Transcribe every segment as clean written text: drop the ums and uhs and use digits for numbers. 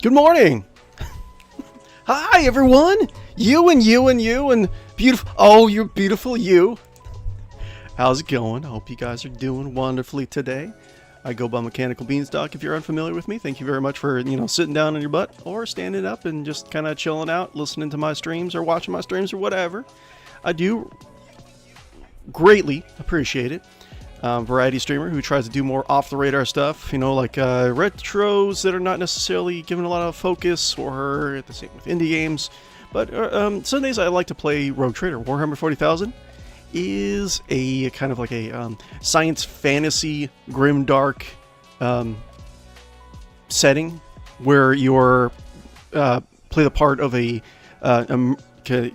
Good morning. Hi, everyone. You and you and you and beautiful. Oh, you're beautiful. You. How's it going? I hope you guys are doing wonderfully today. I go by Mechanical Beanstalk. If you're unfamiliar with me, thank you very much for, sitting down on your butt or standing up and just kind of chilling out, listening to my streams or watching my streams or whatever. I do greatly appreciate it. Variety streamer who tries to do more off-the-radar stuff, like retros that are not necessarily given a lot of focus, or at the same with indie games. But Sundays I like to play Rogue Trader. Warhammer 40,000 is a kind of like a science fantasy grimdark setting where you're play the part of a kind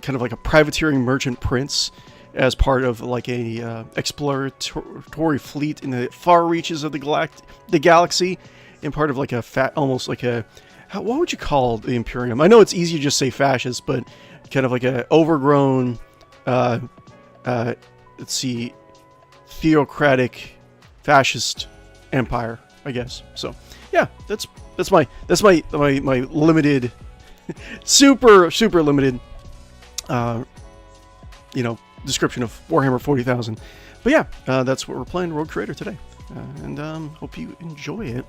of like a privateering merchant prince as part of like a exploratory fleet in the far reaches of the galaxy, and part of like a almost like a, what would you call the Imperium? I know it's easy to just say fascist, but kind of like a overgrown, let's see, theocratic fascist empire, I guess. So yeah, that's my limited, super limited, description of Warhammer 40,000. But yeah, that's what we're playing, Rogue Trader, today. And hope you enjoy it.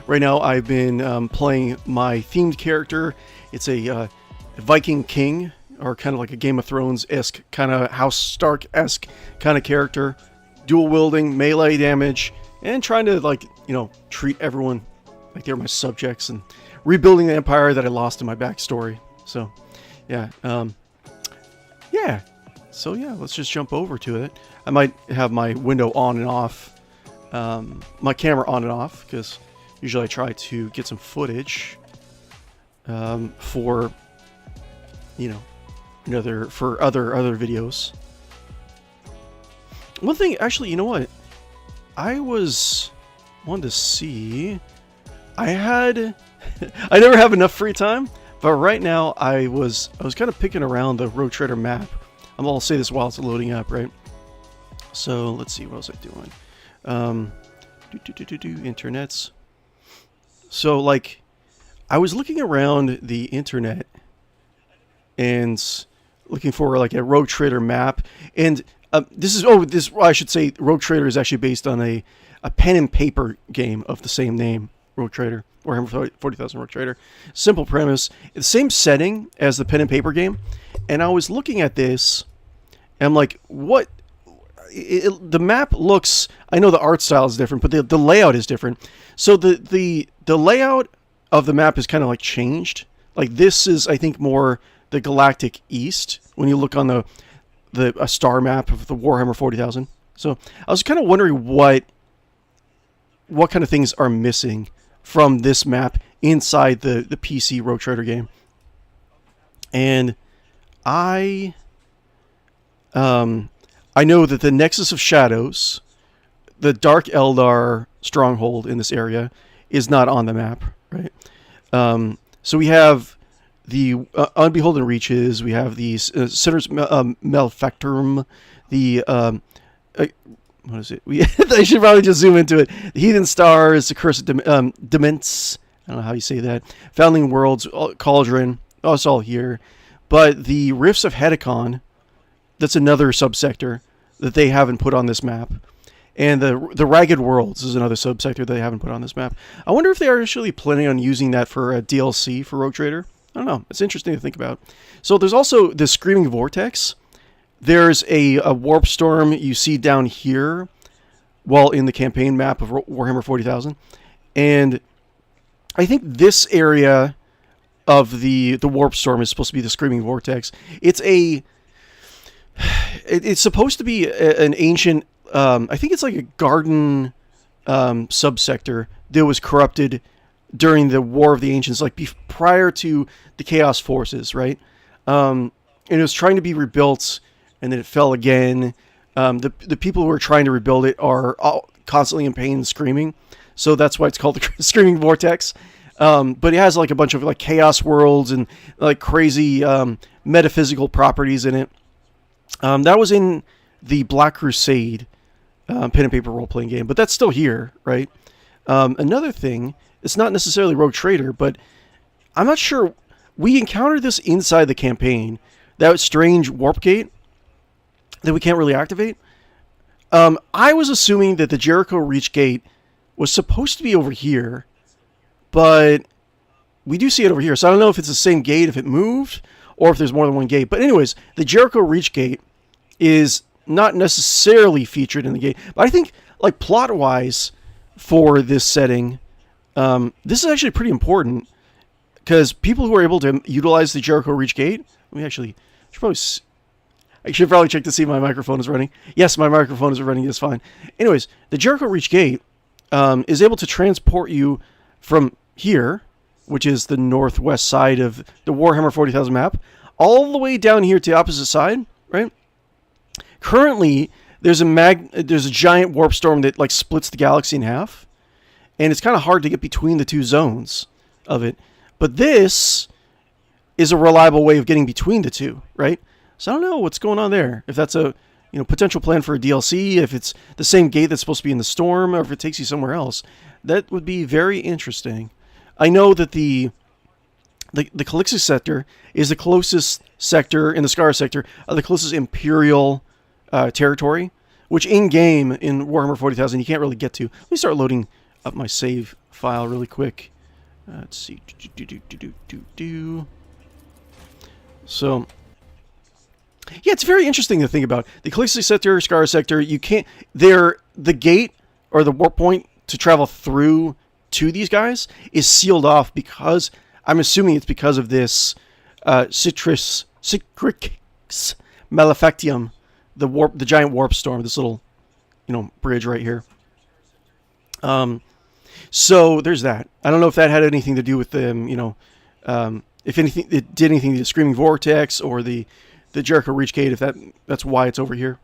Right now I've been playing my themed character. It's a Viking King, or kind of like a Game of Thrones-esque, kind of House Stark-esque kind of character. Dual wielding, melee damage, and trying to treat everyone like they're my subjects, and rebuilding the empire that I lost in my backstory. So yeah, so let's just jump over to it. I might have my window on and off, my camera on and off, because usually I try to get some footage for other videos. One thing, actually, you know what? I wanted to see. I never have enough free time. But right now, I was kind of picking around the Rogue Trader map. I'll say this while it's loading up, right? So let's see, what was I doing? Internets. So I was looking around the internet and looking for like a Rogue Trader map, and I should say, Rogue Trader is actually based on a pen and paper game of the same name, Rogue Trader. Warhammer 40,000 Rogue Trader. Simple premise. The same setting as the pen and paper game. And I was looking at this, and I'm like, what? The map looks... I know the art style is different, but the layout is different. So the layout of the map is kind of like changed. Like, this is, I think, more the galactic east when you look on a star map of the Warhammer 40,000. So I was kind of wondering what kind of things are missing from this map inside the PC Rogue Trader game. And I know that the Nexus of Shadows, the Dark Eldar stronghold in this area, is not on the map, right? So we have the Unbeholden Reaches, we have the Sinner's Malefactorum, the what is it? I should probably just zoom into it. The Heathen Stars, the Cursed Dements, I don't know how you say that. Foundling Worlds, Cauldron, it's all here. But the Rifts of Hedicon, that's another subsector that they haven't put on this map. And the Ragged Worlds is another subsector they haven't put on this map. I wonder if they are actually planning on using that for a DLC for Rogue Trader. I don't know. It's interesting to think about. So there's also the Screaming Vortex. There's a warp storm you see down here while in the campaign map of Warhammer 40,000. And I think this area of the warp storm is supposed to be the Screaming Vortex. It's supposed to be an ancient, I think it's like a garden subsector that was corrupted during the War of the Ancients, like prior to the Chaos Forces, right? And it was trying to be rebuilt, and then it fell again. The people who are trying to rebuild it are constantly in pain and screaming, so that's why it's called the Screaming Vortex. But it has like a bunch of like chaos worlds and like crazy metaphysical properties in it. That was in the Black Crusade pen and paper role-playing game, but that's still here, right? Another thing, it's not necessarily Rogue Trader, but I'm not sure. We encountered this inside the campaign, that strange warp gate that we can't really activate. I was assuming that the Jericho Reach gate was supposed to be over here, but we do see it over here. So I don't know if it's the same gate, if it moved, or if there's more than one gate. But anyways, the Jericho Reach gate is not necessarily featured in the game. But I think, like, plot-wise for this setting, this is actually pretty important, because people who are able to utilize the Jericho Reach gate, I should probably check to see if my microphone is running. Yes, my microphone is running just fine. Anyways, the Jericho Reach gate is able to transport you from here, which is the northwest side of the Warhammer 40,000 map, all the way down here to the opposite side, right? Currently, there's a giant warp storm that, like, splits the galaxy in half, and it's kind of hard to get between the two zones of it. But this is a reliable way of getting between the two, right? So I don't know what's going on there. If that's a potential plan for a DLC, if it's the same gate that's supposed to be in the storm, or if it takes you somewhere else, that would be very interesting. I know that the Calixis sector is the closest sector in the Scar sector, the closest Imperial territory, which in-game in Warhammer 40,000 you can't really get to. Let me start loading up my save file really quick. Let's see. So, yeah, it's very interesting to think about. The Calixis sector, Scar sector, you can't... the gate, or the warp point to travel through to these guys is sealed off because... I'm assuming it's because of this Citrix Malefactium, the giant warp storm, this little, bridge right here. So there's that. I don't know if that had anything to do with them, if anything, it did anything to the Screaming Vortex or the Jericho Reach Gate, if that's why it's over here.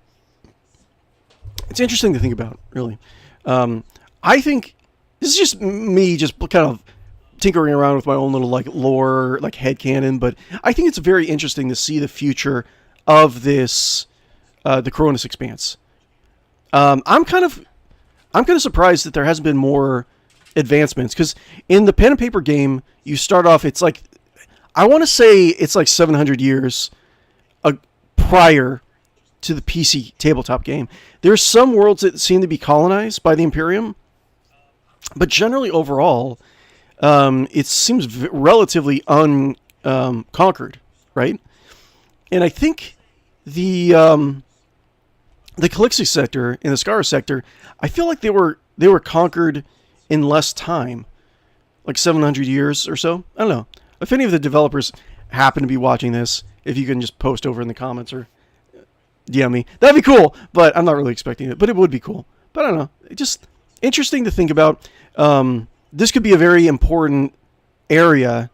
It's interesting to think about, really. I think this is just me just kind of tinkering around with my own little, like, lore, like, headcanon, but I think it's very interesting to see the future of this, the Coronis Expanse. I'm kind of surprised that there hasn't been more advancements, because in the pen and paper game, you start off, it's like, I want to say it's like 700 years prior to the PC tabletop game. There are some worlds that seem to be colonized by the Imperium, but generally overall, it seems relatively unconquered, right? And I think the Calixis sector and the Scar sector, I feel like they were conquered in less time, like 700 years or so. I don't know. If any of the developers happen to be watching this, if you can just post over in the comments or DM me, that'd be cool. But I'm not really expecting it, but it would be cool. But I don't know. It's just interesting to think about. This could be a very important area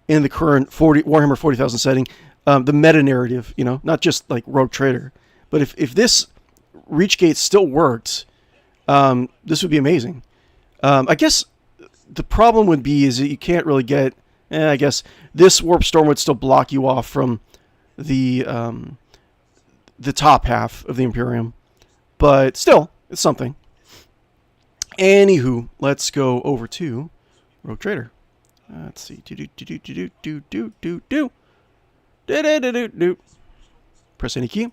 in the current Warhammer 40,000 setting. The meta-narrative, not just like Rogue Trader. But if this Reachgate still worked, this would be amazing. I guess the problem would be is that you can't really get... I guess this warp storm would still block you off from the top half of the Imperium. But still, it's something. Anywho, let's go over to Rogue Trader. Let's see. Press any key.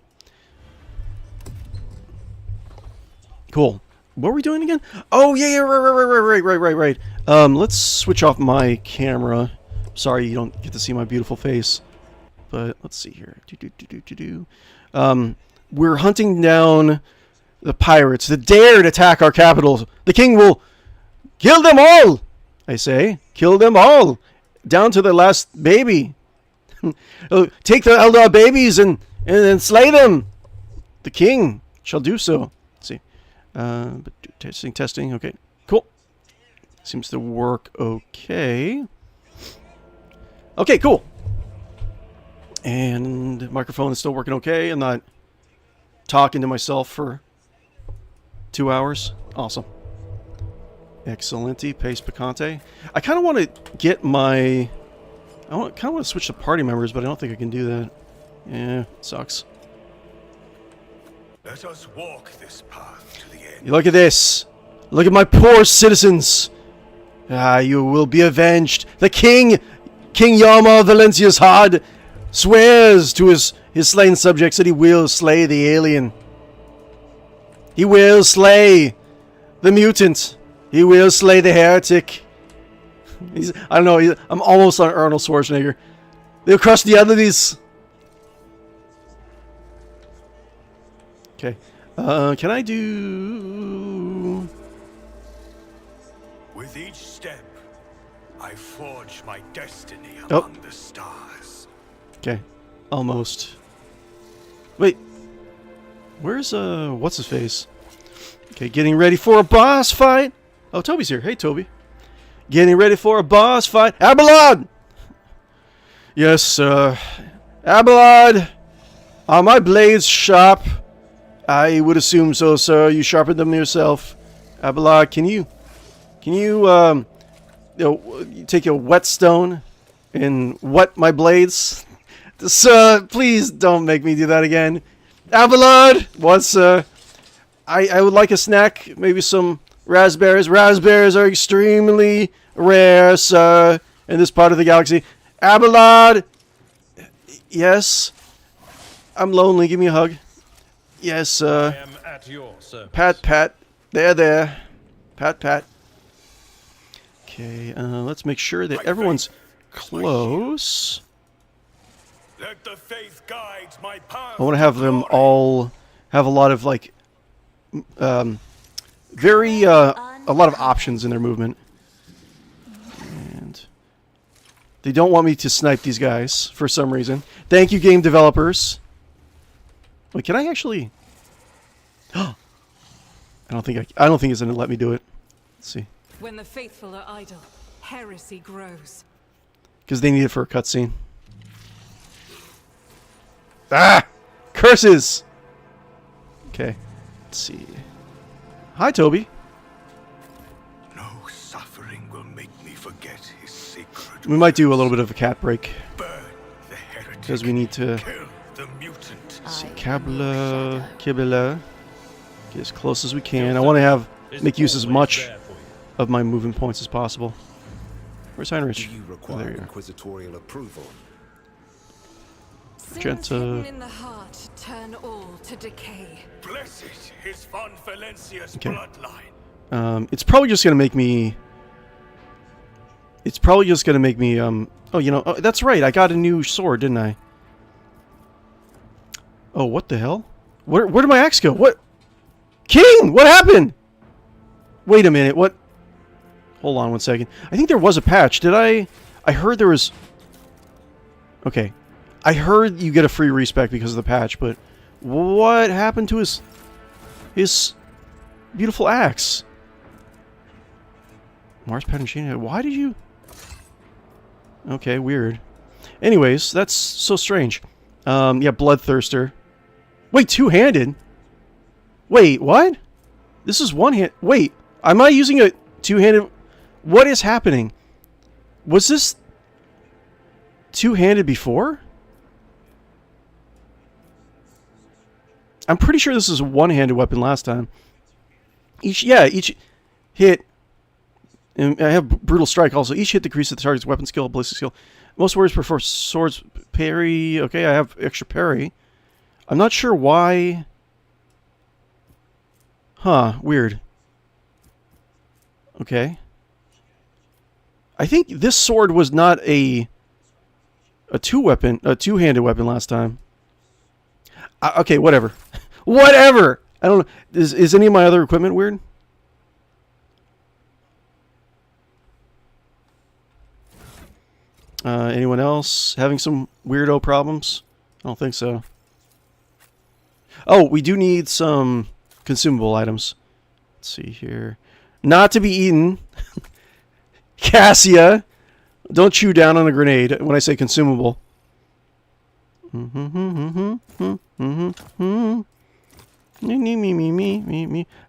Cool. What were we doing again? Oh, yeah, right. Let's switch off my camera. Sorry you don't get to see my beautiful face. But let's see here. We're hunting down the pirates that dared attack our capital. The king will kill them all, I say. Kill them all. Down to the last baby. Take the Eldar babies and slay them. The king shall do so. Let's see. But testing. Okay, cool. Seems to work okay. Okay, cool. And microphone is still working okay. I'm not talking to myself for 2 hours. Awesome. Excellente. Pace picante. I kind of want to get my... I kind of want to switch to party members, but I don't think I can do that. Yeah, it sucks. Let us walk this path to the end. Look at this. Look at my poor citizens. Ah, you will be avenged. The king, King Yama Valencius Hodd, swears to his slain subjects that he will slay the alien. He will slay the mutant. He will slay the heretic. I don't know. I'm almost on Arnold Schwarzenegger. They'll crush the enemies. Okay. Can I do... With each step, I forge my destiny among the stars. Okay. Almost. Wait. Where's, what's his face? Okay, getting ready for a boss fight. Oh, Toby's here. Hey, Toby. Getting ready for a boss fight. Abelard! Yes, Abelard. Are my blades sharp? I would assume so, sir. You sharpened them yourself. Abelard, can you take a whetstone and wet my blades? Sir, please don't make me do that again. Abelard, what's, I would like a snack, maybe some raspberries. Raspberries are extremely rare, sir, in this part of the galaxy. Abelard! Yes? I'm lonely, give me a hug. Yes, I am at your service. Pat, pat. There. Pat, pat. Okay, let's make sure that everyone's close. Let the faith guide my path. I want to have them all have a lot of, like, a lot of options in their movement. And they don't want me to snipe these guys for some reason. Thank you, game developers. Wait, can I actually... I don't think it's gonna let me do it. Let's see. When the faithful are idle, heresy grows. Because they need it for a cutscene. Ah! Curses! Okay. Let's see. Hi, Toby. No suffering will make me forget his sacred. We might do a little bit of a cat break. Burn the heretic. Because we need to... Kill the mutant. see, Kibble. Get as close as we can. I want to make use as much of my movement points as possible. Where's Heinrich? Do you require Inquisitorial approval? Sins hidden in the heart turn all to decay. Blessed is von Valencia's bloodline. It's probably just gonna make me. Oh, you know. Oh, that's right. I got a new sword, didn't I? Oh, what the hell? Where did my axe go? What? King! What happened? Wait a minute. What? Hold on one second. I think there was a patch. Did I? I heard there was. Okay. I heard you get a free respec because of the patch, but what happened to his beautiful axe? Mars pattern machine. Why did you? Okay, weird. Anyways, that's so strange. Yeah, bloodthirster. Wait, two-handed? Wait, what? This is one-hand. Wait, am I using a two-handed? What is happening? Was this two-handed before? I'm pretty sure this is a one-handed weapon last time. Each hit. And I have brutal strike also. Each hit decreases the target's weapon skill, ballistic skill. Most warriors prefer swords parry. Okay, I have extra parry. I'm not sure why. Huh, weird. Okay. I think this sword was not a two-handed weapon last time. Okay, whatever. Whatever! I don't know. Is any of my other equipment weird? Anyone else having some weirdo problems? I don't think so. Oh, we do need some consumable items. Let's see here. Not to be eaten. Cassia! Don't chew down on a grenade when I say consumable. I'm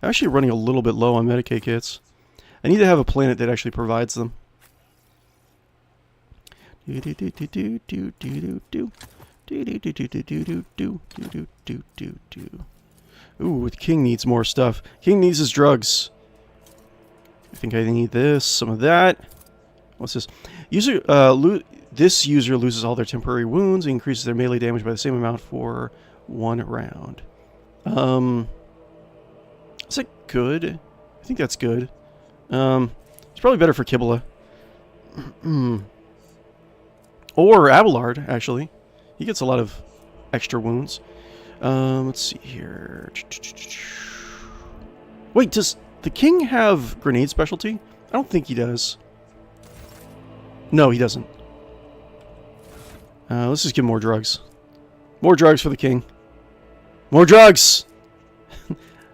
actually running a little bit low on Medicaid kits. I need to have a planet that actually provides them. Ooh, the King needs more stuff. King needs his drugs. think I need this, some of that. What's this? This user loses all their temporary wounds and increases their melee damage by the same amount for 1 round. Is that good? I think that's good. It's probably better for Kibble. Or Abelard, actually. He gets a lot of extra wounds. Let's see here. Wait, does the king have grenade specialty? I don't think he does. No, he doesn't. Let's just give more drugs. More drugs for the king. More drugs!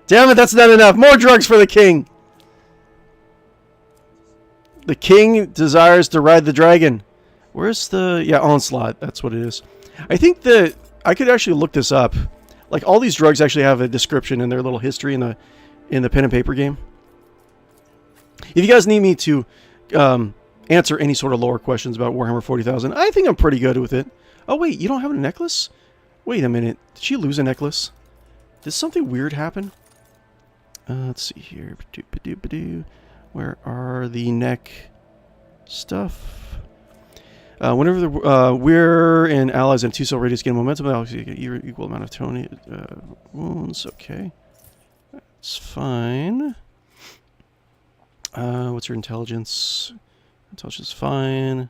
Damn it, that's not enough! More drugs for the king! The king desires to ride the dragon. Where's the... Yeah, onslaught. That's what it is. I think that... I could actually look this up. Like, all these drugs actually have a description in their little history in the pen and paper game. If you guys need me to answer any sort of lore questions about Warhammer 40,000, I think I'm pretty good with it. Oh, wait, you don't have a necklace? Wait a minute. Did she lose a necklace? Did something weird happen? Let's see here. Where are the neck stuff? Whenever we're in allies and 2 cell radius gain momentum, they'll get equal amount of Tony wounds. Okay, that's fine. What's your intelligence? Intelligence is fine.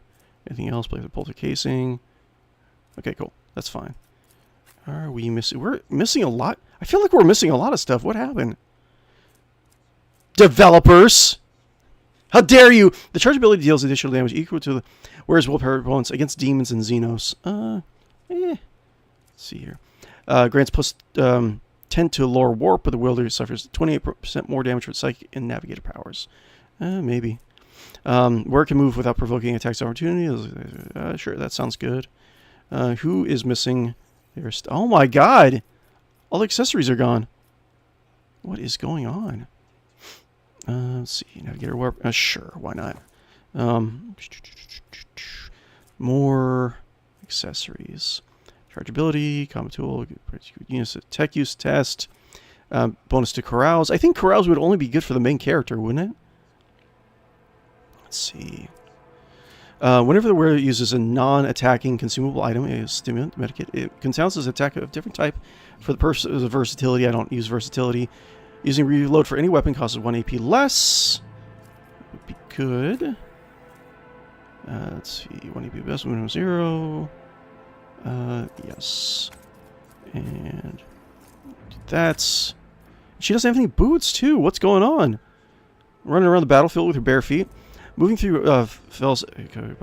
Anything else? Play with the bolter casing. Okay, cool. That's fine. Are we missing? We're missing a lot. I feel like we're missing a lot of stuff. What happened? Developers! How dare you! The charge ability deals additional damage equal to the whereas willpower opponents against demons and Xenos. Let's see here. Grants plus 10 to lore warp, but the wielder suffers 28% more damage with psychic and navigator powers. Maybe. Where it can move without provoking attacks of opportunity. Sure, that sounds good. Who is missing? Oh my god! All the accessories are gone. What is going on? Let's see. Navigator warp. Sure, why not? More accessories. Chargeability, combat tool, units tech use test, bonus to carouse. I think carouse would only be good for the main character, wouldn't it? Let's see. Whenever the wearer uses a non-attacking consumable item, a stimulant, medikit, it counts as an attack of different type. For the purpose of versatility, I don't use versatility. Using reload for any weapon costs 1 AP less. That would be good. Let's see. 1 AP best, minimum 0. Yes. And that's... She doesn't have any boots, too. What's going on? Running around the battlefield with her bare feet. Moving through cells...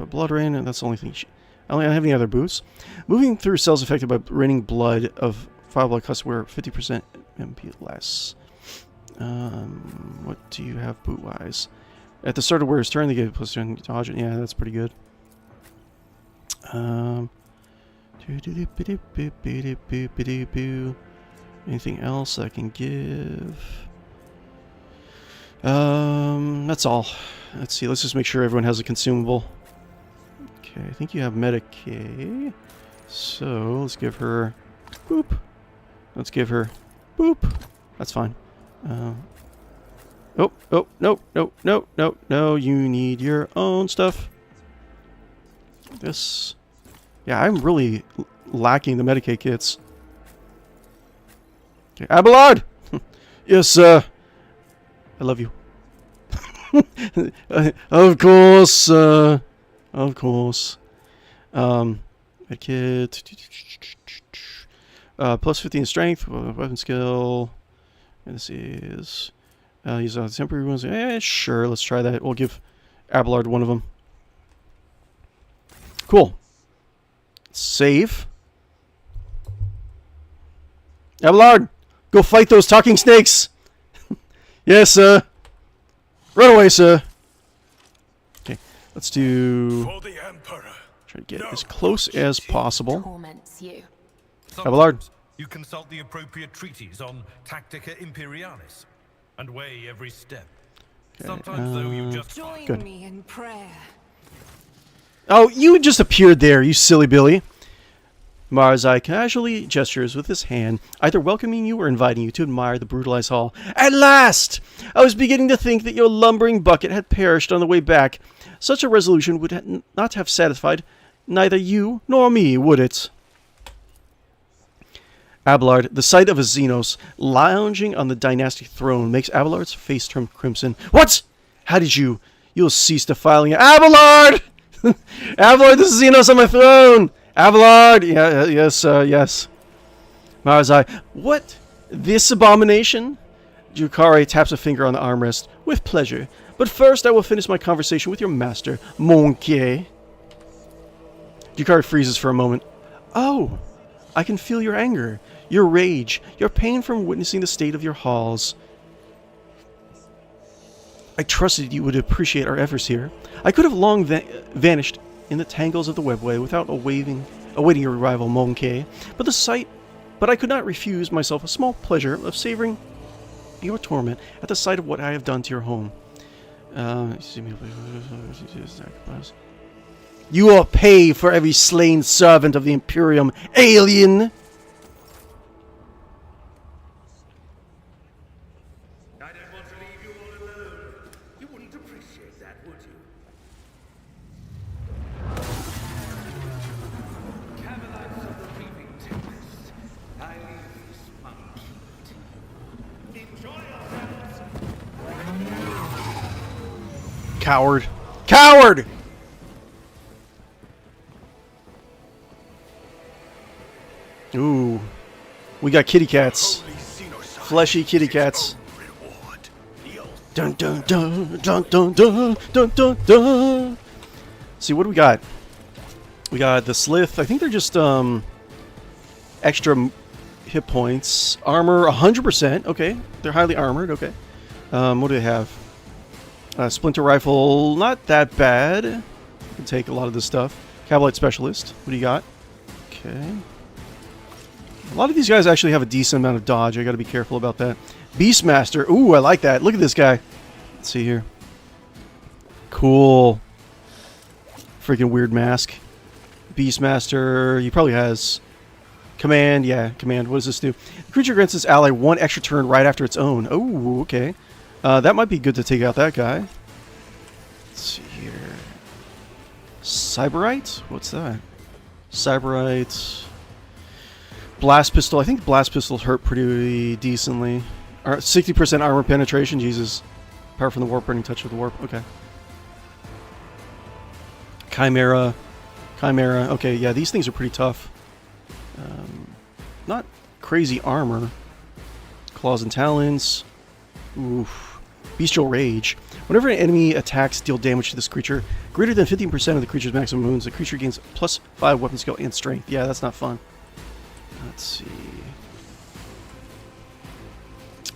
blood rain, and that's the only thing I don't have any other boots. Moving through cells affected by raining blood of fire blood costs wear 50% MP less. What do you have boot-wise? At the start of wearer's turn, they get plus 10 dodge. Yeah, that's pretty good. Anything else I can give? That's all. Let's see. Let's just make sure everyone has a consumable. Okay, I think you have Medicaid. So let's give her boop. Let's give her boop. That's fine. Oh, no, you need your own stuff. This. Yeah, I'm really lacking the Medicaid kits. Okay, Abelard! Yes, I love you. Of course, of course. Medkit. Plus 15 strength, weapon skill. And this is use temporary wounds. Sure, let's try that. We'll give Abelard one of them. Cool. Save. Abelard, go fight those talking snakes. Yes, sir. Run away, sir. Okay, let's do. For the Emperor. Try to get as close as possible. Torments you. Abelard. You consult the appropriate treaties on Tactica Imperialis and weigh every step. Okay, Sometimes, though, you just Join Good. me in prayer. Oh, you just appeared there, you silly Billy. Marzai casually gestures with his hand, either welcoming you or inviting you to admire the brutalized hall. At last! I was beginning to think that your lumbering bucket had perished on the way back. Such a resolution would not have satisfied neither you nor me, would it? Abelard, the sight of a Xenos lounging on the dynastic throne makes Abelard's face turn crimson. What? How did you? You'll cease defiling it. Abelard! Abelard, this is Xenos on my throne! Abelard! Yeah, yes, yes. Marzai, what? This abomination? Jukare taps a finger on the armrest. With pleasure. But first I will finish my conversation with your master, Monkey. Jukare freezes for a moment. Oh, I can feel your anger, your rage, your pain from witnessing the state of your halls. I trusted you would appreciate our efforts here. I could have long vanished in the tangles of the webway without awaiting your arrival, Monkey. But I could not refuse myself a small pleasure of savoring your torment at the sight of what I have done to your home. You will pay for every slain servant of the Imperium, alien! I don't want to leave you all alone. You wouldn't appreciate that, would you? Camelot of the Reaping Tempest. I leave this monkey to you. Enjoy yourselves! Coward. Coward! Ooh. We got kitty cats. Fleshy kitty cats. Dun dun dun dun dun dun dun dun dun. See, what do we got? We got the Slith. I think they're just extra hit points. Armor 100%. Okay. They're highly armored. Okay. What do they have? Splinter rifle, not that bad. You can take a lot of this stuff. Cavalite specialist. What do you got? Okay. A lot of these guys actually have a decent amount of dodge. I got to be careful about that. Beastmaster. Ooh, I like that. Look at this guy. Let's see here. Cool. Freaking weird mask. Beastmaster. He probably has command. Yeah, command. What does this do? The creature grants its ally one extra turn right after its own. Oh, okay. That might be good to take out that guy. Let's see here. Cyberite? What's that? Cyberite. Blast pistol. I think blast pistols hurt pretty decently. 60% armor penetration. Jesus. Power from the warp. Burning touch of the warp. Okay. Chimera. Chimera. Okay, yeah, these things are pretty tough. Not crazy armor. Claws and talons. Oof. Bestial Rage. Whenever an enemy attacks deal damage to this creature, greater than 15% of the creature's maximum wounds, the creature gains +5 weapon skill and strength. Yeah, that's not fun. Let's see.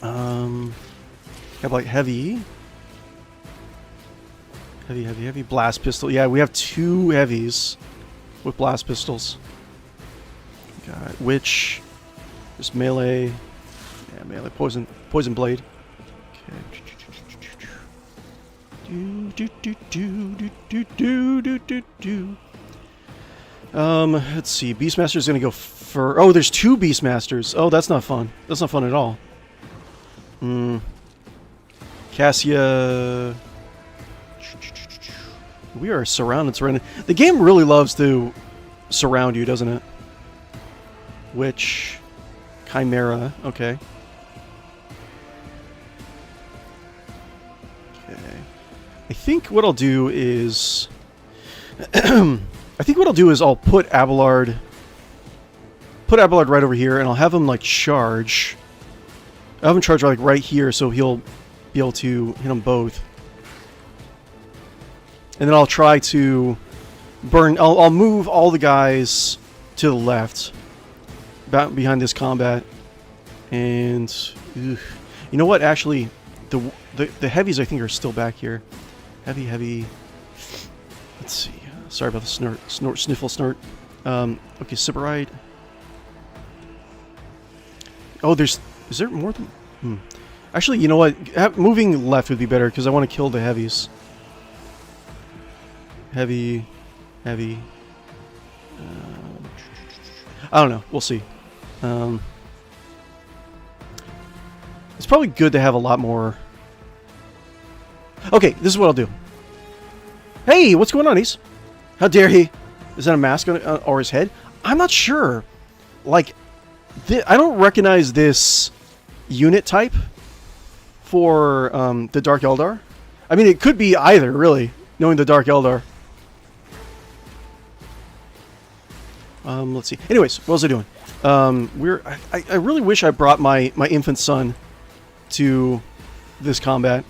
Have like heavy. Heavy. Blast pistol. Yeah, we have 2 heavies with blast pistols. Got witch. There's melee. Yeah, melee. Poison blade. Okay. Let's see. Beastmaster's gonna go for. Oh, there's 2 Beastmasters. Oh, that's not fun. That's not fun at all. Cassia. We are surrounded. The game really loves to surround you, doesn't it? Witch. Chimera. Okay. I think what I'll do is I'll put Abelard right over here, and I'll have him like charge. I'll have him charge like right here, so he'll be able to hit them both. And then I'll try to burn. I'll move all the guys to the left, behind this combat, and you know what? Actually, the heavies I think are still back here. Heavy. Let's see. Sorry about the sniffle snort. Okay, Sybarite. Oh, is there more than? Actually, you know what? Moving left would be better because I want to kill the heavies. Heavy. I don't know. We'll see. It's probably good to have a lot more. Okay, this is what I'll do. Hey, what's going on, Ace? How dare he? Is that a mask on or his head? I'm not sure. Like, I don't recognize this unit type for the Dark Eldar. I mean, it could be either, really, knowing the Dark Eldar. Let's see. Anyways, what was I doing? I really wish I brought my infant son to this combat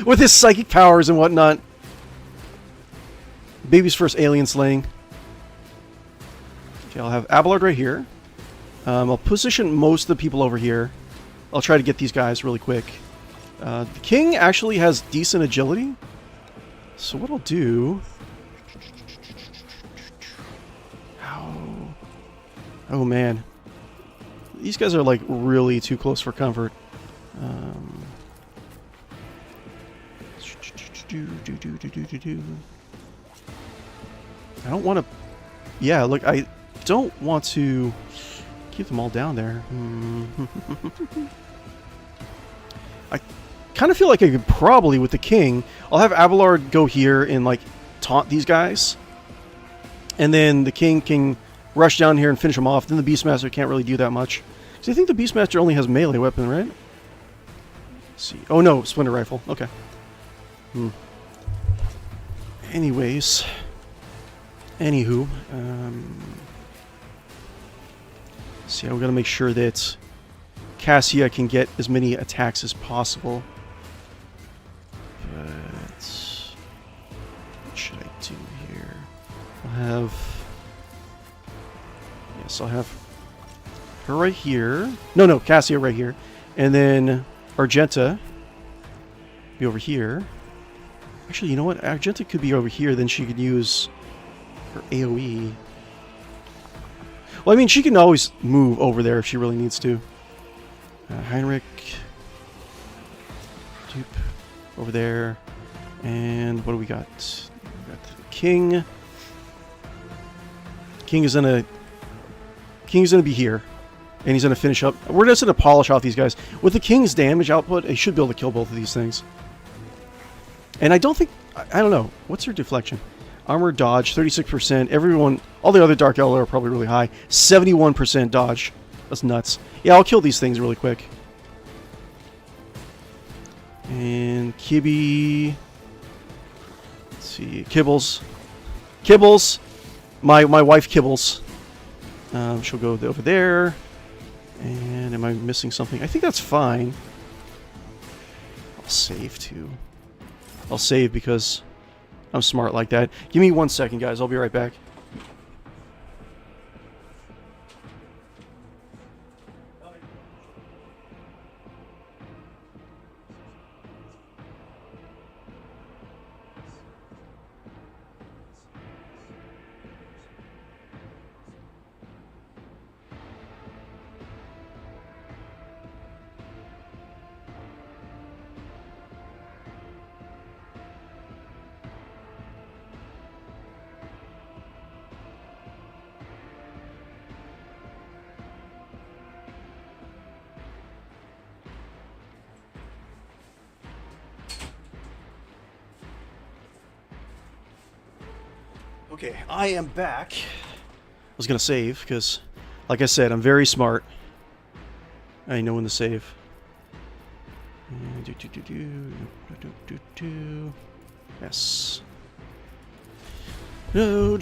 with his psychic powers and whatnot. Baby's first alien slaying. Okay, I'll have Abelard right here. I'll position most of the people over here. I'll try to get these guys really quick. The king actually has decent agility. So what I'll do... Oh man. These guys are like really too close for comfort. I don't want to... Yeah, look, I don't want to keep them all down there. I kind of feel like I could probably, with the king, I'll have Abelard go here and like taunt these guys. And then the king can rush down here and finish them off. Then the Beastmaster can't really do that much. Because I think the Beastmaster only has melee weapon, right? Let's see. Oh no, Splinter Rifle. Okay. Anyways. Anywho. See, we gotta make sure that Cassia can get as many attacks as possible. But what should I do here? I'll have... Yes, I'll have her right here. No, Cassia right here. And then Argenta be over here. Actually, you know what? Argenta could be over here. Then she could use her AoE. Well, I mean, she can always move over there if she really needs to. Heinrich. Doop, over there. And what do we got? We got the king. King is gonna be here. And he's gonna finish up. We're just gonna polish off these guys. With the king's damage output, he should be able to kill both of these things. And I don't think... I don't know. What's her deflection? Armor, dodge, 36%. Everyone... All the other Dark Eldar are probably really high. 71% dodge. That's nuts. Yeah, I'll kill these things really quick. And Kibby... Let's see. Kibbles. Kibbles! My wife Kibbles. She'll go over there. And am I missing something? I think that's fine. I'll save too. I'll save because I'm smart like that. Give me 1 second, guys. I'll be right back. Okay, I am back. I was going to save, because, like I said, I'm very smart. I know when to save. Yes. Start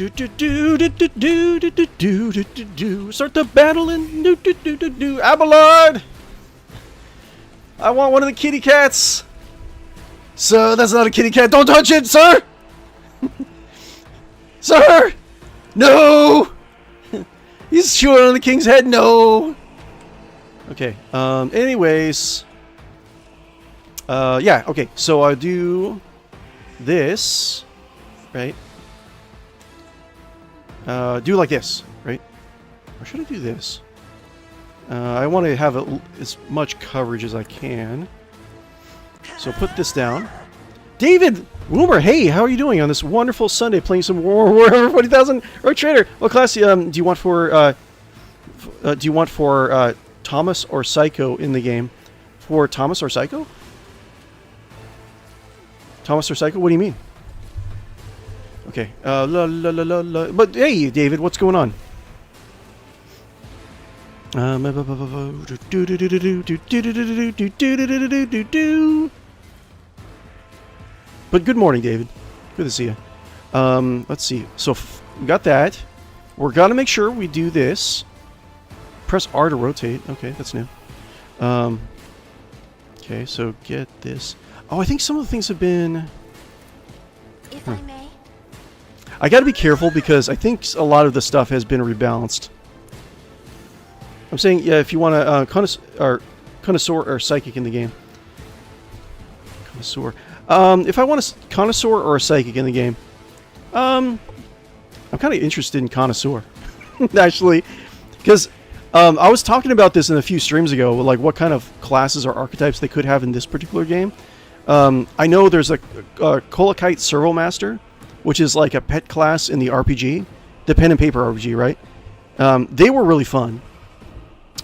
the battle and Abelard! I want one of the kitty cats! Sir, that's not a kitty cat. Don't touch it, sir! Sir! No! He's chewing on the king's head. No! Okay. Anyways. Yeah, okay. So I'll do this. Right? Do like this. Right? Or should I do this? I want to have as much coverage as I can. So put this down. David Woomer, hey, how are you doing on this wonderful Sunday playing some Warhammer 40,000 or Trader? What class do you want for do you want for Thomas or Psycho in the game? For Thomas or Psycho? Thomas or Psycho? What do you mean? Okay. But hey, David, what's going on? But good morning, David. Good to see you. Let's see. So we got that. We're gonna make sure we do this. Press R to rotate. Okay, that's new. Okay, so get this. Oh, I think some of the things have been... If I may. I gotta be careful because I think a lot of the stuff has been rebalanced. I'm saying, yeah, if you want to connoisseur or psychic in the game. Connoisseur. If I want a connoisseur or a psychic in the game, I'm kind of interested in connoisseur, actually, because I was talking about this in a few streams ago, like what kind of classes or archetypes they could have in this particular game. I know there's a Kolakite Servo Master, which is like a pet class in the RPG, the pen and paper RPG, right? They were really fun.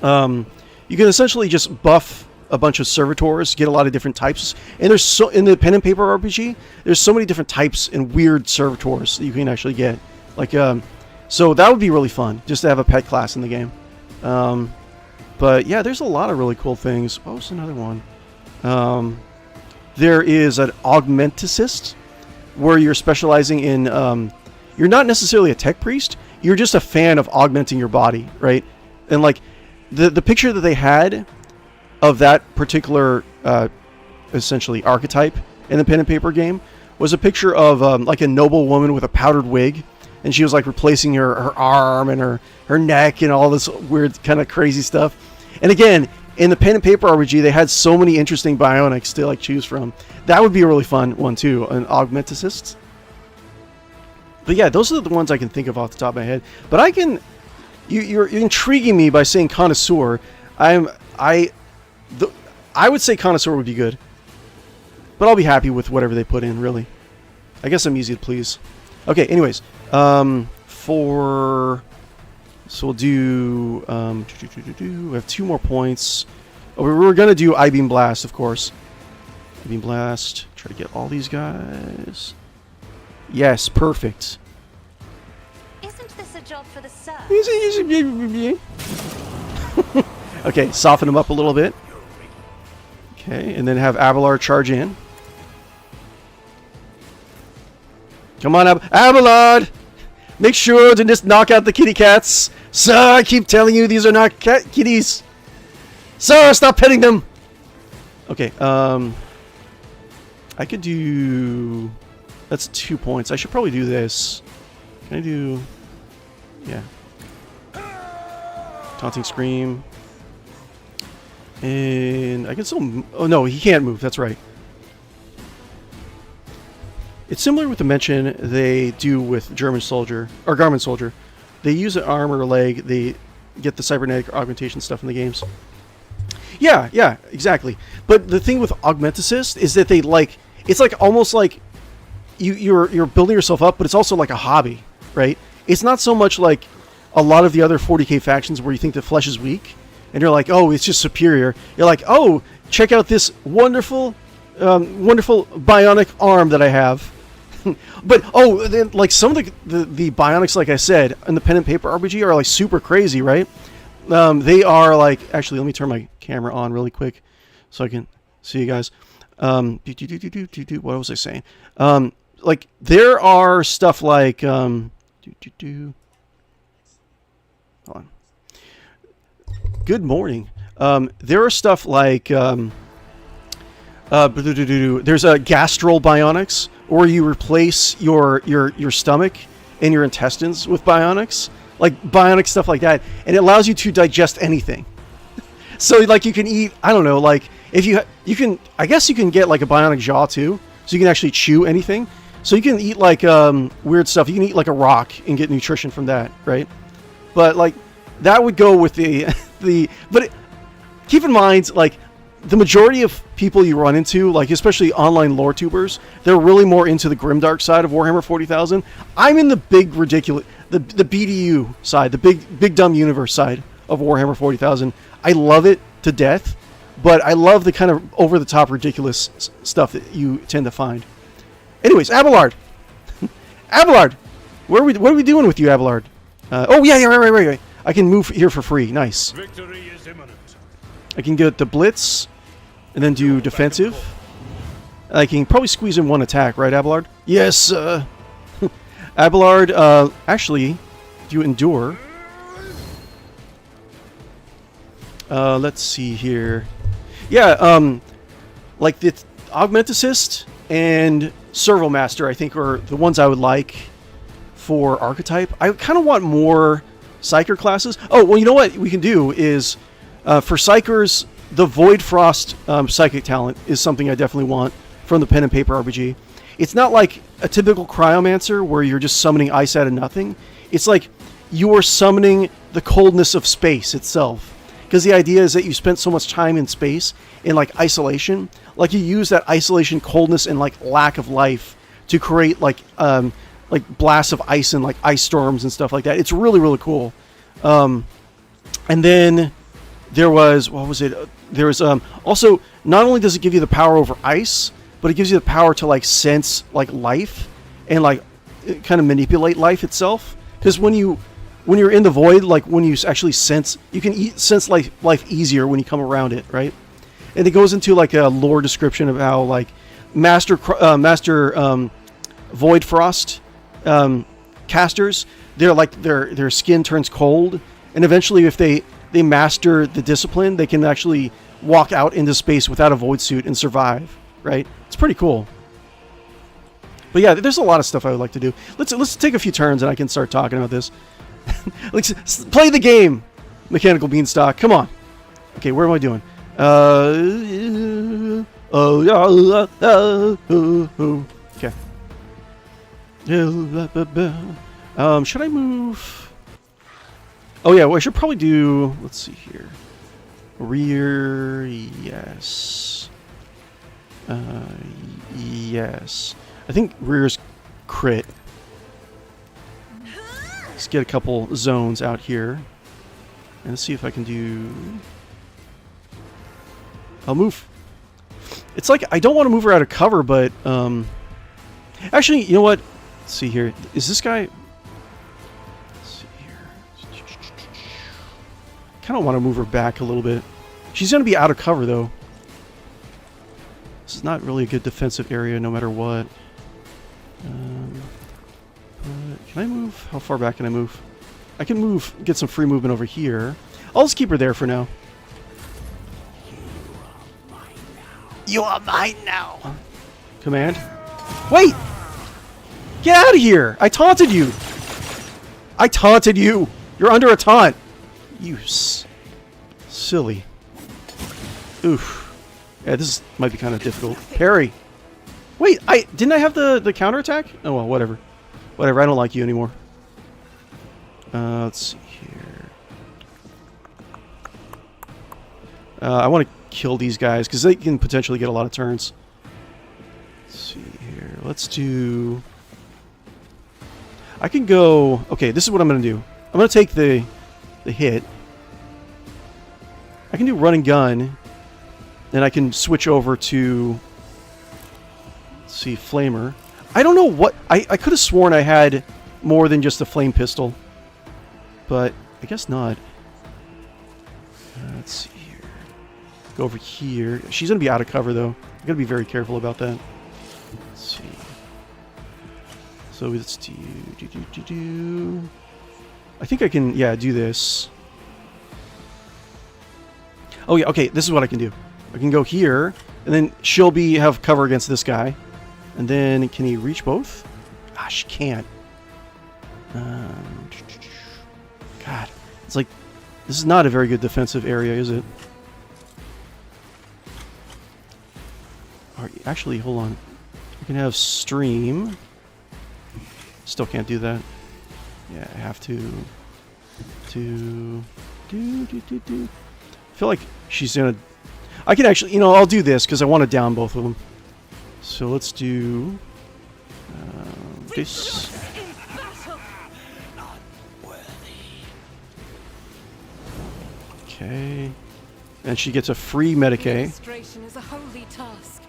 You can essentially just buff a bunch of servitors, get a lot of different types, and there's so in the pen and paper RPG, there's so many different types and weird servitors that you can actually get. Like, so that would be really fun just to have a pet class in the game. But yeah, there's a lot of really cool things. Oh, it's another one. There is an augmenticist, where you're specializing in. You're not necessarily a tech priest. You're just a fan of augmenting your body, right? And like the picture that they had of that particular essentially archetype in the pen and paper game was a picture of like a noble woman with a powdered wig, and she was like replacing her arm and her neck and all this weird kind of crazy stuff. And again, in the pen and paper RPG, they had so many interesting bionics to like choose from. That would be a really fun one too, an augmenticist. But yeah, those are the ones I can think of off the top of my head. But I can, you're intriguing me by saying connoisseur. I would say connoisseur would be good, but I'll be happy with whatever they put in. Really, I guess I'm easy to please. Okay. Anyways, so we'll do. We have 2 more points. Oh, we were gonna do I-beam blast, of course. I-beam blast. Try to get all these guys. Yes, perfect. Isn't this a job for the sir? Okay, soften them up a little bit. Okay, and then have Abelard charge in. Come on, Abelard! Make sure to just knock out the kitty cats. Sir, I keep telling you these are not kitties. Sir, stop petting them! Okay, I could do... That's 2 points. I should probably do this. Can I do... Yeah. Taunting Scream. And I can still... Oh, no, he can't move. That's right. It's similar with the mention they do with German Soldier, or Garment Soldier. They use an arm or a leg. They get the cybernetic augmentation stuff in the games. Yeah, exactly. But the thing with Augmenticist is that they like... It's like almost like you're building yourself up, but it's also like a hobby, right? It's not so much like a lot of the other 40k factions where you think the flesh is weak, and you're like, oh, it's just superior. You're like, oh, check out this wonderful bionic arm that I have. But oh, then, like some of the bionics, like I said, in the pen and paper RPG are like super crazy, right? They are like, actually, let me turn my camera on really quick so I can see you guys. What was I saying? Like there are stuff like hold on. Good morning. There are stuff like there's a gastral bionics, or you replace your stomach and your intestines with bionics, like bionic stuff like that, and it allows you to digest anything. So like you can eat, I don't know, like if you can, I guess you can get like a bionic jaw too, so you can actually chew anything. So you can eat like weird stuff. You can eat like a rock and get nutrition from that, right? But like that would go with keep in mind, like the majority of people you run into, like especially online LoreTubers, they're really more into the grimdark side of Warhammer 40,000. I'm in the big ridiculous, the BDU side, the big dumb universe side of Warhammer 40,000. I love it to death, but I love the kind of over-the-top ridiculous stuff that you tend to find. Anyways, Abelard! Abelard! What are we doing with you, Abelard? Oh, yeah, right. I can move here for free. Nice. Victory is imminent. I can get the Blitz, and then do defensive. I can probably squeeze in one attack, right, Abelard? Yes, Abelard, actually, do you endure? Let's see here. Yeah, like the Augmenticist and Servomaster, I think, are the ones I would like for archetype. I kind of want more Psyker classes. Oh, well, you know what we can do is, for Psykers, the Void Frost Psychic talent is something I definitely want from the pen and paper RPG. It's not like a typical Cryomancer where you're just summoning ice out of nothing. It's like you are summoning the coldness of space itself. Because the idea is that you spent so much time in space in like isolation, like you use that isolation, coldness, and like lack of life to create like blasts of ice and like ice storms and stuff like that. It's really, really cool. And then there was, what was it? There was also, not only does it give you the power over ice, but it gives you the power to like sense like life and like kind of manipulate life itself. Because when you're in the void, like when you actually sense, you can sense life easier when you come around it, right? And it goes into like a lore description of how like master Void Frost casters, they're like their skin turns cold, and eventually if they master the discipline, they can actually walk out into space without a void suit and survive, right? It's pretty cool. But yeah, there's a lot of stuff I would like to do. Let's take a few turns and I can start talking about this. Let's play the game, Mechanical Beanstalk. Come on. Okay, where am I doing? Okay. Should I move? Oh yeah, well, I should probably do, let's see here. Rear, yes. Yes. I think rear's crit. Let's get a couple zones out here. And let's see if I can do... I'll move. It's like, I don't want to move her out of cover, but... Actually, you know what? Let's see here. Is this guy... Let's see here. I kind of want to move her back a little bit. She's going to be out of cover, though. This is not really a good defensive area, no matter what. Can I move? How far back can I move? I can move, get some free movement over here. I'll just keep her there for now. You are mine now. Command. Wait! Get out of here! I taunted you! I taunted you! You're under a taunt! You silly. Oof. Yeah, this might be kind of difficult. Parry! Wait, didn't I have the counterattack? Oh well, whatever. Whatever, I don't like you anymore. Let's see here. I want to kill these guys, because they can potentially get a lot of turns. Let's see here. Let's do... I can go... Okay, this is what I'm going to do. I'm going to take the hit. I can do run and gun. Then I can switch over to... Let's see, Flamer. I don't know what... I could have sworn I had more than just a flame pistol. But I guess not. Let's see here. Go over here. She's going to be out of cover, though. I'm going to be very careful about that. Let's see. So let's do... I think I can, yeah, do this. Oh, yeah, okay, this is what I can do. I can go here, and then she'll have cover against this guy. And then, can he reach both? Ah, she can't. God, it's like, this is not a very good defensive area, is it? Actually, hold on. I can have stream. Still can't do that. Yeah, I have to do. I feel like she's gonna... I can actually, I'll do this because I want to down both of them. So let's do this. Okay. And she gets a free Medicae. Administration is a holy task.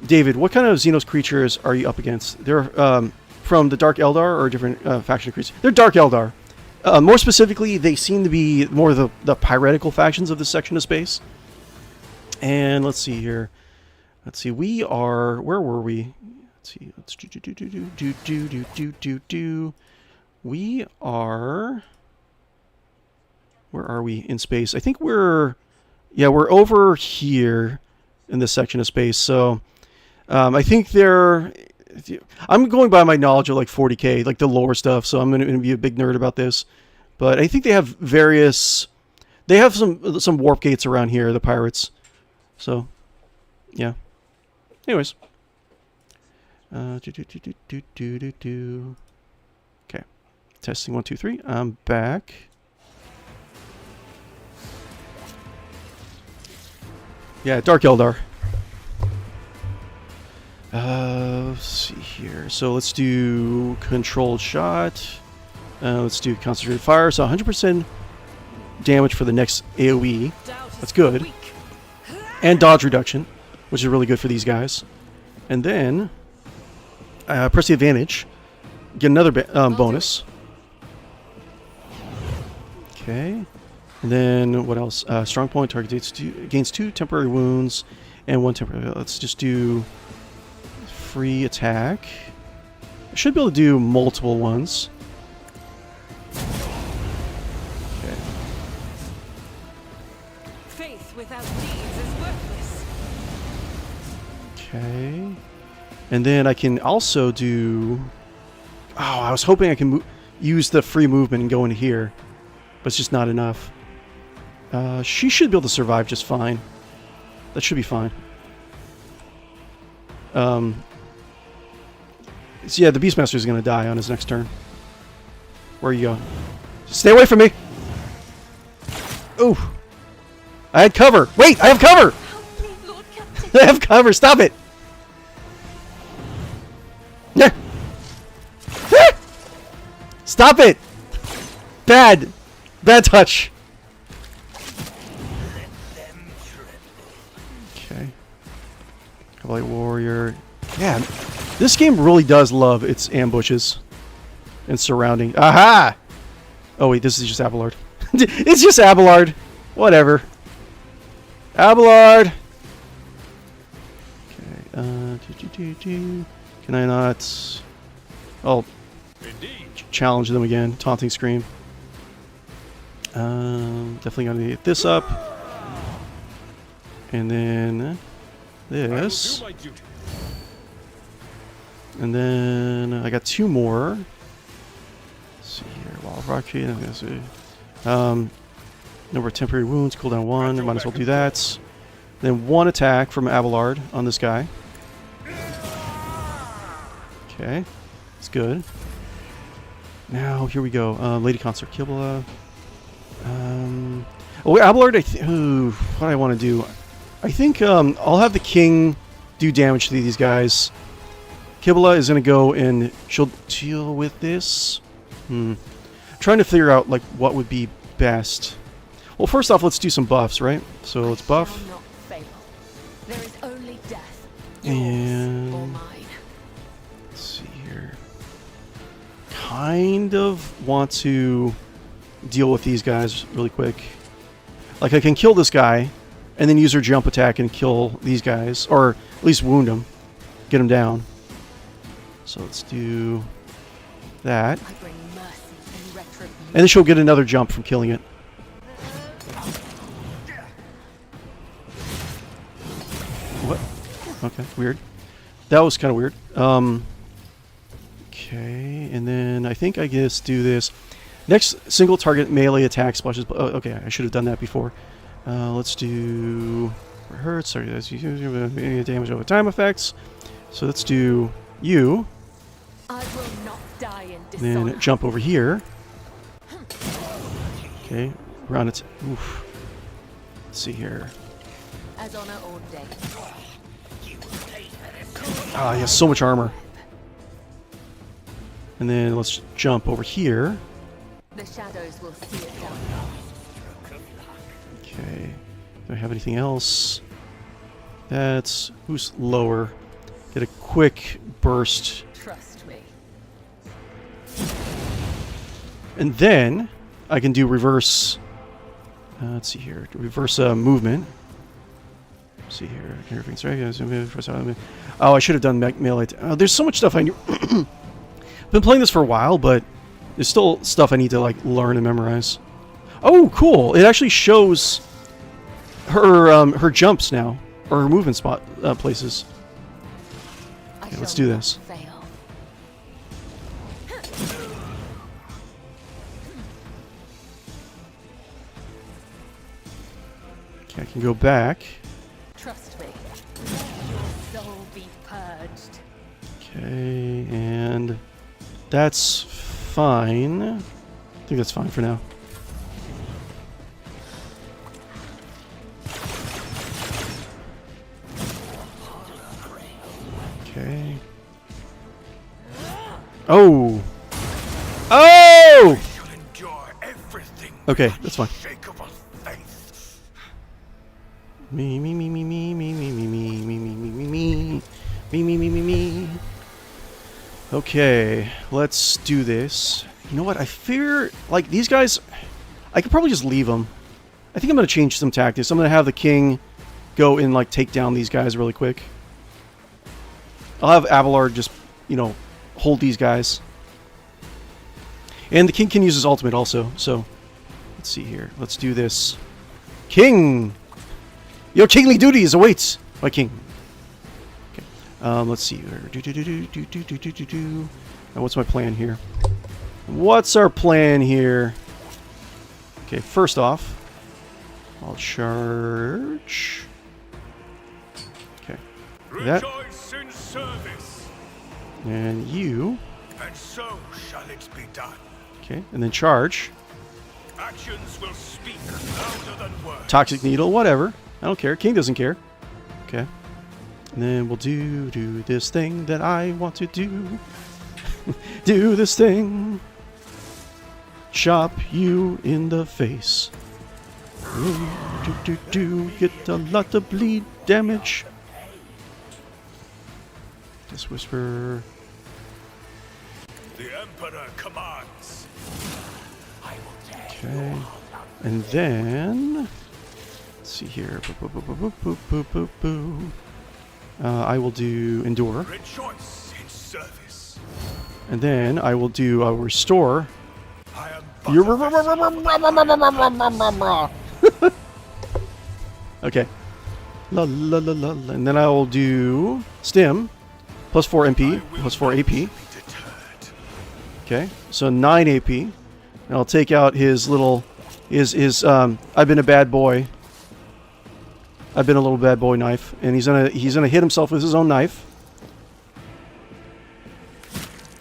David, what kind of Xenos creatures are you up against? They're from the Dark Eldar or different faction creatures? They're Dark Eldar. More specifically, they seem to be more the piratical factions of this section of space. And let's see here. Let's see. We are. Where were we? Let's see. Let's do. We are. Where are we in space? I think we're. Yeah, we're over here in this section of space. So, I think they're. I'm going by my knowledge of like 40k, like the lore stuff. So I'm going to be a big nerd about this. But I think they have various. They have some warp gates around here. The pirates. So, yeah. Anyways. Okay. Testing 1, 2, 3. I'm back. Yeah, Dark Eldar. Let's see here. So let's do controlled shot. Let's do concentrated fire. So 100% damage for the next AoE. That's good. And dodge reduction, which is really good for these guys. And then press the advantage. Get another bonus. Okay. And then what else? Strong point target gains 2 temporary wounds and 1 temporary. Let's just do free attack. I should be able to do multiple ones. Okay. Faith without deeds is worthless. Okay. And then I can also do. Oh, I was hoping I can use the free movement and go into here, but it's just not enough. She should be able to survive just fine. That should be fine. So yeah, the Beastmaster is going to die on his next turn. Where you go? Stay away from me! Ooh! I had cover! Wait! I have cover! Help me, Lord Captain. I have cover! Stop it! Yeah. Stop it! Bad! Bad touch! Okay. Cavalry Warrior. Yeah, this game really does love its ambushes and surrounding. Aha! Oh wait, this is just Abelard. It's just Abelard. Whatever. Abelard! Okay, can I not... Oh. Challenge them again. Taunting Scream. Definitely gonna get this up. And then... this. And then I got 2 more. Let's see here. Wild Rocket. I'm gonna see. Number of temporary wounds, cooldown 1. Might as well do that. Then 1 attack from Abelard on this guy. Okay, it's good. Now here we go. Lady Consort Kibble. Oh, Abelard. What do I want to do? I think I'll have the king do damage to these guys. Kibble is going to go and she'll deal with this. Trying to figure out like what would be best. Well, first off, let's do some buffs, right? So let's buff. There is only death. And Or mine. let's see here. Kind of want to deal with these guys really quick. Like I can kill this guy, and then use her jump attack and kill these guys, or at least wound them, get them down. So let's do that. I bring mercy and retribution. And then she'll get another jump from killing it. What? Okay, weird. That was kind of weird. Okay, and then I think I just do this. Next single target melee attack splashes. Oh, okay, I should have done that before. Let's do hurt. Sorry, that's damage over time effects. So let's do you. I will not die in dishonor. Then jump over here. Okay, round it. Oof. Let's see here. As honor ordained. Ah, he has so much armor. And then let's jump over here. The shadows will see it down. Do I have anything else? That's... Who's lower? Get a quick burst. Trust me. And then I can do reverse... let's see here. Reverse movement. Let's see here. Oh, I should have done melee. There's so much stuff I knew. Been playing this for a while, but there's still stuff I need to like learn and memorize. Oh, cool! It actually shows her her jumps now, or her movement spot places. Okay, let's do this. Fail. Okay, I can go back. Trust me. Let your soul be purged. Okay, and that's fine. I think that's fine for now. Okay. Oh! Oh! You'll endure everything. Okay, that's fine. Unshakable faith. Me, me, me, me, me, me, me, me, me, me, me, me, me, me, me, me, me, me, me. Okay, let's do this. You know what? I fear, like, these guys, I could probably just leave them. I think I'm going to change some tactics. I'm going to have the king go and, like, take down these guys really quick. I'll have Abelard just, you know, hold these guys. And the king can use his ultimate also, so let's see here. Let's do this. King! Your kingly duties awaits, my king. Let's see. Now, what's my plan here? What's our plan here? Okay, first off, I'll charge. Okay. That. Rejoice in service, And you. and so shall it be done. Okay, and then charge. Actions will speak louder than words. Toxic needle, whatever. I don't care. King doesn't care. Okay. And then we'll do this thing that I want to do. Do this thing. Chop you in the face. Get a lot of bleed damage. Just whisper. The Emperor commands. Okay. And then... Let's see here. I will do Endure. Rejoice in service. And then I will do Restore. I am Okay. La la la la la. And then I will do Stim. Plus 4 MP. Plus 4 AP. deterred. Okay. So 9 AP. And I'll take out his little... His I've been a bad boy. I've been a little bad boy knife. And he's gonna hit himself with his own knife.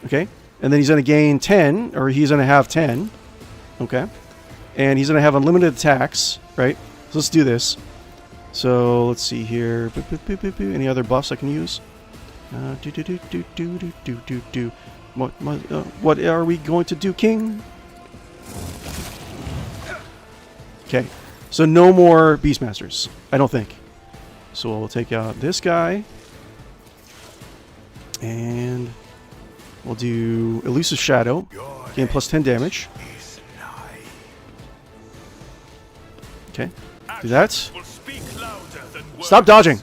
Okay. And then he's gonna gain 10. Or he's gonna have 10. Okay. And he's gonna have unlimited attacks. Right? So let's do this. So let's see here. Any other buffs I can use? What are we going to do, King? Okay. So no more Beastmasters. I don't think. So we'll take out this guy. And we'll do Elusive Shadow. Gain plus 10 damage. Okay. Do that. Will speak louder than words. Stop dodging!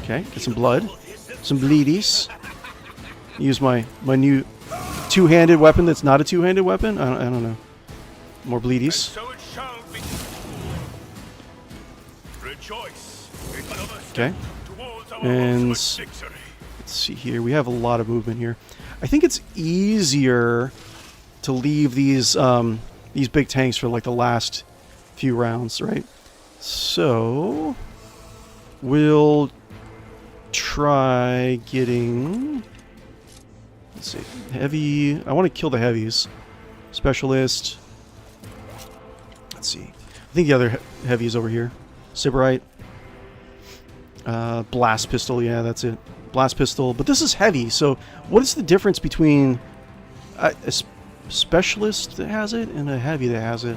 Okay, get some blood. Some bleedies. Use my new two-handed weapon that's not a two-handed weapon. I don't know. More bleedies. So it shall be. Rejoice. It's another step Okay. towards our And ultimate victory. let's see here. We have a lot of movement here. I think it's easier to leave these big tanks for like the last few rounds, right? So we'll try getting, let's see, heavy. I want to kill the heavies. Specialist. Let's see. I think the other heavy is over here. Sybarite. Blast pistol. Yeah, that's it. Blast pistol. But this is heavy. So what is the difference between a specialist that has it and a heavy that has it?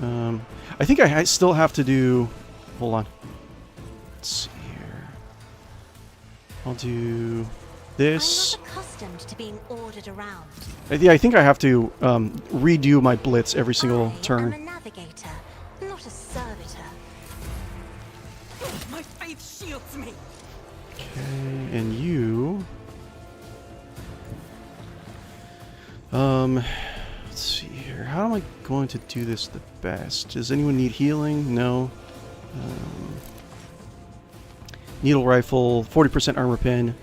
I think I still have to do... Hold on. Let's see here. I'll do this. I'm not accustomed to being ordered around. Yeah, I think I have to redo my blitz every single turn. I'm a navigator, not a servitor. My faith shields me. Okay, and you... let's see here. How am I going to do this the best? Does anyone need healing? No. Needle rifle, 40% armor pin.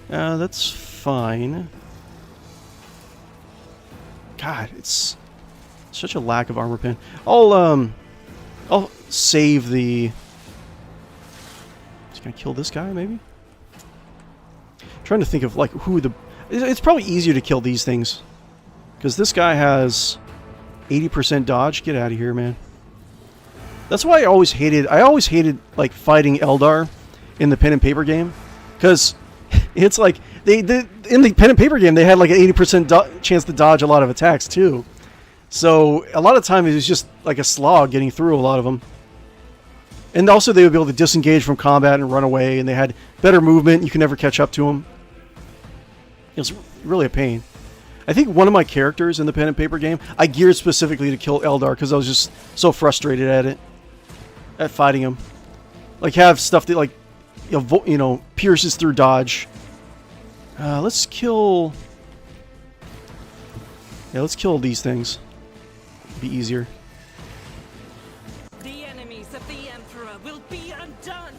That's fine. God, it's such a lack of armor pin. I'll save the... Just gonna kill this guy, maybe? Trying to think of, like, who the... It's probably easier to kill these things. Because this guy has 80% dodge. Get out of here, man. That's why I always hated, like, fighting Eldar in the pen and paper game. Because it's like, in the pen and paper game, they had like an 80% chance to dodge a lot of attacks, too. So, a lot of time it was just like a slog getting through a lot of them. And also, they would be able to disengage from combat and run away, and they had better movement. You can never catch up to them. It was really a pain. I think one of my characters in the pen and paper game, I geared specifically to kill Eldar because I was just so frustrated at it. At fighting him. Like, have stuff that, like, you know, pierces through dodge. Let's kill... Yeah, let's kill these things. Be easier. The enemies of the Emperor will be undone.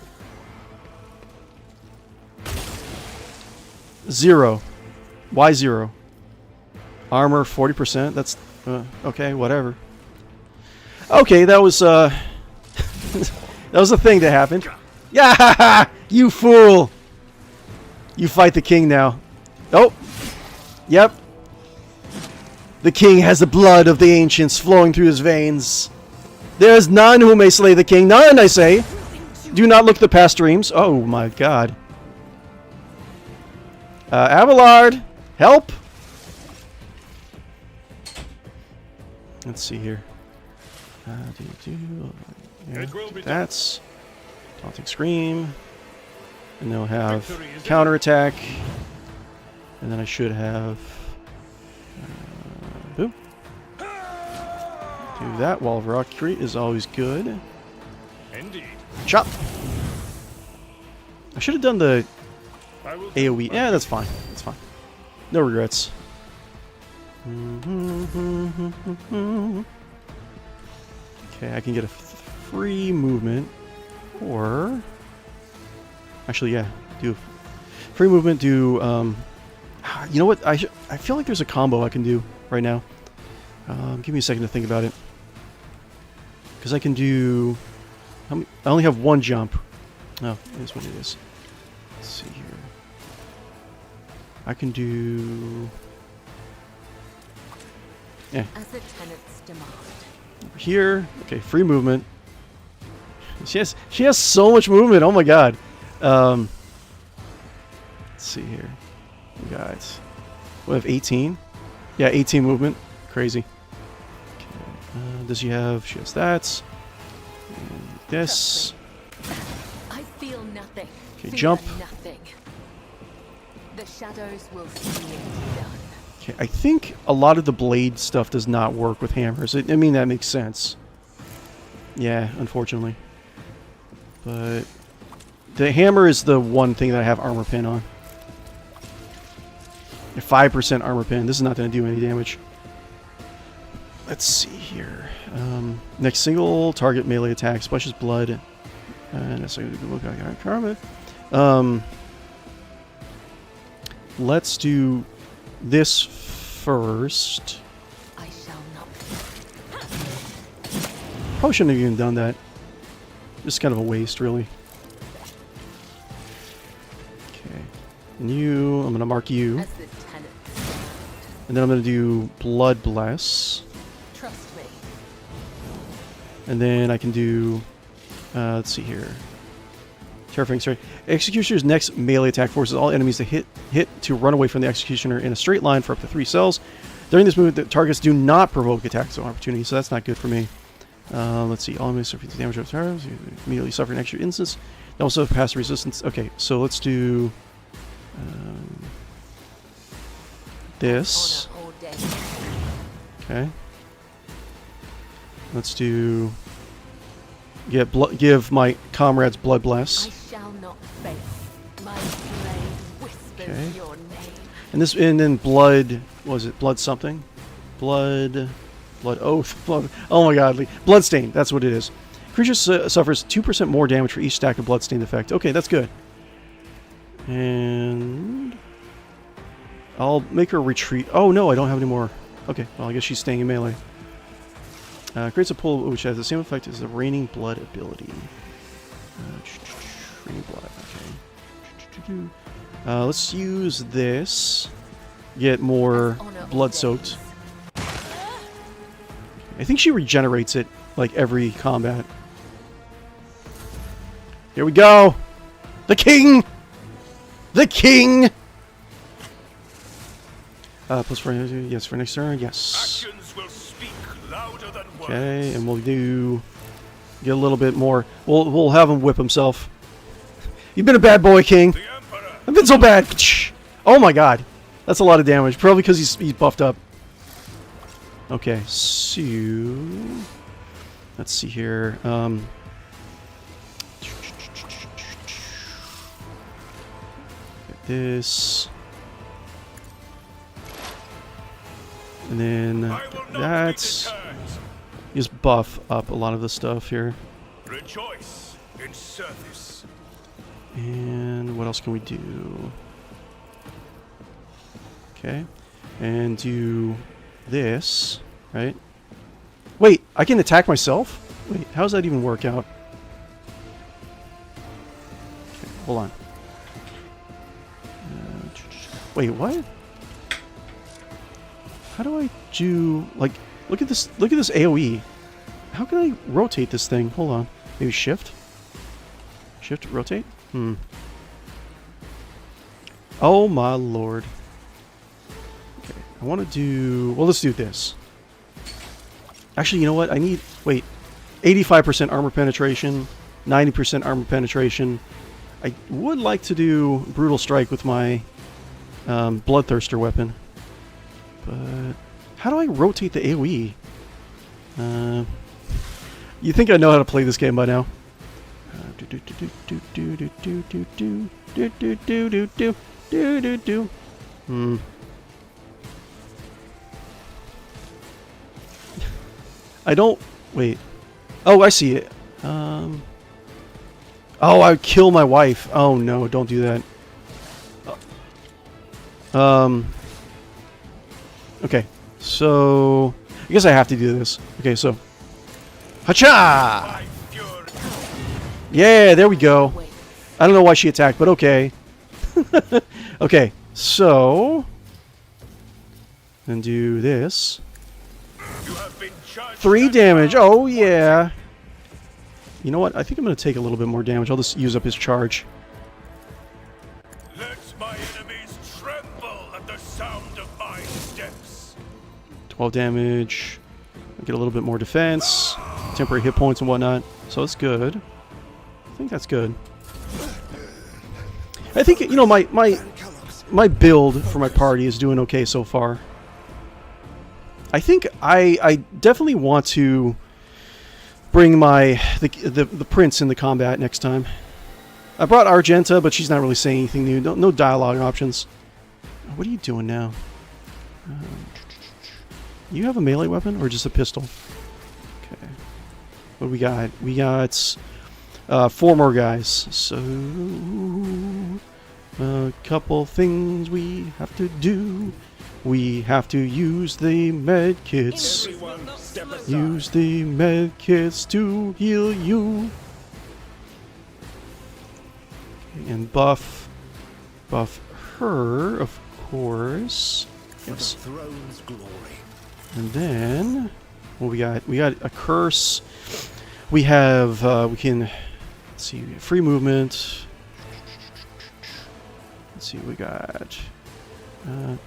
0. Why 0? Armor 40%. That's okay. Whatever. Okay, that was that was a thing that happened. Yeah, you fool! You fight the king now. Oh, yep. The king has the blood of the ancients flowing through his veins. There is none who may slay the king. None, I say. Do not look at the past dreams. Oh my God. Abelard, help! Let's see here. That's taunting scream, and they'll have counterattack, and then I should have boom. Do that. Wall of Rocketry is always good. Indeed. Chop. I should have done the AoE. Yeah, that's fine. That's fine. No regrets. Okay, I can get a free movement, or actually, yeah, do free movement. Do you know what? I feel like there's a combo I can do right now. Give me a second to think about it, because I can do. I only have one jump. Oh, that's what it is. Let's see here. I can do. Yeah. As the tenants demand. Over here. Okay, free movement. She has so much movement. Oh my God. Let's see here. We got. We have 18. Yeah, 18 movement. Crazy. Okay. Does she have? She has that. And this. I feel nothing. Okay, Fear jump. Nothing. The shadows will see it done. Okay, I think a lot of the blade stuff does not work with hammers. I mean, that makes sense. Yeah, unfortunately. But the hammer is the one thing that I have armor pin on. A 5% armor pin. This is not going to do any damage. Let's see here. Next single target melee attack splashes blood. That's a good look. I got karma. Let's do this first. I shall not. Probably shouldn't have even done that. Just kind of a waste, really. Okay. And you, I'm going to mark you. As the tenants. And then I'm going to do Blood Bless. Trust me. And then I can do, let's see here. Terrifying, sorry. Executioner's next melee attack forces all enemies to hit to run away from the Executioner in a straight line for up to 3 cells. During this movement, the targets do not provoke attacks of opportunity, so that's not good for me. Let's see. All enemies suffer damage over time. You immediately suffer an extra instance. They also have passive resistance. Okay, so let's do this. Honor or death. Okay. Let's do give my comrades blood bless. I shall not fail. My blade whispers Okay. your name. And then blood, was it blood something? Blood oath. Oh my god, bloodstain. That's what it is. Creature suffers 2% more damage for each stack of bloodstained effect. Okay, that's good. And I'll make her retreat. Oh no, I don't have any more. Okay, well I guess she's staying in melee. Creates a pool which has the same effect as the raining blood ability. Raining blood. Okay. Let's use this. Get more blood soaked. I think she regenerates it like every combat. Here we go! The king! The king! Plus for yes for next turn, yes. Actions will speak louder than words. Okay, and we'll get a little bit more. We'll have him whip himself. You've been a bad boy, King. The Emperor. I've been so bad. Oh my god, that's a lot of damage. Probably because he's buffed up. Okay, so let's see here. Get this, and then I will not be that's deterred. just buff up a lot of the stuff here. Rejoice in service. And what else can we do? Okay, and do this, right? Wait, I can attack myself? Wait, how does that even work out? Okay, hold on. Wait, what? How do I do, like, look at this AoE. How can I rotate this thing? Hold on. Maybe shift? Shift, rotate? Oh my lord. Okay, I want to do, well, let's do this. Actually, you know what? I need, wait, 85% armor penetration, 90% armor penetration. I would like to do Brutal Strike with my Bloodthirster weapon. But how do I rotate the AoE? You think I know how to play this game by now? I don't... Wait. Oh, I see it. Oh, I would kill my wife. Oh, no, don't do that. Okay, so... I guess I have to do this. Okay, so... Hacha! My fury. Yeah, there we go. Wait. I don't know why she attacked, but okay. Okay, so... And do this. You have been judged 3 and damage. found Oh, yeah. You know what? I think I'm going to take a little bit more damage. I'll just use up his charge. Let my enemies tremble at the sound of my steps. 12 damage. Get a little bit more defense. Temporary hit points and whatnot. So that's good. I think that's good. I think, you know, my build for my party is doing okay so far. I think I definitely want to bring the prince into combat next time. I brought Argenta, but she's not really saying anything new. No dialogue options. What are you doing now? You have a melee weapon or just a pistol? Okay. What do we got? We got 4 more guys. So a couple things we have to do. We have to use the med kits. Everyone, step aside. Use the med kits to heal you. Okay, and buff her, of course. For Yes. the throne's glory. And then what we got? We got a curse. We have we can, let's see, free movement. Let's see what we got. Oh,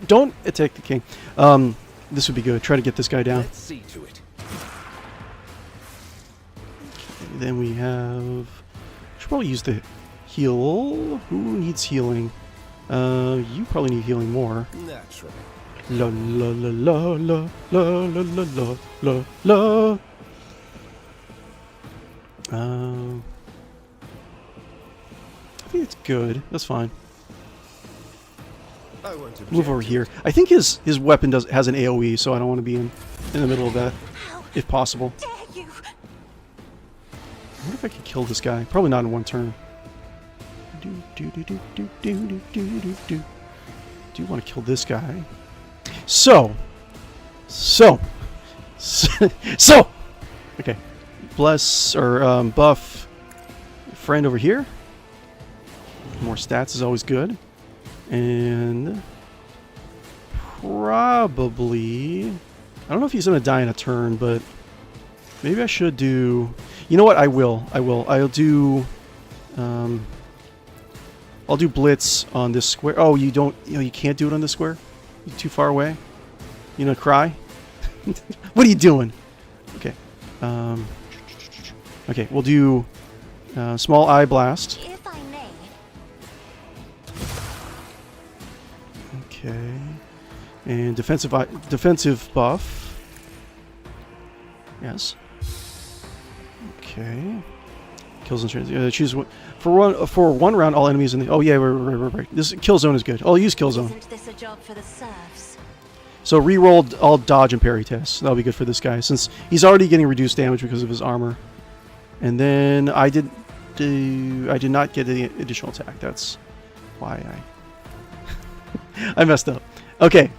don't attack the king. This would be good. Try to get this guy down. Let's see to it. Then we have... Should probably use the heal. Who needs healing? You probably need healing more. Naturally. La la la la la la la la la la. I think it's good. That's fine. I won't object Move over to here. it. I think his weapon has an AOE, so I don't want to be in the middle of that, How if possible. dare you? I wonder if I could kill this guy. Probably not in one turn. Do want to kill this guy. So. Okay. Bless or buff friend over here. More stats is always good. And probably, I don't know if he's gonna die in a turn, but maybe I should do. You know what? I will. I'll do. I'll do blitz on this square. Oh, you don't. You can't do it on this square. You're too far away. You know, cry. What are you doing? Okay. Okay, we'll do small eye blast. If I may. Okay. And defensive buff. Yes. Okay. Kills and choose one for one round. All enemies in the. Oh yeah, right. This kill zone is good. I'll use kill zone. Isn't this a job for the serfs? So rerolled all dodge and parry tests. That'll be good for this guy since he's already getting reduced damage because of his armor. And then I did not get the additional attack. That's why I messed up. Okay,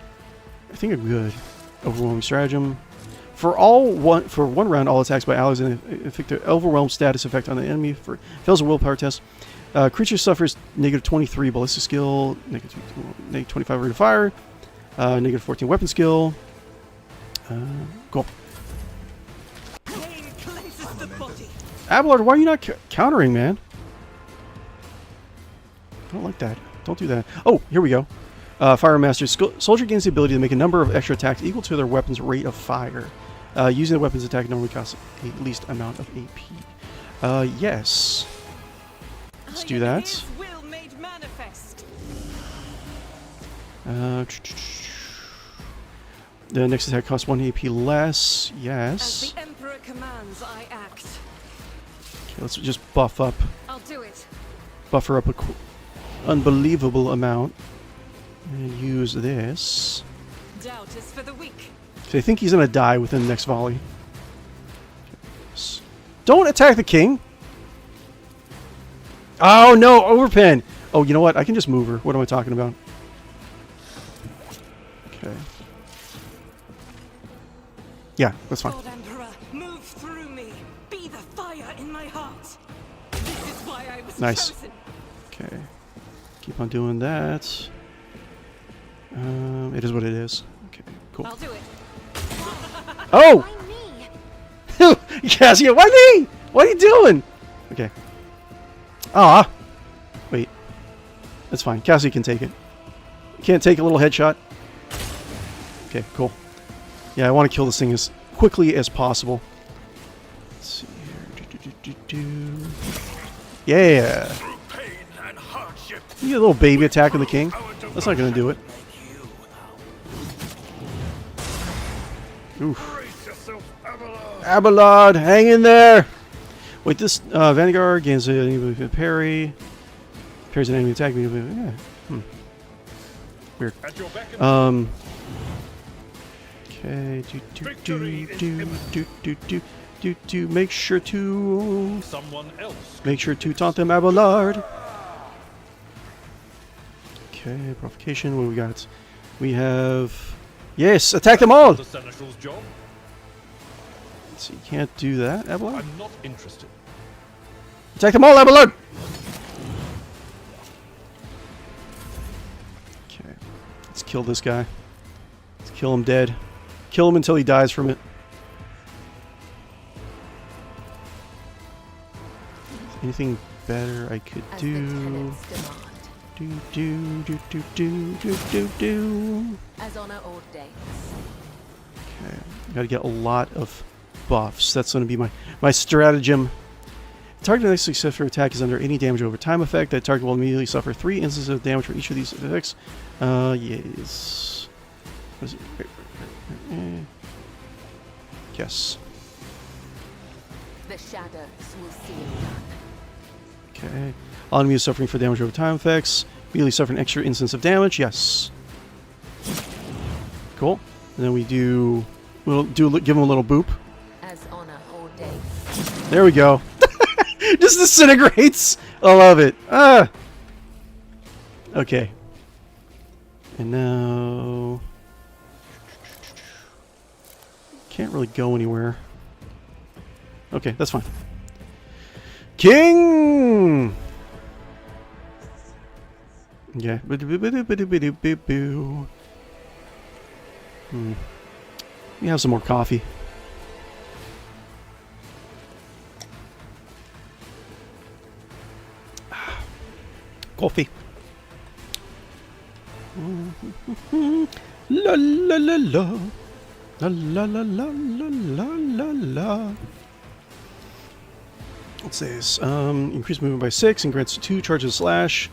I think I'm good. Overwhelming stratagem. For one round, all attacks by allies inflict an overwhelm status effect on the enemy. Fails a willpower test. Creature suffers -23 ballistic skill, -25 rate of fire, -14 weapon skill. Cool. Abelard, why are you not countering, man? I don't like that. Don't do that. Oh, here we go. Fire Master. Soldier gains the ability to make a number of extra attacks equal to their weapon's rate of fire. Using the weapon's attack normally costs a least amount of AP. Yes. Let's do that. The next attack costs 1 AP less. Yes. As the Emperor commands, I act. Okay, let's just buff up. I'll do it. Buffer up a unbelievable amount. And use this. Doubt is for the weak. So I think he's going to die within the next volley. Don't attack the king! Oh no, overpen! Oh, you know what? I can just move her. What am I talking about? Okay. Yeah, that's fine. Lord Emperor, move through me. Be the fire in my heart. This is why I was Nice. chosen. Okay. Keep on doing that. It is what it is. Okay, cool. I'll do it. Oh! Why me? Cassia, why me? What are you doing? Okay. Ah. Wait. That's fine. Cassie can take it. Can't take a little headshot. Okay, cool. Yeah, I want to kill this thing as quickly as possible. Let's see here. Yeah. Pain and hardship. You get a little baby attack on the king. That's not going to do it. Oof. Brace yourself, Abelard. Abelard, hang in there! Wait, this Vanguard gains an enemy parry. Parries an enemy attack. Yeah. Weird. At your beck and Okay. Victory is imminent. Make sure to someone else. make sure to taunt them, Abelard. Okay, provocation. What we got? We have yes, attack them all. The seneschal's job. So you can't do that, Abelard. I'm not interested. Attack them all, Abelard. Okay, let's kill this guy. Let's kill him dead. Kill him until he dies from it. Anything better I could As the do? tenets demand. Do. As honor ordains. Got to get a lot of buffs. That's going to be my stratagem. Target next successful attack is under any damage over time effect. That target will immediately suffer 3 instances of damage for each of these effects. Yes. Was it? Yes. The shadows will see it done. Okay. All enemies suffering for damage over time effects. Immediately suffer an extra instance of damage. Yes. Cool. And then we'll give him a little boop. As honor ordained. There we go. Just disintegrates. I love it. Ah. Okay. And now can't really go anywhere. Okay, that's fine. King. Yeah. We have some more coffee. Coffee. La la la la. La la la la la la la. What's this? Increase movement by 6 and grants 2 charges slash.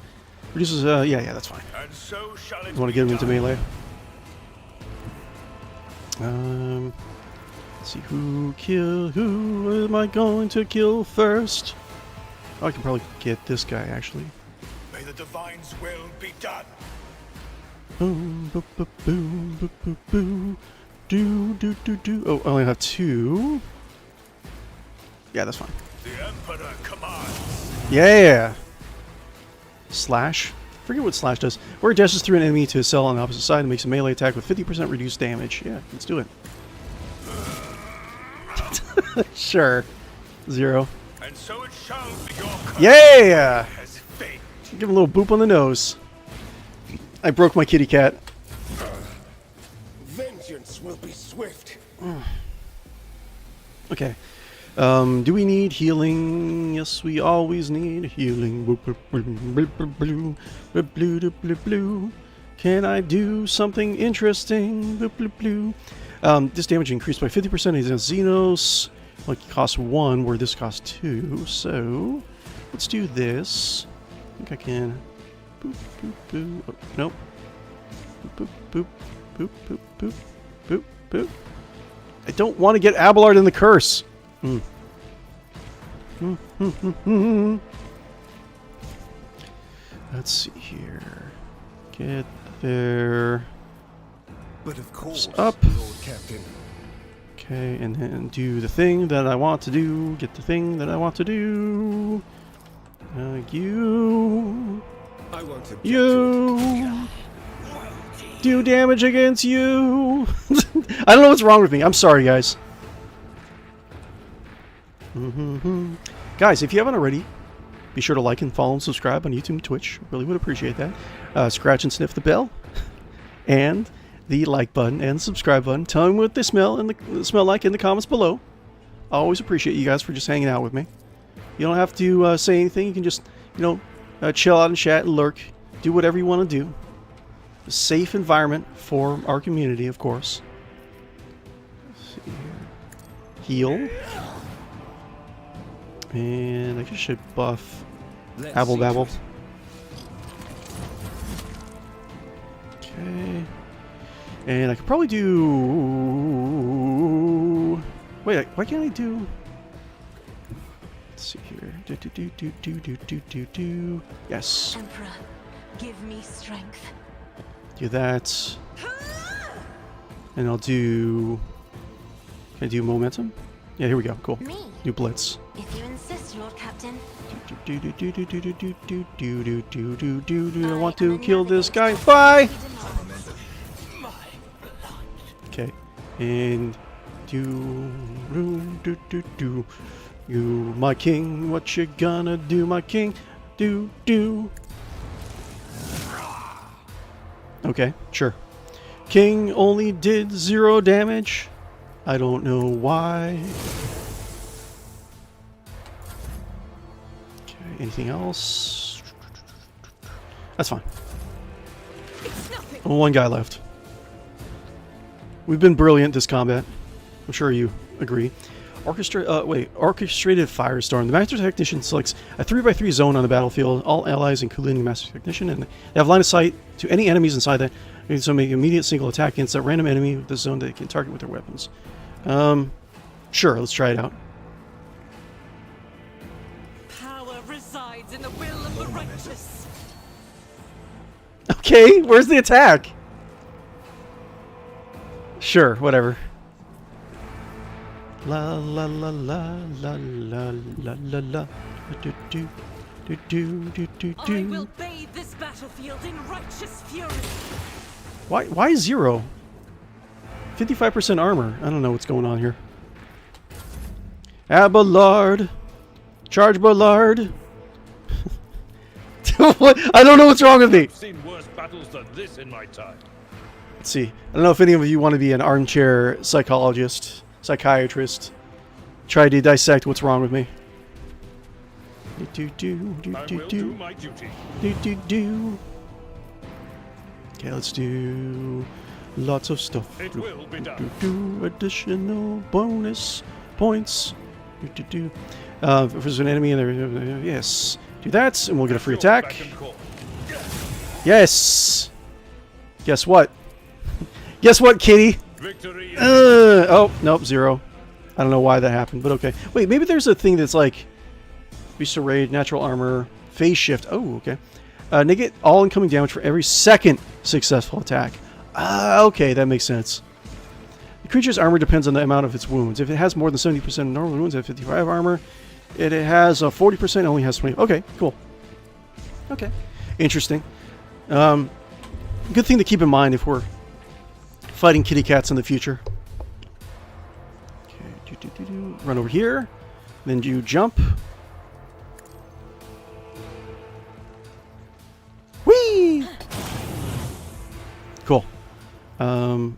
Reduces, yeah, that's fine. And so shall it You want to be get him into done. melee? Let's see, who am I going to kill first? Oh, I can probably get this guy, actually. May the divine's will be done. Boom, boop, boop, boom, boop, boop, boo. Do, do, do, do. Oh, I only have 2. Yeah, that's fine. The Emperor commands. Yeah! Slash. Forget what slash does. Where it dashes through an enemy to a cell on the opposite side and makes a melee attack with 50% reduced damage. Yeah, let's do it. Sure. 0. And so it shall be your curse. Yeah! As fate. Give him a little boop on the nose. I broke my kitty cat. Vengeance will be swift. Okay. Do we need healing? Yes, we always need healing. Can I do something interesting? This damage increased by 50% against Xenos. Like it costs 1, where this costs 2. So let's do this. I think I can. Boop, boop, boop. Oh, nope. Boop, boop, boop, boop, boop, boop, boop. I don't want to get Abelard in the curse. Let's see here. Get there. But of course, Up. Lord Captain. Okay, and then do the thing that I want to do. Get the thing that I want to do. You. I won't object to it. You. Do damage against you. I don't know what's wrong with me. I'm sorry, guys. Guys, if you haven't already, be sure to like and follow and subscribe on YouTube and Twitch. Really would appreciate that. Scratch and sniff the bell. And the like button and subscribe button. Tell me what they smell and smell like in the comments below. I always appreciate you guys for just hanging out with me. You don't have to say anything. You can just, chill out and chat and lurk. Do whatever you want to do. A safe environment for our community, of course. Let's see here. Heal. And I guess I should buff Let's Abel see Babble. to it. Okay. And I could probably do... Wait, why can't I do... Let's see here. Do. Yes. Emperor, give me strength. Do that. And I'll do... Can I do momentum? Yeah, here we go. Cool. Me, Do blitz. if you insist, Lord Captain. I want to kill this guy. Bye! Okay. And do. You, my king, what you gonna do, my king? Do. Okay, sure. King only did 0 damage. I don't know why. Okay, anything else? That's fine. It's nothing. Only 1 guy left. We've been brilliant this combat. I'm sure you agree. Orchestrated Firestorm. The Master Technician selects a 3x3 zone on the battlefield, all allies including the Master Technician, and they have line of sight to any enemies inside that. So make an immediate single attack against that random enemy with the zone that they can target with their weapons. Sure, let's try it out. Power resides in the will of the righteous. Okay, where's the attack? Sure, whatever. La la la la la la la la la do do do do do I do. will bathe this battlefield in righteous fury. Why 0? 55% armor. I don't know what's going on here. Abelard. Charge Ballard. What? I don't know what's wrong with me. I've seen worse battles than this in my time. Let's see. I don't know if any of you want to be an armchair psychologist, psychiatrist. Try to dissect what's wrong with me. I will do my duty. Okay, let's do lots of stuff. It will be done. Additional bonus points. If there's an enemy in there, yes. Do that, and we'll get a free attack. Yes. Guess what? Guess what, kitty? Victory. Oh, nope, 0. I don't know why that happened, but okay. Wait, maybe there's a thing that's like Beast Arrayed, Natural Armor, Phase Shift. Oh, okay. Negate all incoming damage for every second successful attack. Okay, that makes sense. The creature's armor depends on the amount of its wounds. If it has more than 70% of normal wounds, it has 55 armor. It has 40%, only has 20. Okay, cool. Okay. Interesting. Good thing to keep in mind if we're fighting kitty cats in the future. Okay, run over here. Then you jump. Whee! Cool. I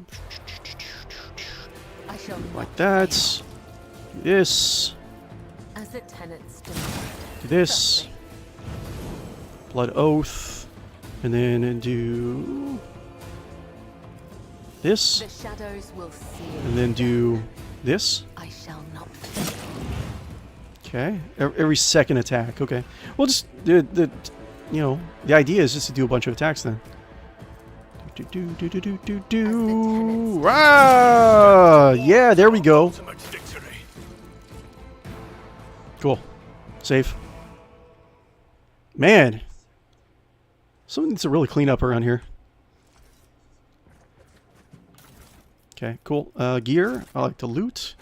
shall Like not that. Do this. as the tenants demand. Do this. Blood Oath. And then do this. The shadows will see. And then do this. I shall not fail. Okay. Every second attack. Okay. Well, just the idea is just to do a bunch of attacks then. Ah! Yeah, there we go. Cool. Save. Man. Someone needs to really clean up around here. Okay, cool. Gear. I like to loot.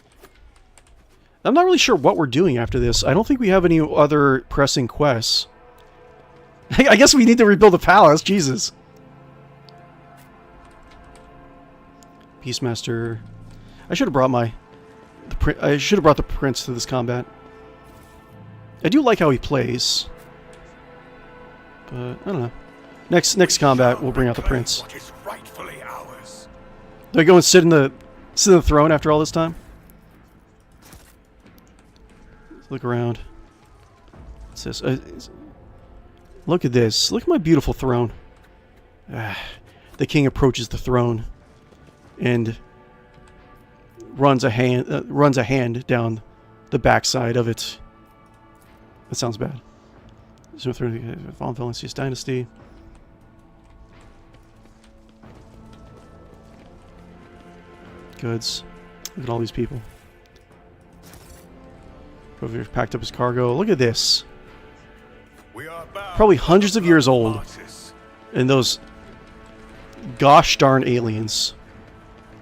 I'm not really sure what we're doing after this. I don't think we have any other pressing quests. I guess we need to rebuild the palace. Jesus. Beastmaster. I should have brought the prince to this combat. I do like how he plays. But I don't know. Next combat we'll bring out the prince. What is rightfully ours? Do I go and sit in the throne after all this time? Let's look around. What's this? Look at this. Look at my beautiful throne. The king approaches the throne and runs a hand down the backside of it. That sounds bad. Fallen Valencia's dynasty. Goods. Look at all these people. Over here, packed up his cargo. Look at this. We are bound Probably hundreds of years old. martyrs. And those gosh darn aliens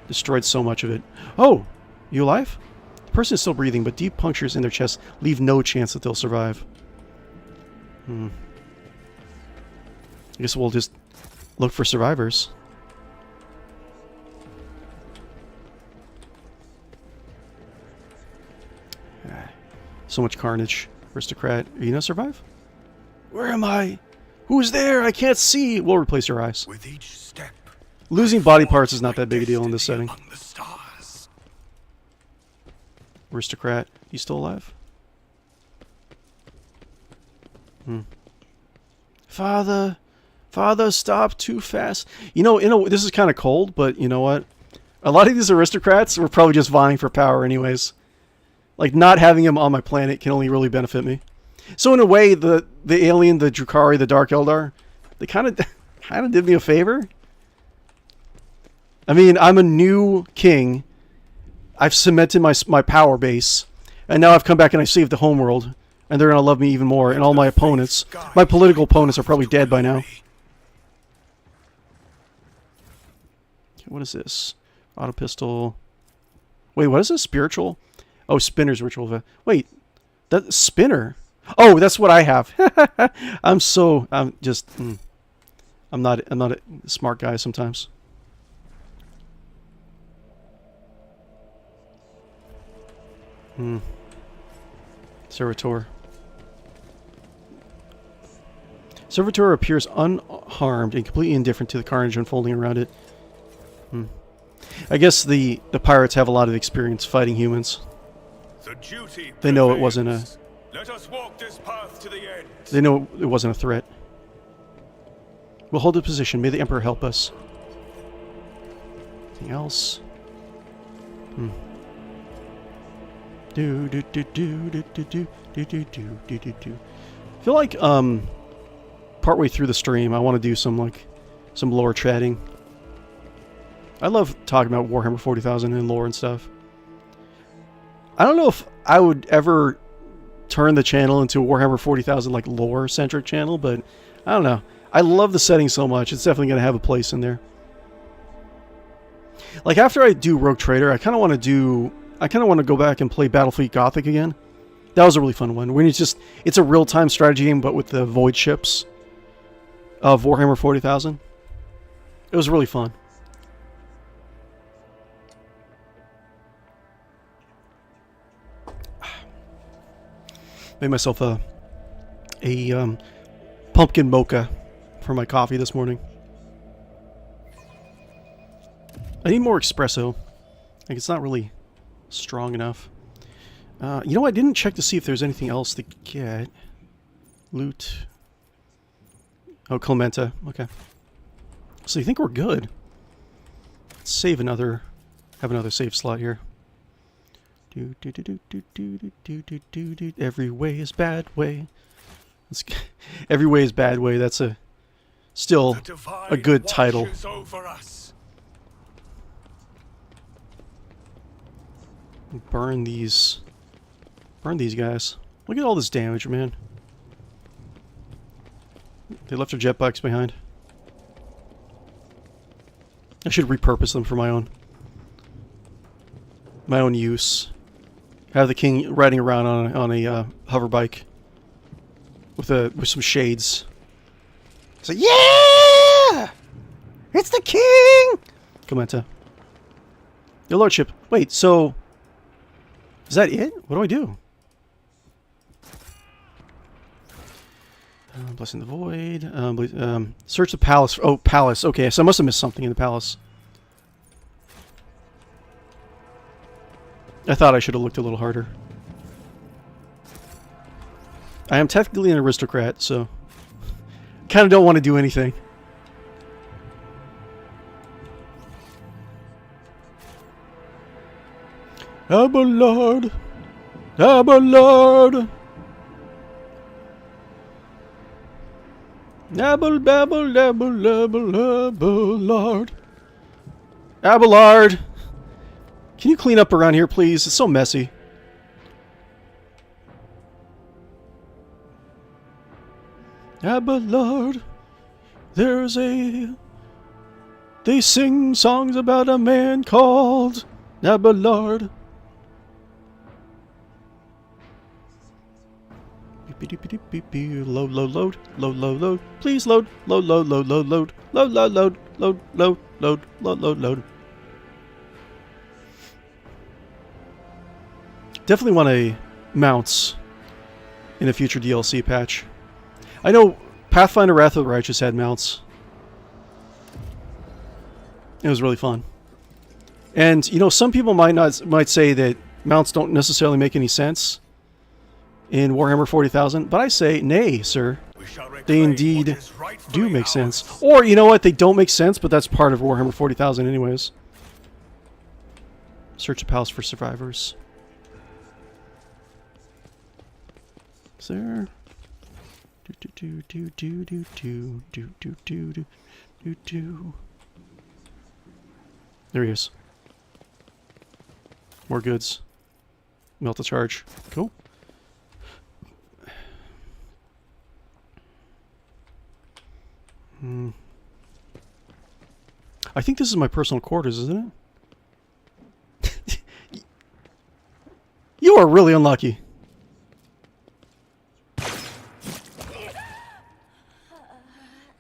destroyed so much of it. Oh, you alive? The person is still breathing, but deep punctures in their chest leave no chance that they'll survive. I guess we'll just look for survivors. So much carnage. Aristocrat, are you gonna survive? Where am I? Who's there? I can't see. We'll replace your eyes. With each step, Losing body parts is not that big a deal in this destiny setting. among the stars. Aristocrat, you still alive? Father, stop too fast. This is kind of cold, but you know what? A lot of these aristocrats were probably just vying for power anyways. Like, not having them on my planet can only really benefit me. So in a way, the alien, the Drukhari, the Dark Eldar, they kind of did me a favor. I mean, I'm a new king. I've cemented my power base. And now I've come back and I saved the homeworld. And they're going to love me even more. And all my opponents, my political opponents, are probably dead by now. What is this? Auto pistol. Wait, what is this? Spiritual? Oh, Spinner's ritual. Wait, that Spinner? Oh, that's what I have. I'm not a smart guy sometimes. Servitor. Servitor appears unharmed and completely indifferent to the carnage unfolding around it. I guess the pirates have a lot of experience fighting humans. The duty They know it wasn't a... Let us walk this path to the end. They know it wasn't a threat. We'll hold the position. May the Emperor help us. Anything else? Do do do do do do do do do do do do. I feel like partway through the stream, I want to do some lore chatting. I love talking about Warhammer 40,000 and lore and stuff. I don't know if I would ever turn the channel into a Warhammer 40,000 like lore-centric channel, but I don't know. I love the setting so much. It's definitely going to have a place in there. Like after I do Rogue Trader, I kind of want to go back and play Battlefleet Gothic again. That was a really fun one. When it's a real-time strategy game, but with the void ships of Warhammer 40,000. It was really fun. Made myself a pumpkin mocha for my coffee this morning. I need more espresso. Like, it's not really strong enough. You know, I didn't check to see if there's anything else to get. Loot. Oh, Clementa. Okay. So you think we're good? Let's save another. Have another save slot here. Every way is bad way. Every way is bad way. That's still a good title. Burn these guys. Look at all this damage, man. They left their jetpacks behind. I should repurpose them for my own use. Have the king riding around on a hover bike with some shades. So yeah, it's the king. Commenta. Your lordship. Wait, so is that it? What do I do? Blessing the void. Search the palace. Oh, palace. Okay, so I must have missed something in the palace. I thought I should have looked a little harder. I am technically an aristocrat, so kind of don't want to do anything. Abelard! Abelard! Abelard! Abelard! Can you clean up around here, please? It's so messy. Abelard, they sing songs about a man called Abelard. Load, load, load, load, load, load. Please load, load, load, load, load, load, load, load, load, load, load, load, load, load, load. Definitely want a mounts in a future DLC patch. I know Pathfinder Wrath of the Righteous had mounts. It was really fun. And you know, some people might say that mounts don't necessarily make any sense in Warhammer 40,000, but I say, nay, sir. They indeed do make sense. Or, you know what, they don't make sense, but that's part of Warhammer 40,000 anyways. Search the palace for survivors. Is there? There he is. More goods. Melt the charge. Cool. I think this is my personal quarters, isn't it? You are really unlucky.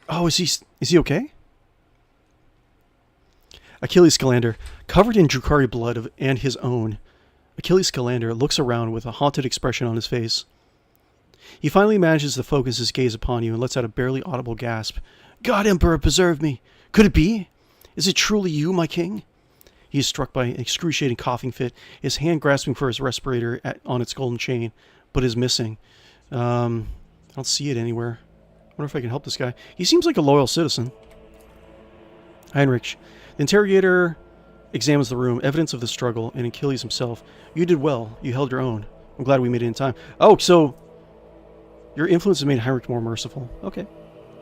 Oh, is he okay? Achilles Scalander, covered in Drukhari blood and his own. Achilles Scalander looks around with a haunted expression on his face. He finally manages to focus his gaze upon you and lets out a barely audible gasp. God, Emperor, preserve me! Could it be? Is it truly you, my king? He is struck by an excruciating coughing fit, his hand grasping for his respirator on its golden chain, but is missing. I don't see it anywhere. I wonder if I can help this guy. He seems like a loyal citizen. Heinrich. The interrogator examines the room, evidence of the struggle, and Achilles himself. You did well. You held your own. I'm glad we made it in time. Oh, so your influence has made Heinrich more merciful. Okay.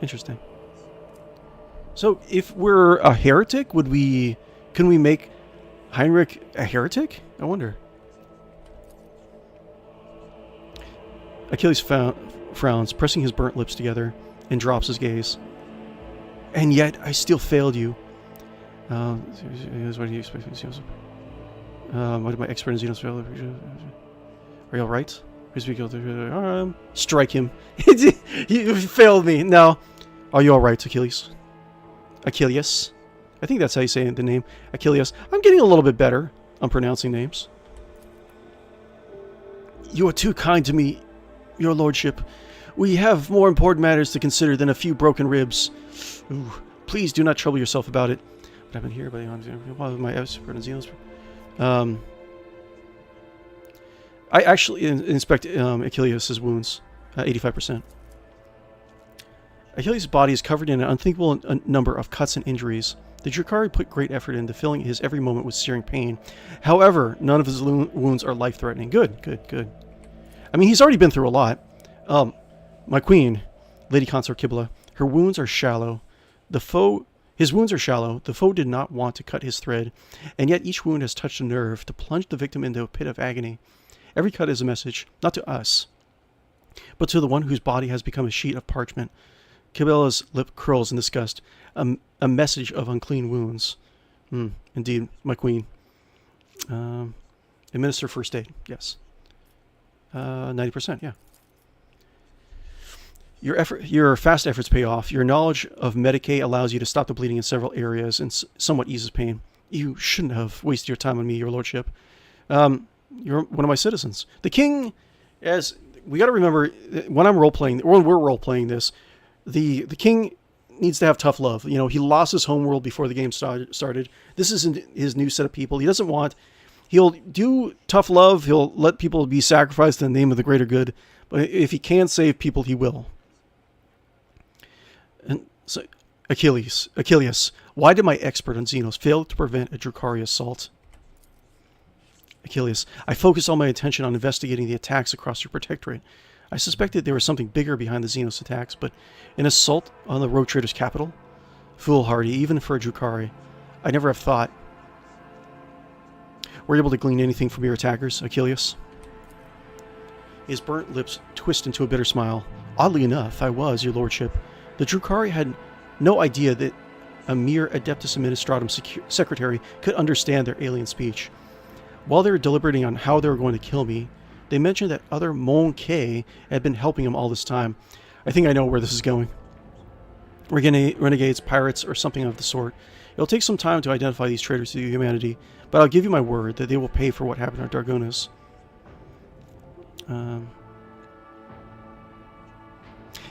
Interesting. So if we're a heretic, can we make Heinrich a heretic? I wonder. Achilles frowns, pressing his burnt lips together, and drops his gaze. And yet, I still failed you. What do you expect? What did my expert in Xenos fail? Are you alright? Strike him. You failed me. No. Are you alright, Achilles? Achilles? I think that's how you say the name. Achilles. I'm getting a little bit better on pronouncing names. You are too kind to me, your lordship. We have more important matters to consider than a few broken ribs. Ooh, please do not trouble yourself about it. What happened here? My expert in Xenos. I actually inspect Achilles' wounds. 85%. Achilles' body is covered in an unthinkable number of cuts and injuries. The Drukhari put great effort into filling his every moment with searing pain. However, none of his wounds are life-threatening. Good, good, good. I mean, he's already been through a lot. My queen, Lady Consort Kibla, her wounds are shallow. His wounds are shallow. The foe did not want to cut his thread, and yet each wound has touched a nerve to plunge the victim into a pit of agony. Every cut is a message, not to us, but to the one whose body has become a sheet of parchment. Kibila's lip curls in disgust. A message of unclean wounds. Indeed, my queen. Administer first aid. Yes. 90%, yeah. Your fast efforts pay off. Your knowledge of Medicaid allows you to stop the bleeding in several areas and somewhat eases pain. You shouldn't have wasted your time on me, your lordship. You're one of my citizens. The king, as we got to remember, when I'm role-playing, or when we're role-playing this, the king needs to have tough love. You know, he lost his homeworld before the game started. This isn't his new set of people. He doesn't want... He'll do tough love. He'll let people be sacrificed in the name of the greater good. But if he can save people, he will. And so, Achilles, why did my expert on Xenos fail to prevent a Drukhari assault? Achilles, I focused all my attention on investigating the attacks across your protectorate. I suspected there was something bigger behind the Xenos attacks, but an assault on the Rogue Trader's capital? Foolhardy, even for a Drukhari. I never have thought. Were you able to glean anything from your attackers, Achilles? His burnt lips twist into a bitter smile. Oddly enough, I was, your lordship. The Drukhari had no idea that a mere Adeptus Administratum secretary could understand their alien speech. While they were deliberating on how they were going to kill me, they mentioned that other Mon-K had been helping him all this time. I think I know where this is going. Renegades, pirates, or something of the sort. It'll take some time to identify these traitors to humanity, but I'll give you my word that they will pay for what happened to Dargonas.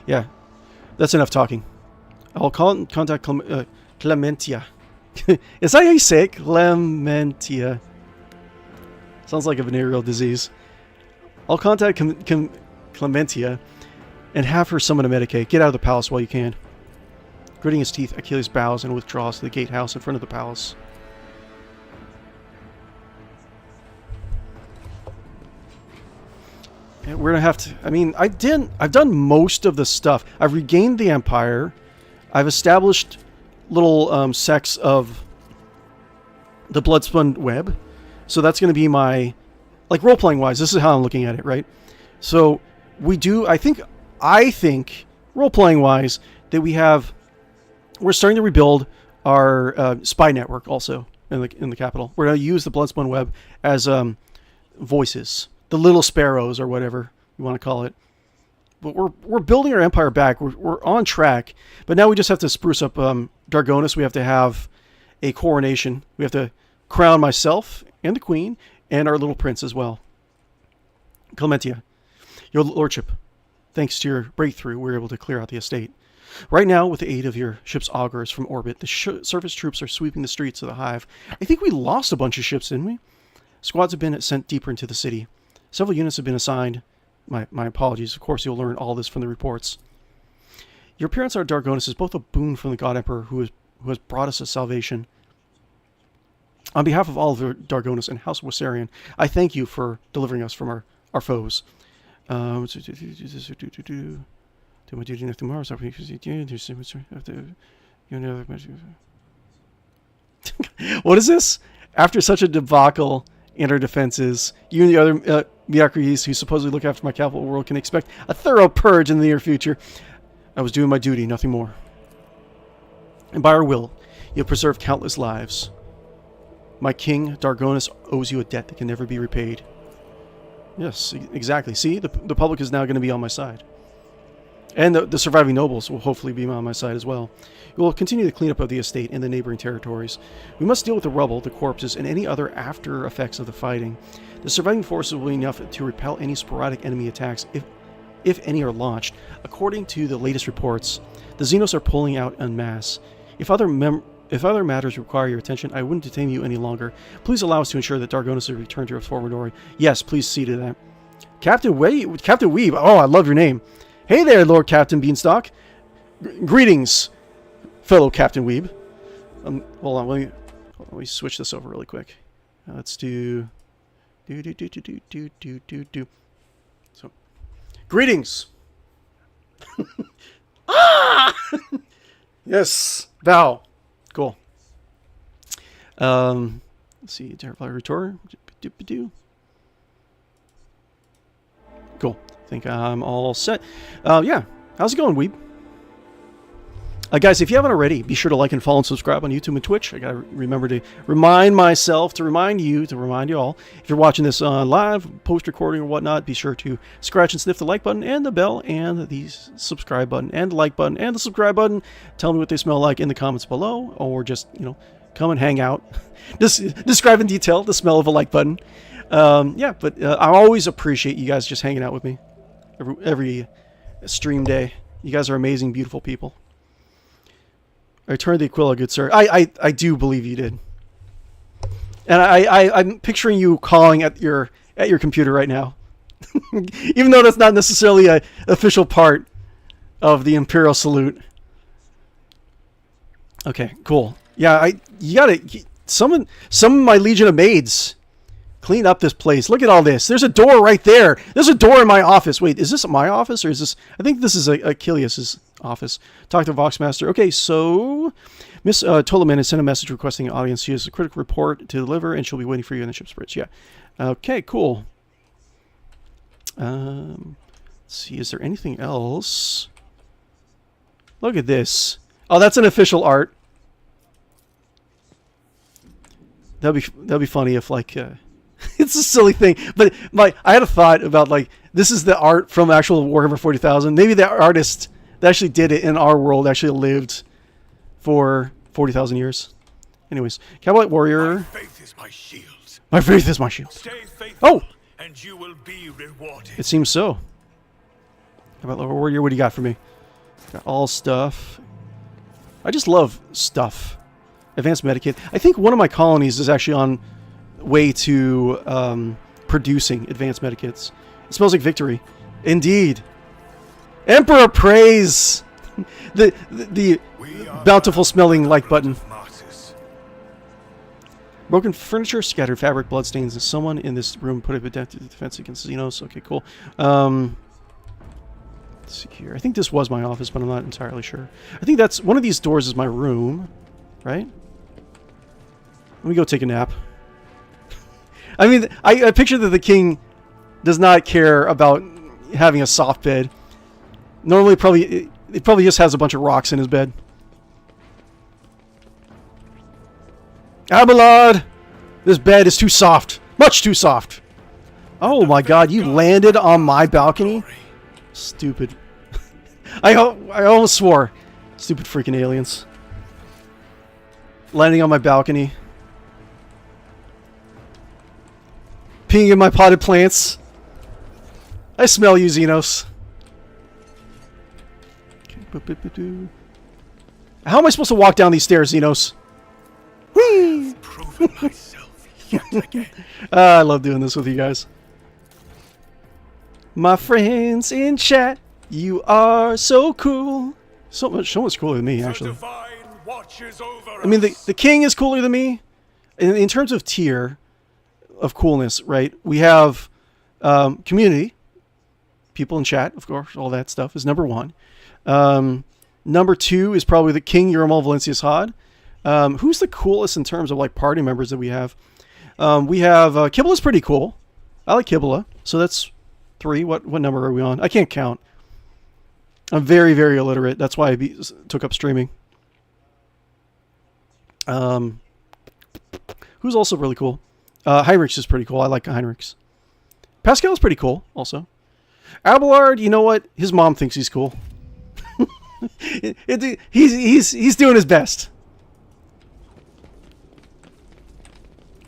Yeah, that's enough talking. I'll contact Clementia. Is that how you say it? Clementia. Sounds like a venereal disease. I'll contact Clementia and have her summon a Medicaid. Get out of the palace while you can. Gritting his teeth, Achilles bows and withdraws to the gatehouse in front of the palace. we're gonna have to. I mean, I've done most of the stuff. I've regained the Empire. I've established little sects of the Bloodspun Web. So that's going to be my, like, role-playing wise, this is how I'm looking at it, right? So we do, I think role-playing wise, that we're starting to rebuild our spy network also in the capital. We're going to use the Bloodspun Web as voices, the little sparrows or whatever you want to call it. But we're building our empire back. We're on track. But now we just have to spruce up Dargonis. We have to have a coronation. We have to crown myself and the queen and our little prince as well. Clementia, your lordship, thanks to your breakthrough, we're able to clear out the estate. Right now, with the aid of your ship's augurs from orbit, the surface troops are sweeping the streets of the Hive. I think we lost a bunch of ships, didn't we? Squads have been sent deeper into the city. Several units have been assigned. My apologies. Of course, you'll learn all this from the reports. Your appearance on Dargonis is both a boon from the God Emperor who has brought us a salvation. On behalf of all of Dargonis and House Wissarion, I thank you for delivering us from our foes. Do my duty nothing more. What is this? After such a debacle in our defenses, you and the other mediocrities who supposedly look after my capital world can expect a thorough purge in the near future. I was doing my duty, nothing more. And by our will, you'll preserve countless lives. My king, Dargonis, owes you a debt that can never be repaid. Yes, exactly. See, the public is now going to be on my side. And the surviving nobles will hopefully be on my side as well. We will continue the cleanup of the estate and the neighboring territories. We must deal with the rubble, the corpses, and any other after effects of the fighting. The surviving forces will be enough to repel any sporadic enemy attacks, if any are launched. According to the latest reports, the Xenos are pulling out en masse. If other matters require your attention, I wouldn't detain you any longer. Please allow us to ensure that Dargonis will return to its former glory. Yes, please see to that. Captain Weeb. Oh, I love your name. Hey there, Lord Captain Beanstalk. Greetings, fellow Captain Weeb. Hold on, let me switch this over really quick. Let's do. So, greetings. Ah! Yes, Val. Cool. Let's see, Terrify Retor. Cool. I think I'm all set. Yeah. How's it going, Weeb? Guys, if you haven't already, be sure to like and follow and subscribe on YouTube and Twitch. I gotta remember to remind myself, to remind you all. If you're watching this live, post-recording or whatnot, be sure to scratch and sniff the like button and the bell and the subscribe button and the like button and the subscribe button. Tell me what they smell like in the comments below, or just, come and hang out. Just describe in detail the smell of a like button. Yeah, but I always appreciate you guys just hanging out with me every stream day. You guys are amazing, beautiful people. I returned the Aquila, good sir. I do believe you did. And I'm picturing you calling at your computer right now. Even though that's not necessarily an official part of the Imperial Salute. Okay, cool. Yeah, you gotta summon some of my Legion of Maids. Clean up this place. Look at all this. There's a door right there. There's a door in my office. Wait, is this my office or is this? I think this is Achilles' office. Talk to Voxmaster. Okay, so Miss Tolaman has sent a message requesting an audience. She has a critical report to deliver, and she'll be waiting for you in the ship's bridge. Yeah. Okay, cool. Let's see. Is there anything else? Look at this. Oh, that's an official art. That'd be funny if like. It's a silly thing, but I had a thought about like this is the art from actual Warhammer 40,000. Maybe the artist that actually did it in our world actually lived for 40,000 years. Anyways, Cowboy Warrior. My faith is my shield. My faith is my shield. Stay faithful, and you will be rewarded. It seems so. Cowboy Warrior, what do you got for me? Got all stuff. I just love stuff. Advanced Medikit. I think one of my colonies is actually on way to producing advanced medikits. It smells like victory. Indeed. Emperor praise! the bountiful smelling like button. Broken furniture, scattered fabric, bloodstains, and someone in this room put up a defense against Xenos. Okay, cool. Let's see here. I think this was my office, but I'm not entirely sure. I think that's one of these doors is my room, right? Let me go take a nap. I mean, I picture that the king does not care about having a soft bed. Normally, it probably just has a bunch of rocks in his bed. Abelard! This bed is too soft. Much too soft. Oh my god, you landed on my balcony? Stupid. I almost swore. Stupid freaking aliens. Landing on my balcony. Peeing in my potted plants. I smell you, Xenos. How am I supposed to walk down these stairs, Xenos? Whee! Proven myself yet again. I love doing this with you guys. My friends in chat, you are so cool. So much cooler than me, The actually. divine watches over I mean, us. the king is cooler than me. In terms of tier of coolness, right? We have community, people in chat, of course, all that stuff is number one. Number two is probably the King Uramal Valencius Hodd. Who's the coolest in terms of like party members that we have? We have Kibbala's pretty cool. I like Kibbala, so that's 3. What number are we on? I can't count. I'm very, very illiterate. That's why I took up streaming. Who's also really cool? Heinrichs is pretty cool. I like Heinrichs. Pascal's pretty cool, also. Abelard, you know what? His mom thinks he's cool. He's doing his best.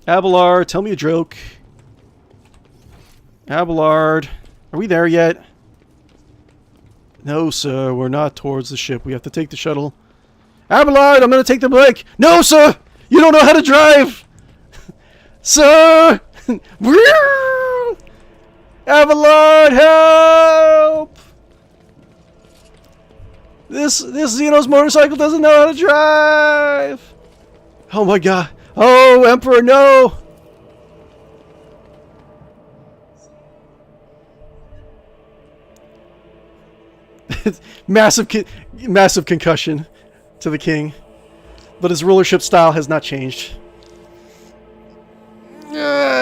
Abelard, tell me a joke. Abelard, are we there yet? No, sir, we're not towards the ship. We have to take the shuttle. Abelard, I'm going to take the break. No, sir, you don't know how to drive. Sir! Abelard, help! This Xenos motorcycle doesn't know how to drive! Oh my god. Oh, Emperor, no! massive concussion to the king. But his rulership style has not changed.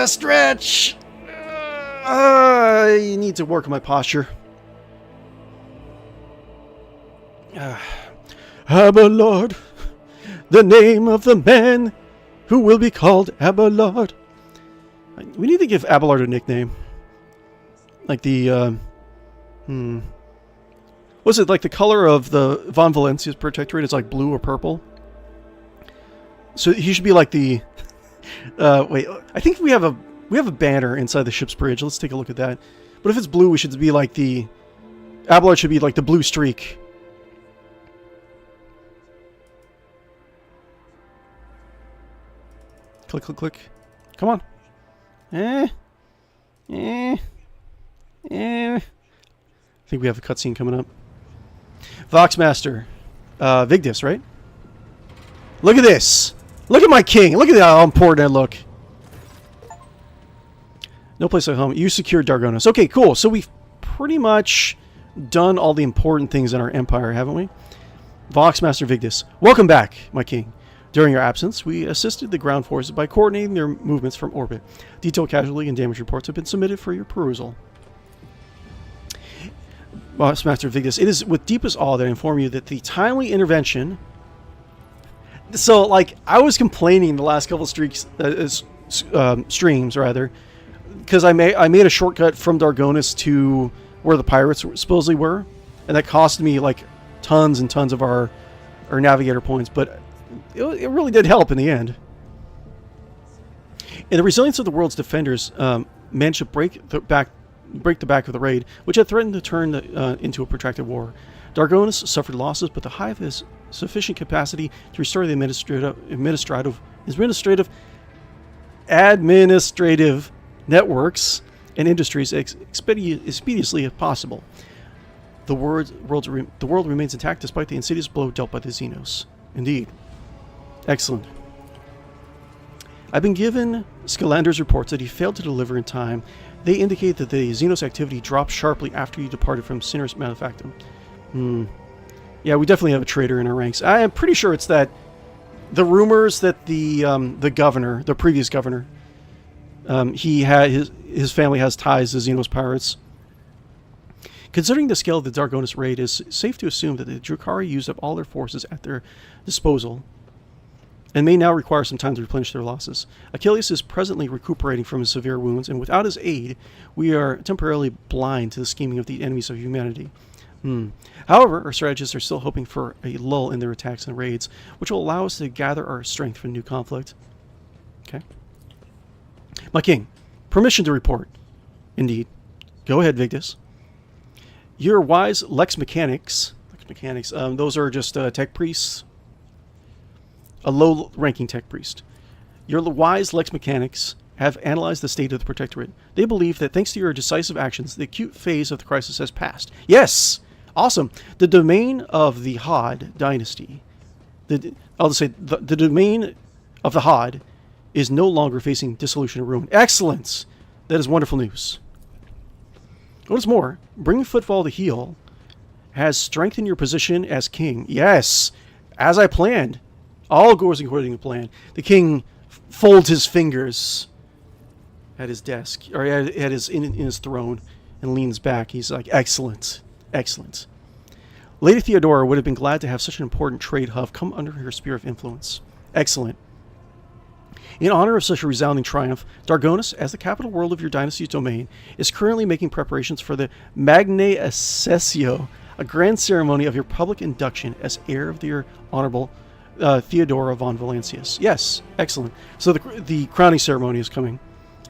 Stretch! I need to work on my posture. Abelard, the name of the man who will be called Abelard. We need to give Abelard a nickname. Like the, was it like the color of the Von Valencia's protectorate is like blue or purple? So he should be like the, wait, I think we have a banner inside the ship's bridge. Let's take a look at that. But if it's blue, we should be like the, Abelard should be like the blue streak. Click, click, click. Come on. I think we have a cutscene coming up. Voxmaster. Vigdis, right? Look at this. Look at my king. Look at how important I look. No place like home. You secured Dargonos. Okay, cool. So we've pretty much done all the important things in our empire, haven't we? Voxmaster Vigdis. Welcome back, my king. During your absence, we assisted the ground forces by coordinating their movements from orbit. Detailed casualty and damage reports have been submitted for your perusal. Master Vigdis, it is with deepest awe that I inform you that the timely intervention... So, like, I was complaining the last couple of streams, rather, because I made a shortcut from Dargonis to where the pirates supposedly were, and that cost me, like, tons and tons of our navigator points, but... It really did help in the end. And the resilience of the world's defenders managed to break the back of the raid, which had threatened to turn into a protracted war. Dargonis suffered losses, but the Hive has sufficient capacity to restore the administrative networks and industries as expeditiously as possible. The world remains intact despite the insidious blow dealt by the Xenos. Indeed. Excellent. I've been given Scalander's reports that he failed to deliver in time. They indicate that the Xenos activity dropped sharply after you departed from Sinner's Manufactum. Yeah, we definitely have a traitor in our ranks. I am pretty sure it's that the rumors that the governor, the previous governor, he had his family has ties to Xenos pirates. Considering the scale of the Dargonis raid, it's safe to assume that the Drukhari used up all their forces at their disposal and may now require some time to replenish their losses. Achilles is presently recuperating from his severe wounds, and without his aid, we are temporarily blind to the scheming of the enemies of humanity. However, our strategists are still hoping for a lull in their attacks and raids, which will allow us to gather our strength for new conflict. Okay. My king, permission to report. Indeed. Go ahead, Vigdis. Your wise Lex Mechanics, those are just tech priests. A low-ranking tech priest. Your wise Lex Mechanics have analyzed the state of the Protectorate. They believe that thanks to your decisive actions, the acute phase of the crisis has passed. Yes! Awesome. The domain of the Hodd dynasty, I'll just say the domain of the Hodd is no longer facing dissolution and ruin. Excellent! That is wonderful news. What is more, bringing Footfall to heel has strengthened your position as king. Yes! As I planned. All goes according to plan. The king folds his fingers at his desk, or in his throne, and leans back. He's like, excellent. Excellent. Lady Theodora would have been glad to have such an important trade hub come under her sphere of influence. Excellent. In honor of such a resounding triumph, Dargonis, as the capital world of your dynasty's domain, is currently making preparations for the Magnae Accessio, a grand ceremony of your public induction as heir of your honorable Theodora von Valancius. Yes, excellent. So the crowning ceremony is coming.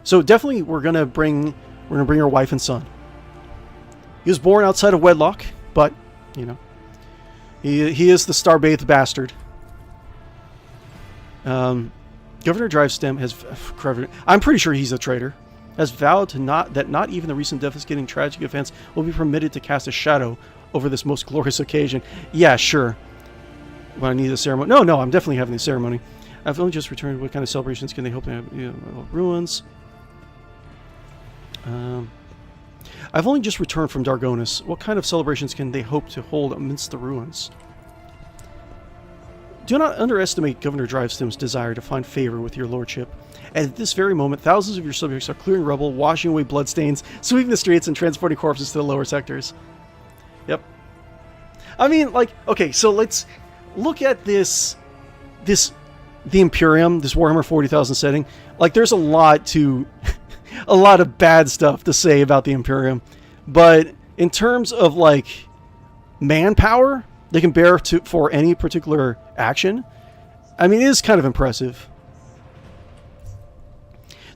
So definitely we're gonna bring her wife and son. He was born outside of wedlock, but you know, he is the star-bathed bastard. Governor Drivestem has, I'm pretty sure he's a traitor, has vowed that not even the recent devastating tragic events will be permitted to cast a shadow over this most glorious occasion. Yeah, sure. Well, I need a ceremony. No, I'm definitely having a ceremony. I've only just returned. What kind of celebrations can they hope to have? Ruins. I've only just returned from Dargonis. What kind of celebrations can they hope to hold amidst the ruins? Do not underestimate Governor Drivestem's desire to find favor with your lordship. At this very moment, thousands of your subjects are clearing rubble, washing away bloodstains, sweeping the streets, and transporting corpses to the lower sectors. Yep. I mean, like, okay, so let's look at the Imperium, this Warhammer 40,000 setting. Like, there's a lot of bad stuff to say about the Imperium, but in terms of like manpower they can bear for any particular action, I mean, it is kind of impressive.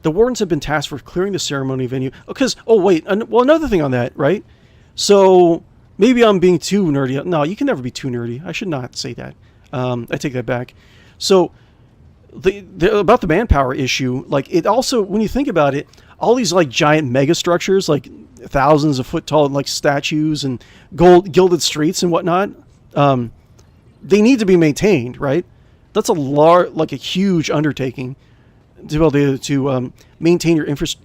The Wardens have been tasked for clearing the ceremony venue. Another thing on that, right? So maybe I'm being too nerdy. No, you can never be too nerdy. I should not say that. I take that back. So about the manpower issue, like, it also, when you think about it, all these like giant mega structures, like thousands of foot tall, like statues and gilded streets and whatnot, they need to be maintained, right? That's a huge undertaking to be able to maintain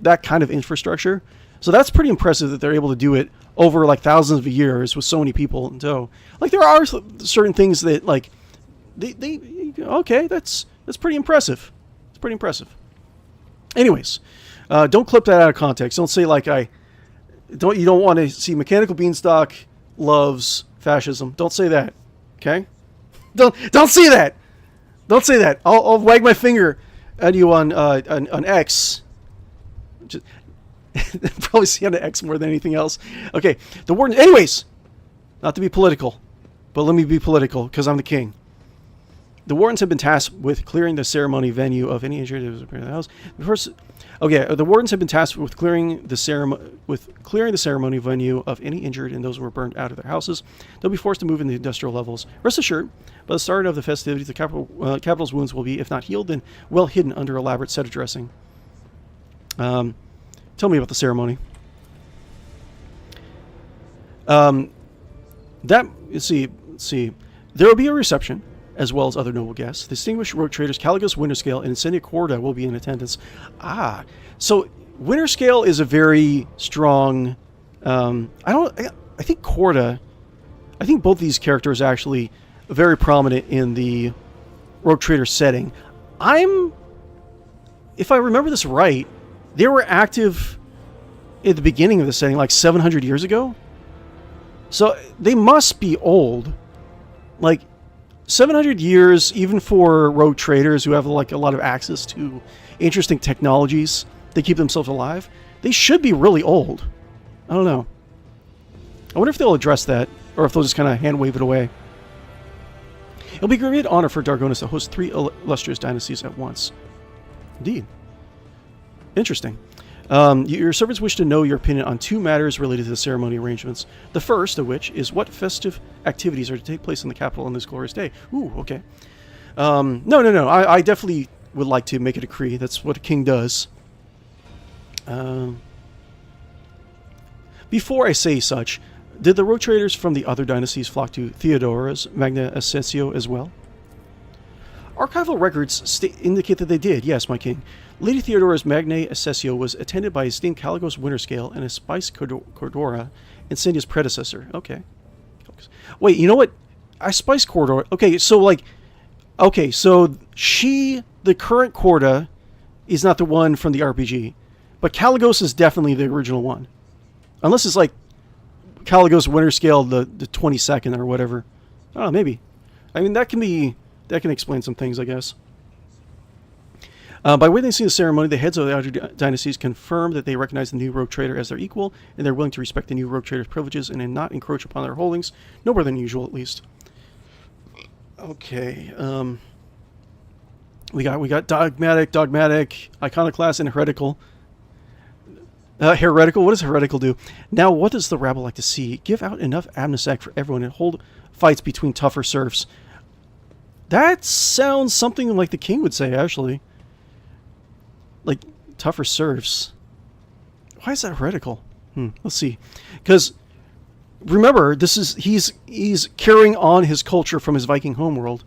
that kind of infrastructure. So that's pretty impressive that they're able to do it over like thousands of years with so many people in tow. Like, there are certain things that like that's pretty impressive. It's pretty impressive. Anyways, don't clip that out of context. Don't say like you don't want to see Mechanical Beanstalk loves fascism. Don't say that. Okay? Don't say that. Don't say that. I'll wag my finger at you on X. Just probably see on X more than anything else. Okay, the Warden. Anyways, not to be political, but let me be political because I'm the king. The Wardens have been tasked with clearing the ceremony venue of any injured that was in the house. The Wardens have been tasked with clearing the ceremony venue of any injured and those who were burned out of their houses. They'll be forced to move in the industrial levels. Rest assured, by the start of the festivities, the capital's wounds will be, if not healed, then well hidden under elaborate set of dressing. Tell me about the ceremony. Let's see. There will be a reception as well as other noble guests. The distinguished rogue traders Caligos, Winterscale, and Incendia Corda will be in attendance. Ah, so Winterscale is a very strong. I think Corda. I think both these characters are actually very prominent in the rogue trader setting. If I remember this right, they were active at the beginning of the setting, like 700 years ago. So they must be old. Like 700 years, even for rogue traders who have like a lot of access to interesting technologies, they keep themselves alive. They should be really old. I don't know. I wonder if they'll address that, or if they'll just kind of hand wave it away. It'll be a great honor for Dargonis to host 3 illustrious dynasties at once. Indeed. Interesting. Your servants wish to know your opinion on 2 matters related to the ceremony arrangements. The first of which is what festive activities are to take place in the capital on this glorious day. Ooh, okay. No. I definitely would like to make a decree. That's what a king does. Before I say such, did the rogue traders from the other dynasties flock to Theodora's Magna Ascensio as well? Archival records indicate that they did, yes, my king. Lady Theodora's Magna Ascensio was attended by esteemed Caligos Winterscale and a Spice Cordora, Incendia's predecessor. Okay. Wait, you know what? I Spice Cordora. Okay, so the current Corda is not the one from the RPG, but Caligos is definitely the original one. Unless it's like Caligos Winterscale the 22nd or whatever. I don't know, maybe. I mean, that can explain some things, I guess. By witnessing the ceremony, the heads of the other dynasties confirm that they recognize the new rogue trader as their equal, and they're willing to respect the new rogue trader's privileges and not encroach upon their holdings, no more than usual, at least. Okay. We got dogmatic, iconoclast, and heretical. Heretical. What does heretical do? Now, what does the rabble like to see? Give out enough amnesty for everyone and hold fights between tougher serfs. That sounds something like the king would say, actually. Like, tougher serfs. Why is that heretical? Let's see. Because, remember, he's carrying on his culture from his Viking homeworld.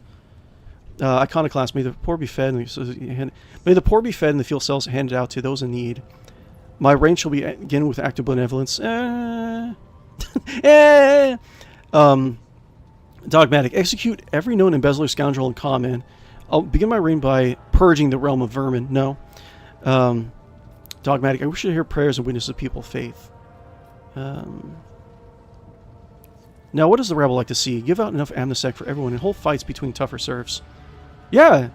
Iconoclast, may the poor be fed. May the poor be fed and the field cells handed out to those in need. My reign shall begin with active benevolence. Dogmatic. Execute every known embezzler, scoundrel, and con. I'll begin my reign by purging the realm of vermin. No. Dogmatic. I wish to hear prayers and witnesses of people's faith. Now, what does the rabble like to see? Give out enough amnesty for everyone and hold fights between tougher serfs. Yeah.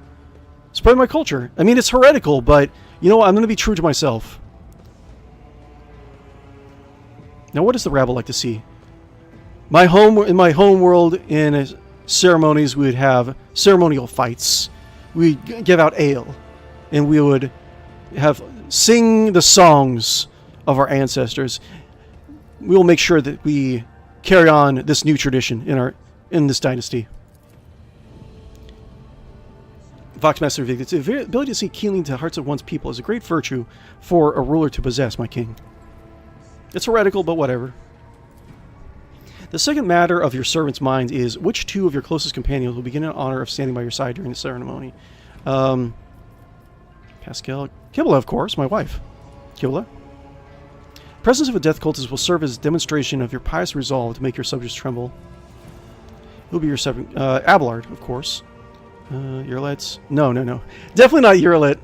Spread my culture. I mean, it's heretical, but you know what? I'm going to be true to myself. Now, what does the rabble like to see? In my home world, in ceremonies, we would have ceremonial fights. We'd give out ale, and we would sing the songs of our ancestors. We will make sure that we carry on this new tradition in this dynasty. Voxmaster Vic, the ability to see keenly into the hearts of one's people is a great virtue for a ruler to possess, my king. It's heretical, but whatever. The second matter of your servant's mind is which 2 of your closest companions will begin in honor of standing by your side during the ceremony. Pascal. Kibla, of course, my wife. Kibla. Presence of a death cultist will serve as a demonstration of your pious resolve to make your subjects tremble. It will be your Abelard, of course. Urlet. No. Definitely not Urlet.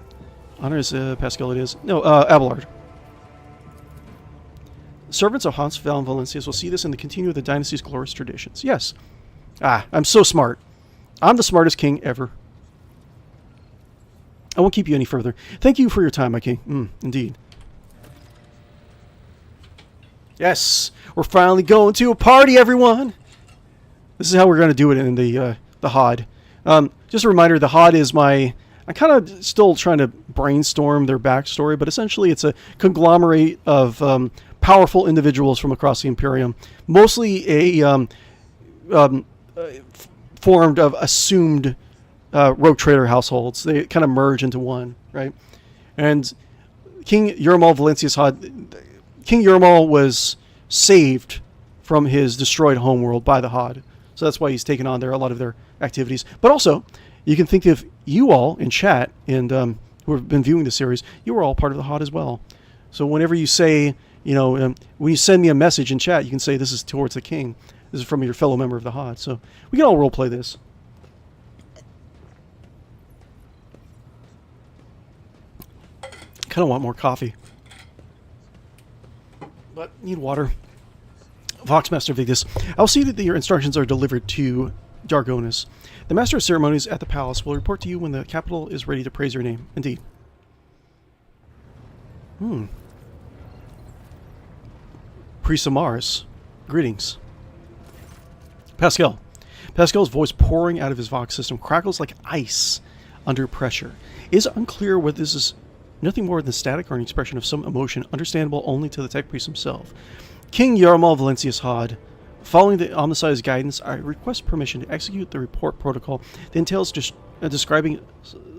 Honors Pascal it is. No, Abelard. Servants of Hans Val and Valencias will see this and continue the dynasty's glorious traditions. Yes. I'm so smart. I'm the smartest king ever. I won't keep you any further. Thank you for your time, my king. Indeed. Yes. We're finally going to a party, everyone. This is how we're going to do it in the Hodd. Just a reminder, the Hodd is I'm kind of still trying to brainstorm their backstory, but essentially it's a conglomerate of powerful individuals from across the Imperium, mostly formed of assumed rogue trader households. They kind of merge into one, right? And King Yermal Valencius Hodd, King Yermal was saved from his destroyed homeworld by the Hodd. So that's why he's taken on a lot of their activities. But also, you can think of you all in chat and who have been viewing the series, you are all part of the Hodd as well. So whenever you say, when you send me a message in chat, you can say this is towards the king. This is from your fellow member of the Hodd. So we can all roleplay this. Kind of want more coffee. But need water. Voxmaster Victus, I'll see that your instructions are delivered to Dargonus. The Master of Ceremonies at the palace will report to you when the capital is ready to praise your name. Indeed. Priest Amaris, greetings. Pascal. Pascal's voice pouring out of his Vox system crackles like ice under pressure. It is unclear whether this is nothing more than static or an expression of some emotion understandable only to the tech priest himself. King Yarmal Valencius Hodd, following the Omnissiah's guidance, I request permission to execute the report protocol that entails describing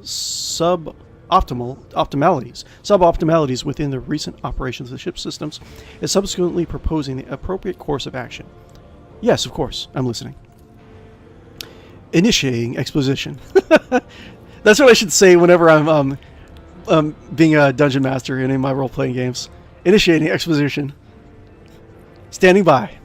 suboptimalities within the recent operations of the ship's systems, and subsequently proposing the appropriate course of action. Yes, of course, I'm listening. Initiating exposition. That's what I should say whenever I'm being a dungeon master in any of my role-playing games. Initiating exposition. Standing by.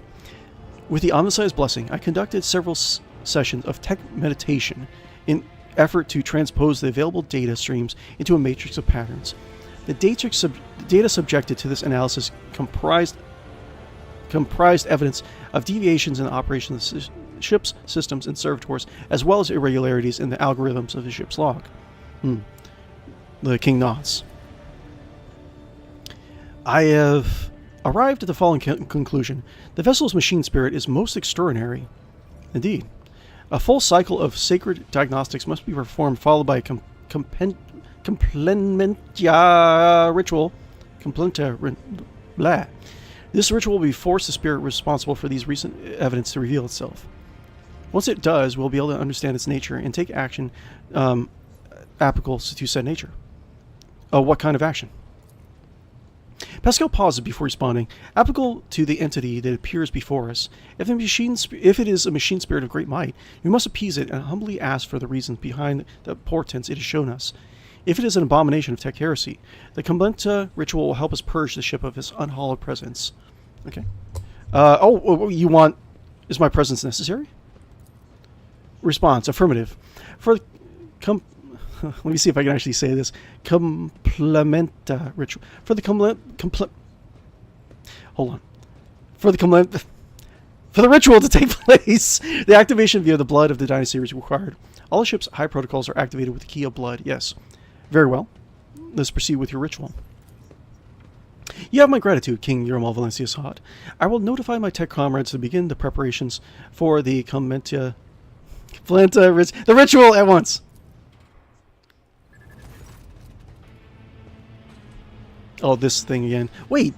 With the Omnissiah's blessing, I conducted several sessions of tech meditation in effort to transpose the available data streams into a matrix of patterns. The data subjected to this analysis comprised evidence of deviations in the operation of the ship's systems and servitors, as well as irregularities in the algorithms of the ship's log. The king nods. I have arrived at the following conclusion. The vessel's machine spirit is most extraordinary. Indeed. A full cycle of sacred diagnostics must be performed, followed by a complementia ritual. Blah. This ritual will be forced the spirit responsible for these recent evidence to reveal itself. Once it does, we'll be able to understand its nature and take action applicable to said nature. What kind of action? Pascal pauses before responding. Applicable to the entity that appears before us. If it is a machine spirit of great might, we must appease it and humbly ask for the reasons behind the portents it has shown us. If it is an abomination of tech heresy, the Complenta ritual will help us purge the ship of its unhallowed presence. Okay. You want... Is my presence necessary? Response. Affirmative. Let me see if I can actually say this. Complementa ritual. For the ritual to take place, the activation via the blood of the dynasty is required. All the ship's high protocols are activated with the key of blood. Yes. Very well. Let's proceed with your ritual. You have my gratitude, King Yarmal Valencius Hodd. I will notify my tech comrades to begin the preparations for the the ritual at once. Oh, this thing again. Wait.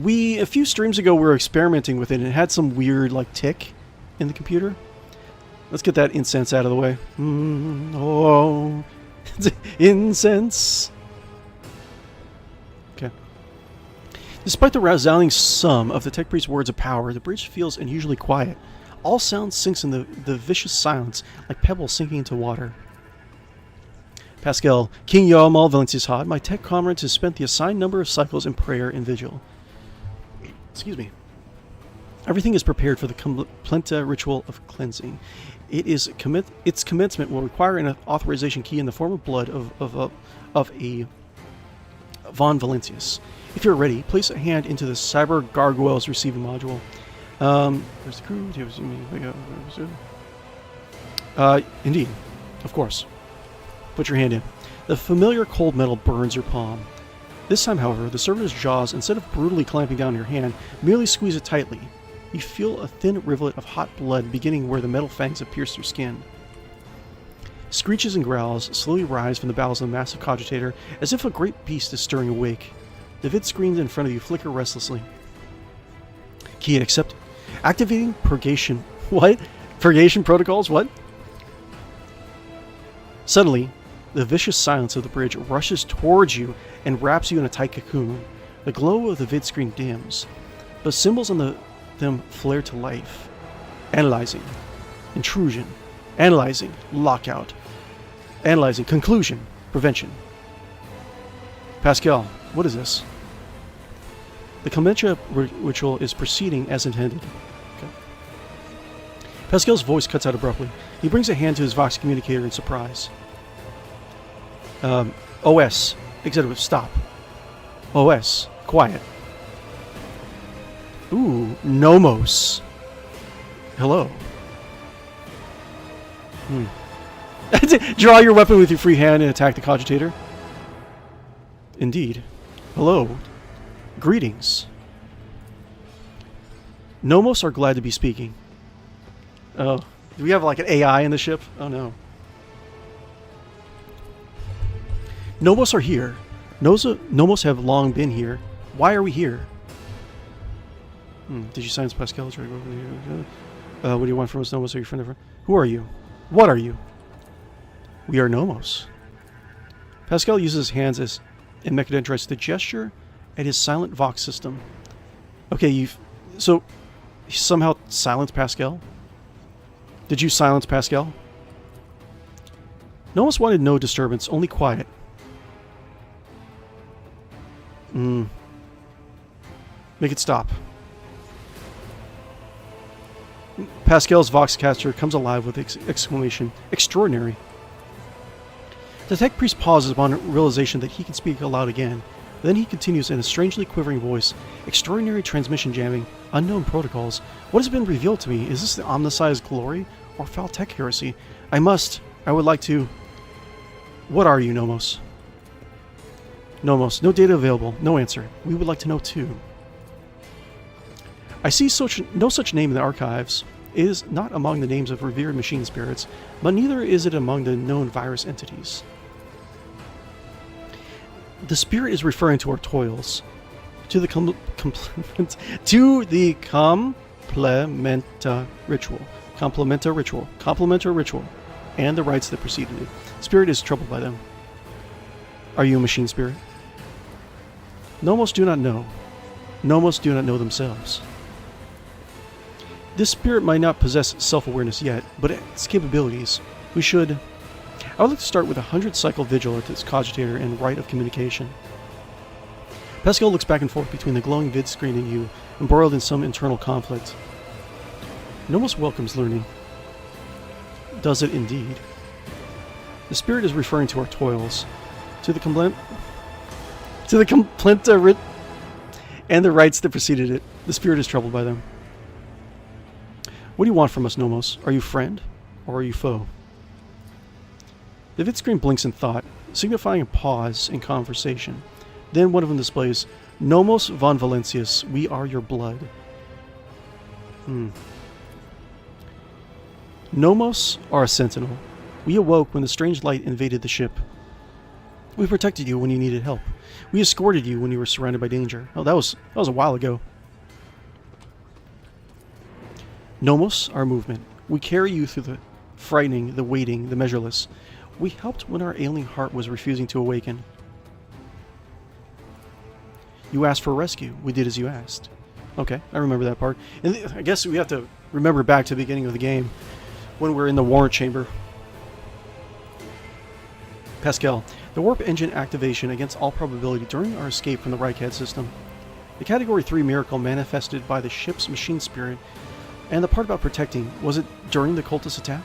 A few streams ago, we were experimenting with it, and it had some weird, tick in the computer. Let's get that incense out of the way. Incense. Okay. Despite the resounding sum of the tech priest's words of power, the bridge feels unusually quiet. All sound sinks in the vicious silence, like pebbles sinking into water. Pascal, King Yarmal Valencius Hodd, my tech comrades has spent the assigned number of cycles in prayer and vigil. Excuse me. Everything is prepared for the Complenta ritual of cleansing. Its commencement will require an authorization key in the form of blood of a Von Valencius. If you're ready, place a hand into the Cyber Gargoyles receiving module. Where's the crew? Indeed. Of course. Put your hand in. The familiar cold metal burns your palm. This time, however, the servitor's jaws, instead of brutally clamping down your hand, merely squeeze it tightly. You feel a thin rivulet of hot blood beginning where the metal fangs have pierced your skin. Screeches and growls slowly rise from the bowels of the massive cogitator, as if a great beast is stirring awake. The vid screens in front of you flicker restlessly. Key accepted. Activating purgation. What? Purgation protocols? What? Suddenly, the vicious silence of the bridge rushes towards you and wraps you in a tight cocoon. The glow of the vid screen dims, but symbols on them flare to life. Analyzing. Intrusion. Analyzing. Lockout. Analyzing. Conclusion. Prevention. Pascal, what is this? The Clementia ritual is proceeding as intended. Okay. Pascal's voice cuts out abruptly. He brings a hand to his Vox communicator in surprise. OS. Executive, stop. OS. Quiet. Ooh, Nomos. Hello. Draw your weapon with your free hand and attack the cogitator. Indeed. Hello. Greetings. Nomos are glad to be speaking. Oh, do we have like an AI in the ship? Oh no. Nomos are here. Nomos have long been here. Why are we here? Did you silence Pascal? What do you want from us, Nomos? Are you friend of? Who are you? What are you? We are Nomos. Pascal uses his hands as in Mechadendrites to gesture at his silent Vox system. Okay, so you somehow silenced Pascal? Did you silence Pascal? Nomos wanted no disturbance, only quiet. Make it stop. Pascal's Voxcaster comes alive with exclamation, extraordinary. The tech priest pauses upon realization that he can speak aloud again. Then he continues in a strangely quivering voice, extraordinary transmission jamming, unknown protocols. What has been revealed to me? Is this the omnicized glory or foul tech heresy? I would like to... What are you, Nomos? Nomos, no data available, no answer. We would like to know too. I see no such name in the archives. It is not among the names of revered machine spirits, but neither is it among the known virus entities. The spirit is referring to our toils, to the complementar ritual, and the rites that preceded it. Spirit is troubled by them. Are you a machine spirit? Nomos do not know. Nomos do not know themselves. This spirit might not possess self-awareness yet, but its capabilities. I would like to start with 100 cycle vigil at this cogitator and rite of communication. Pascal looks back and forth between the glowing vid screen and you, embroiled in some internal conflict. Nomos welcomes learning. Does it indeed? The spirit is referring to our toils, to the complenta rit, and the rites that preceded it. The spirit is troubled by them. What do you want from us, Nomos? Are you friend, or are you foe? The vid screen blinks in thought, signifying a pause in conversation. Then one of them displays, Nomos von Valentius, we are your blood. Nomos are a sentinel. We awoke when the strange light invaded the ship. We protected you when you needed help. We escorted you when you were surrounded by danger. Oh, that was a while ago. Nomos, our movement. We carry you through the frightening, the waiting, the measureless. We helped when our ailing heart was refusing to awaken. You asked for rescue. We did as you asked. Okay, I remember that part. And I guess we have to remember back to the beginning of the game when we're in the warrant chamber. Pascal, the warp engine activation against all probability during our escape from the Reichhead system. The Category 3 miracle manifested by the ship's machine spirit, and the part about protecting, was it during the cultist attack?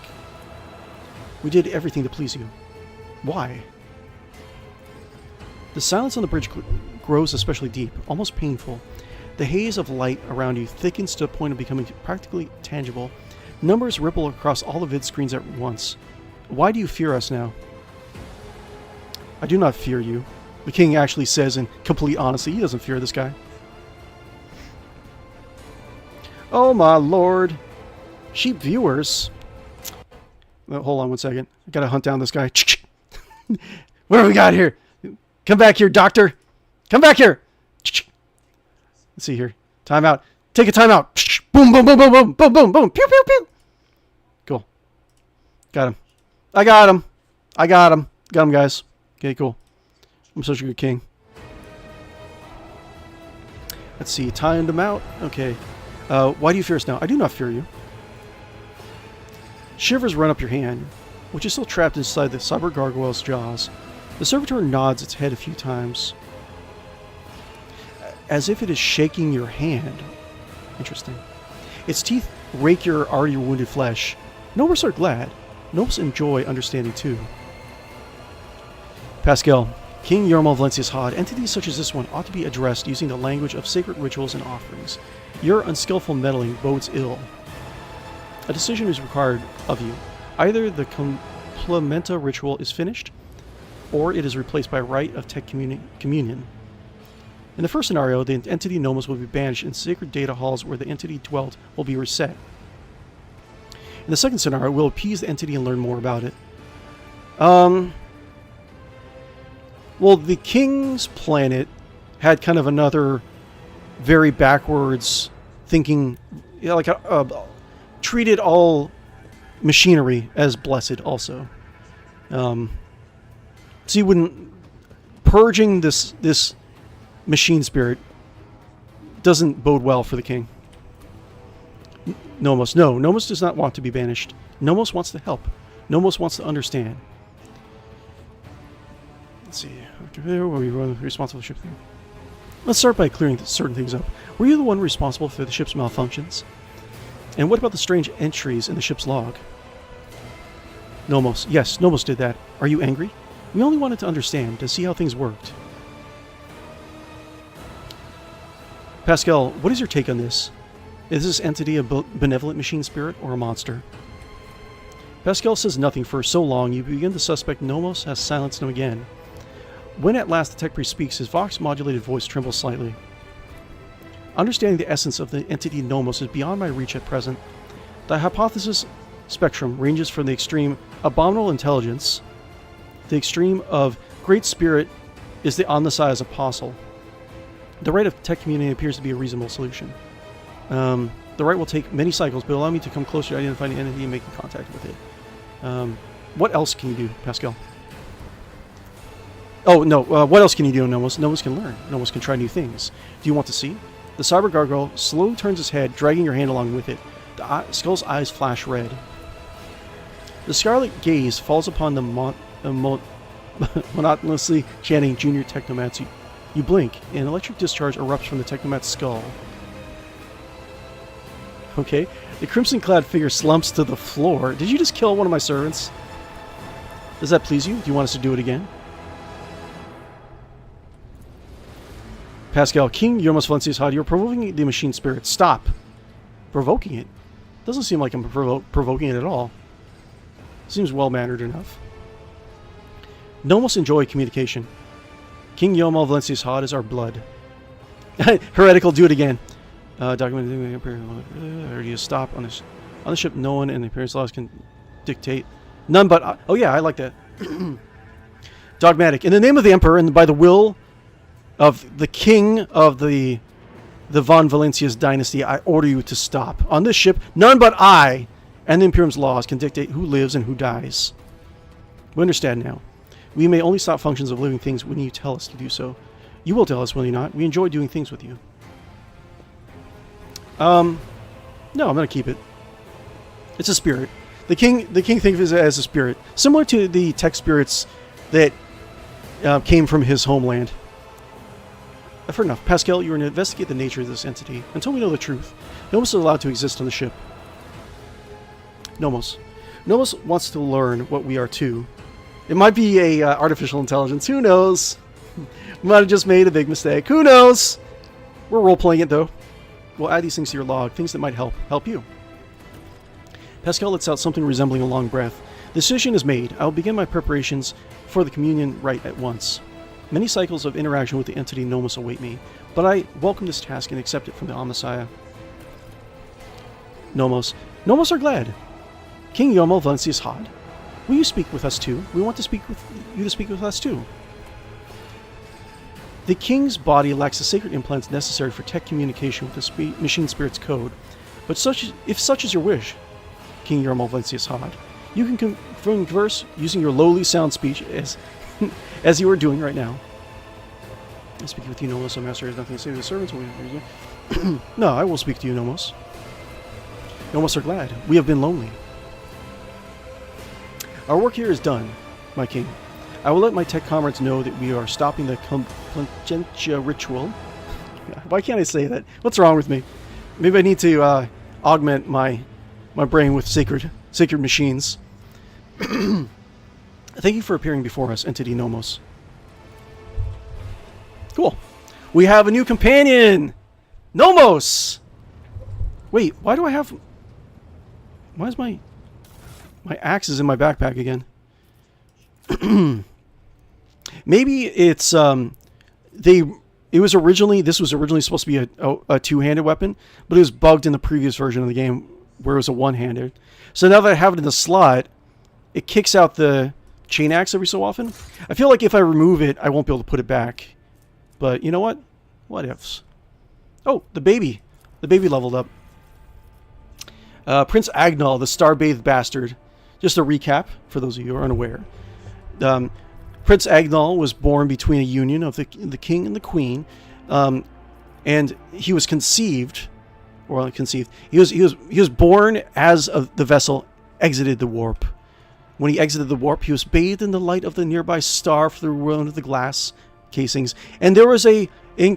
We did everything to please you. Why? The silence on the bridge grows especially deep, almost painful. The haze of light around you thickens to a point of becoming practically tangible. Numbers ripple across all the vid screens at once. Why do you fear us now? I do not fear you. The king actually says in complete honesty, he doesn't fear this guy. Oh my lord. Sheep viewers. Hold on one second. I gotta hunt down this guy. What do we got here? Come back here, doctor. Come back here. Let's see here. Time out. Take a time out. Boom, boom, boom, boom, boom, boom, boom, boom. Pew, pew, pew. Cool. Got him. I got him. I got him. Got him, guys. Okay, cool. I'm such a good king. Let's see. Timed him out. Okay. Why do you fear us now? I do not fear you. Shivers run up your hand, which is still trapped inside the cyber gargoyle's jaws. The servitor nods its head a few times, as if it is shaking your hand. Interesting. Its teeth rake your already wounded flesh. Nomos are glad. Nomos enjoy understanding too. Pascal, King Yarmal Valencia's Hodd, entities such as this one ought to be addressed using the language of sacred rituals and offerings. Your unskillful meddling bodes ill. A decision is required of you. Either the complementa ritual is finished, or it is replaced by rite of tech communion. In the first scenario, the entity Nomos will be banished and sacred data halls where the entity dwelt will be reset. In the second scenario, we'll appease the entity and learn more about it. Well, the King's planet had kind of another very backwards thinking, you know, like treated all machinery as blessed also. So you wouldn't... Purging this machine spirit doesn't bode well for the king. Nomos. No, Nomos does not want to be banished. Nomos wants to help. Nomos wants to understand. Let's see. Where were you responsible for the ship thing? Let's start by clearing certain things up. Were you the one responsible for the ship's malfunctions? And what about the strange entries in the ship's log? Nomos. Yes, Nomos did that. Are you angry? We only wanted to understand, to see how things worked. Pascal, what is your take on this? Is this entity a benevolent machine spirit or a monster? Pascal says nothing for so long you begin to suspect Nomos has silenced him again. When at last the tech priest speaks, his vox-modulated voice trembles slightly. Understanding the essence of the entity Nomos is beyond my reach at present. The hypothesis spectrum ranges from the extreme abominable intelligence, the extreme of great spirit is the omniscience apostle. The rite of tech community appears to be a reasonable solution. The rite will take many cycles, but allow me to come closer to identifying the entity and making contact with it. What else can you do, Pascal? Oh, no. What else can you do, Nomos? Nomos can learn. Nomos can try new things. Do you want to see? The cyber gargoyle slowly turns its head, dragging your hand along with it. The skull's eyes flash red. The scarlet gaze falls upon the monotonously chanting junior technomancer. You blink, and an electric discharge erupts from the technomat's skull. Okay. The crimson-clad figure slumps to the floor. Did you just kill one of my servants? Does that please you? Do you want us to do it again? Pascal, King Yarmal Valencia's Hodd, you're provoking the machine spirit. Stop. Provoking it? Doesn't seem like I'm provoking it at all. Seems well-mannered enough. Nomos enjoy communication. King Yarmal Valencia's Hodd is our blood. Heretical, do it again. Documenting or do you stop on this on the ship? No one in the appearance laws can dictate. None but oh yeah, I like that. Dogmatic. In the name of the Emperor and by the will of the King of the Von Valencia's dynasty, I order you to stop. On this ship, none but I and the Imperium's laws can dictate who lives and who dies. We understand now. We may only stop functions of living things when you tell us to do so. You will tell us, will you not? We enjoy doing things with you. No, I'm going to keep it. It's a spirit. The king thinks of it as a spirit. Similar to the tech spirits that came from his homeland. Fair enough. Pascal, you are to investigate the nature of this entity. Until we know the truth, Nomos is allowed to exist on the ship. Nomos. Nomos wants to learn what we are too. It might be a artificial intelligence. Who knows? We might have just made a big mistake. Who knows? We're role-playing it, though. We'll add these things to your log. Things that might help you. Pascal lets out something resembling a long breath. The decision is made. I will begin my preparations for the communion rite at once. Many cycles of interaction with the entity Nomos await me, but I welcome this task and accept it from the Omnissiah. Nomos. Nomos are glad. King Yarmal Valencia's Hodd. Will you speak with us too? We want to speak with you to speak with us too. The king's body lacks the sacred implants necessary for tech communication with the machine spirit's code, but if such is your wish, King Yarmal Valencia's Hodd, you can converse using your lowly sound speech as you are doing right now. I speak with you, Nomos. A master has nothing to say to the servants. No, I will speak to you, Nomos. Nomos are glad. We have been lonely. Our work here is done, my king. I will let my tech comrades know that we are stopping the Confrontation ritual. Why can't I say that? What's wrong with me? Maybe I need to augment my brain with sacred machines. Thank you for appearing before us, Entity Nomos. Cool. We have a new companion! Nomos! Wait, why do I have... Why is my axe is in my backpack again? Maybe it's... This was originally supposed to be a two-handed weapon, but it was bugged in the previous version of the game where it was a one-handed. So now that I have it in the slot, it kicks out the chain axe every so often. I feel like if I remove it, I won't be able to put it back. But you know what? What ifs? Oh, the baby. The baby leveled up. Prince Agnall, the star-bathed bastard. Just a recap for those of you who are unaware. Prince Agnall was born between a union of the king and the queen, and he was conceived, or conceived. He was born as the vessel exited the warp. When he exited the warp, he was bathed in the light of the nearby star through one of the glass casings. And there was in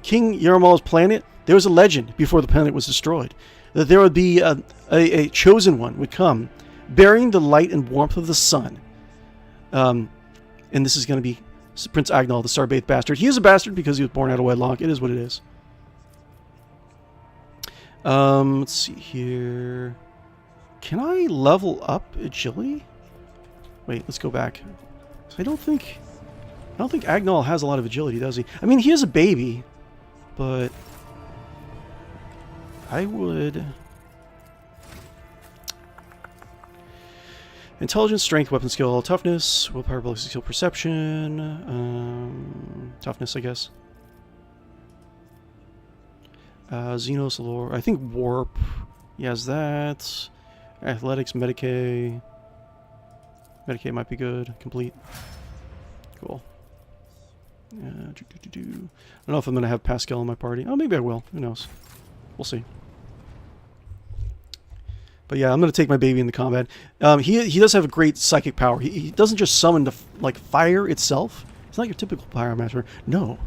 King Yaramal's planet, there was a legend before the planet was destroyed that there would be a chosen one would come, bearing the light and warmth of the sun. And this is going to be Prince Agnall, the star-bathed bastard. He is a bastard because he was born out of wedlock. It is what it is. Let's see here. Can I level up agility? Wait, let's go back. I don't think Agnall has a lot of agility, does he? I mean, he is a baby, but I would... Intelligence, strength, weapon skill, toughness, willpower, ballistic skill, perception, toughness, I guess. Xenos, lore, I think warp, he has that. Athletics, Medicaid. Medicaid might be good. Complete. Cool. I don't know if I'm going to have Pascal in my party. Oh, maybe I will. Who knows? We'll see. But yeah, I'm going to take my baby into combat. He does have a great psychic power. He doesn't just summon like fire itself. It's not your typical pyromancer. No.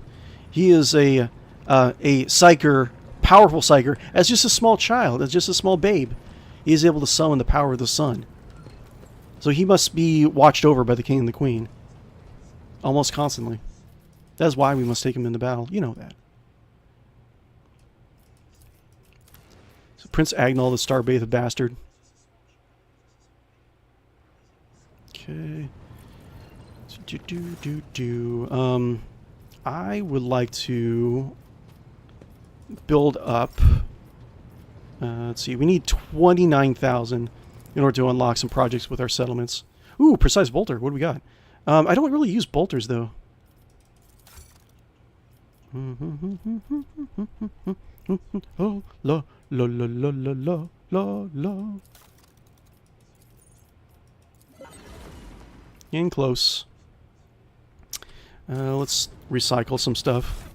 He is a psyker, powerful psyker, as just a small child, as just a small babe. He is able to summon the power of the sun. So he must be watched over by the king and the queen. Almost constantly. That's why we must take him into battle. You know that. So Prince Agnall, the star-bathed bastard. Okay. I would like to build up... let's see, we need 29,000 in order to unlock some projects with our settlements. Ooh, precise bolter. What do we got? I don't really use bolters, though. Oh, la, la, la, la, la, la, la, la. Getting close. Let's recycle some stuff.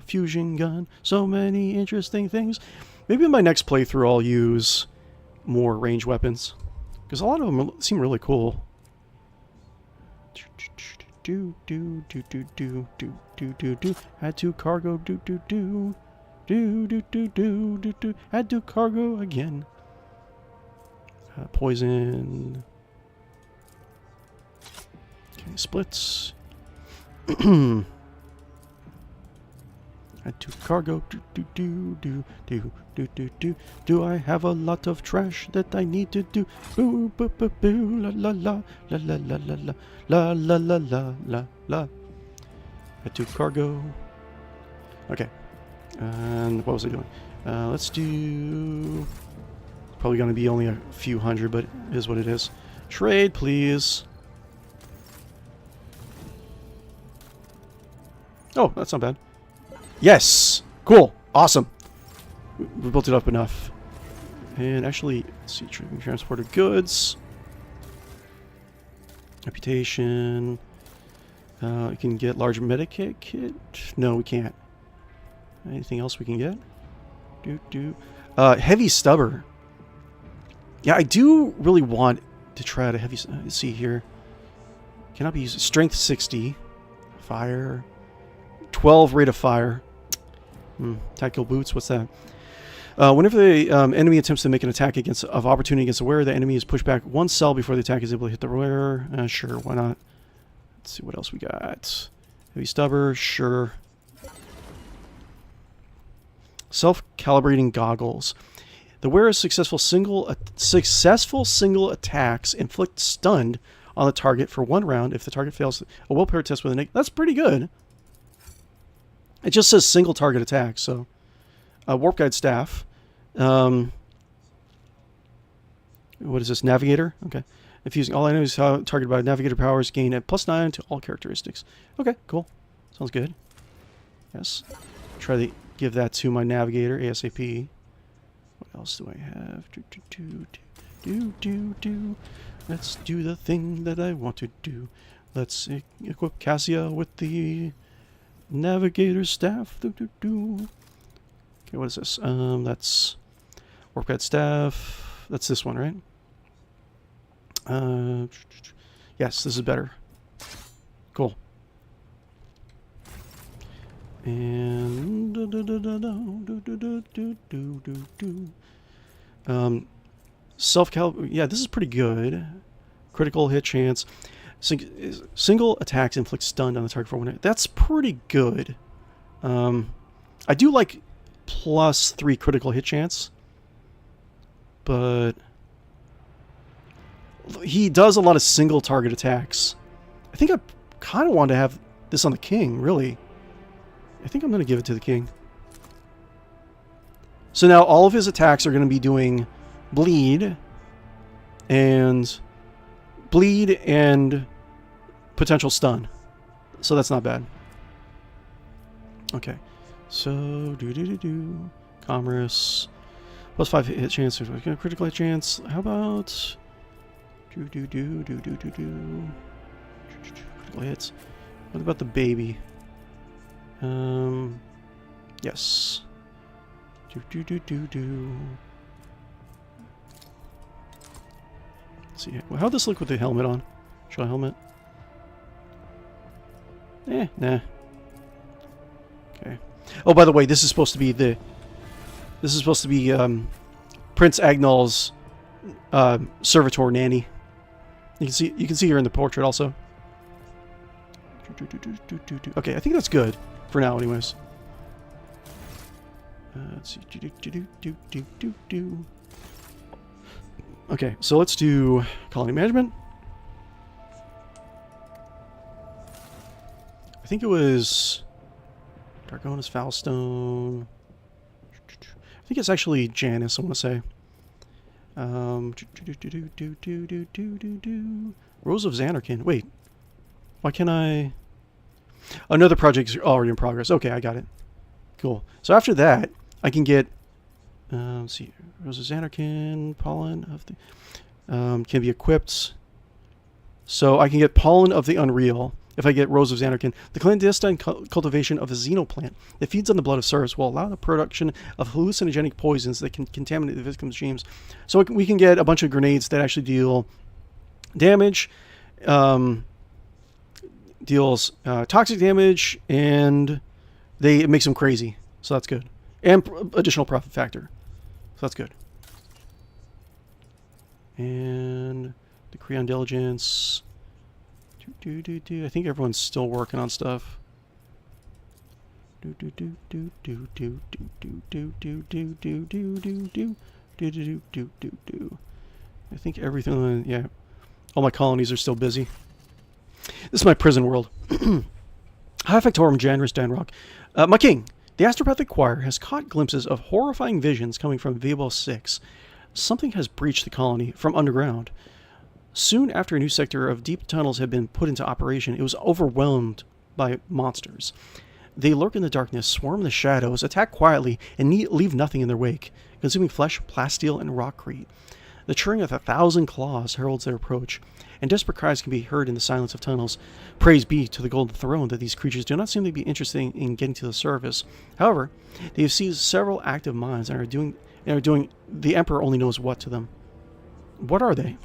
Fusion gun. So many interesting things. Maybe in my next playthrough I'll use more ranged weapons, because a lot of them seem really cool. Add to cargo. Add to cargo again. Poison. Okay, splits. Add to cargo. Do I have a lot of trash that I need to do? Boo boo boo boo la la la la la la la la la la la la la. Add to cargo. Okay. And what was I doing? Let's do... Probably going to be only a few hundred, but it is what it is. Trade, please. Oh, that's not bad. Yes! Cool. Awesome. We built it up enough. And actually, let's see, transported goods. Reputation. We can get large medikit kit. No, we can't. Anything else we can get? Heavy stubber. Yeah, I do really want to try to heavy... Let's see here. Cannot be used. Strength 60. Fire. 12 rate of fire. Tactical boots. What's that? Whenever the enemy attempts to make an attack of opportunity against the wearer, the enemy is pushed back one cell before the attack is able to hit the wearer. Sure, why not? Let's see what else we got. Heavy stubber. Sure. Self-calibrating goggles. The wearer's successful single attacks inflict stun on the target for 1 round. If the target fails a willpower test with a that's pretty good. It just says single target attack, so warp guide staff. What is this? Navigator. Okay. If using all enemies targeted by navigator powers, gain a +9 to all characteristics. Okay, cool. Sounds good. Yes. Try to give that to my navigator ASAP. What else do I have? Let's do the thing that I want to do. Let's equip Cassia with the navigator staff. Okay, what is this? That's warp guide staff. That's this one, right? Yes, this is better. Cool. And yeah, this is pretty good. Critical hit chance. Single attacks inflict stun on the target for 1 hit. That's pretty good. I do like +3 critical hit chance, but he does a lot of single target attacks. I think I kind of want to have this on the king, really. I think I'm going to give it to the king. So now all of his attacks are going to be doing bleed and potential stun. So that's not bad. Okay. So commerce +5 hit chance, critical hit chance. How about critical hits? What about the baby? Yes. Let's see. Well, how'd this look with the helmet on? Show a helmet. Nah. Okay. Oh, by the way, this is supposed to be Prince Agnall's servitor nanny. You can see her in the portrait also. Okay, I think that's good for now, anyways. Let's see. Okay, so let's do colony management. I think it was Dargona's Foulstone. I think it's actually Janice, I want to say. Rose of Xanarkin. Wait. Why can't I... Another project's already in progress. Okay, I got it. Cool. So after that, I can get... let's see. Rose of Xanarkin, Pollen of the... can be equipped. So I can get Pollen of the Unreal if I get Rose of Xanarkin. The clandestine cultivation of a xenoplant that feeds on the blood of serfs will allow the production of hallucinogenic poisons that can contaminate the victim's dreams. So we can get a bunch of grenades that actually deal damage, deals toxic damage, and it makes them crazy. So that's good. And additional profit factor. So that's good. And the Creon Diligence. I think everyone's still working on stuff. I think everything, yeah. All my colonies are still busy. This is my prison world. Hi, Factorum Janris Danrock. My king, the astropathic choir has caught glimpses of horrifying visions coming from Vebo 6. Something has breached the colony from underground. Soon after a new sector of deep tunnels had been put into operation, it was overwhelmed by monsters. They lurk in the darkness, swarm in the shadows, attack quietly, and leave nothing in their wake, consuming flesh, plasteel, and rockcrete. The churring of 1,000 claws heralds their approach, and desperate cries can be heard in the silence of tunnels. Praise be to the Golden Throne that these creatures do not seem to be interested in getting to the surface. However, they have seized several active mines and are doing the Emperor only knows what to them. What are they?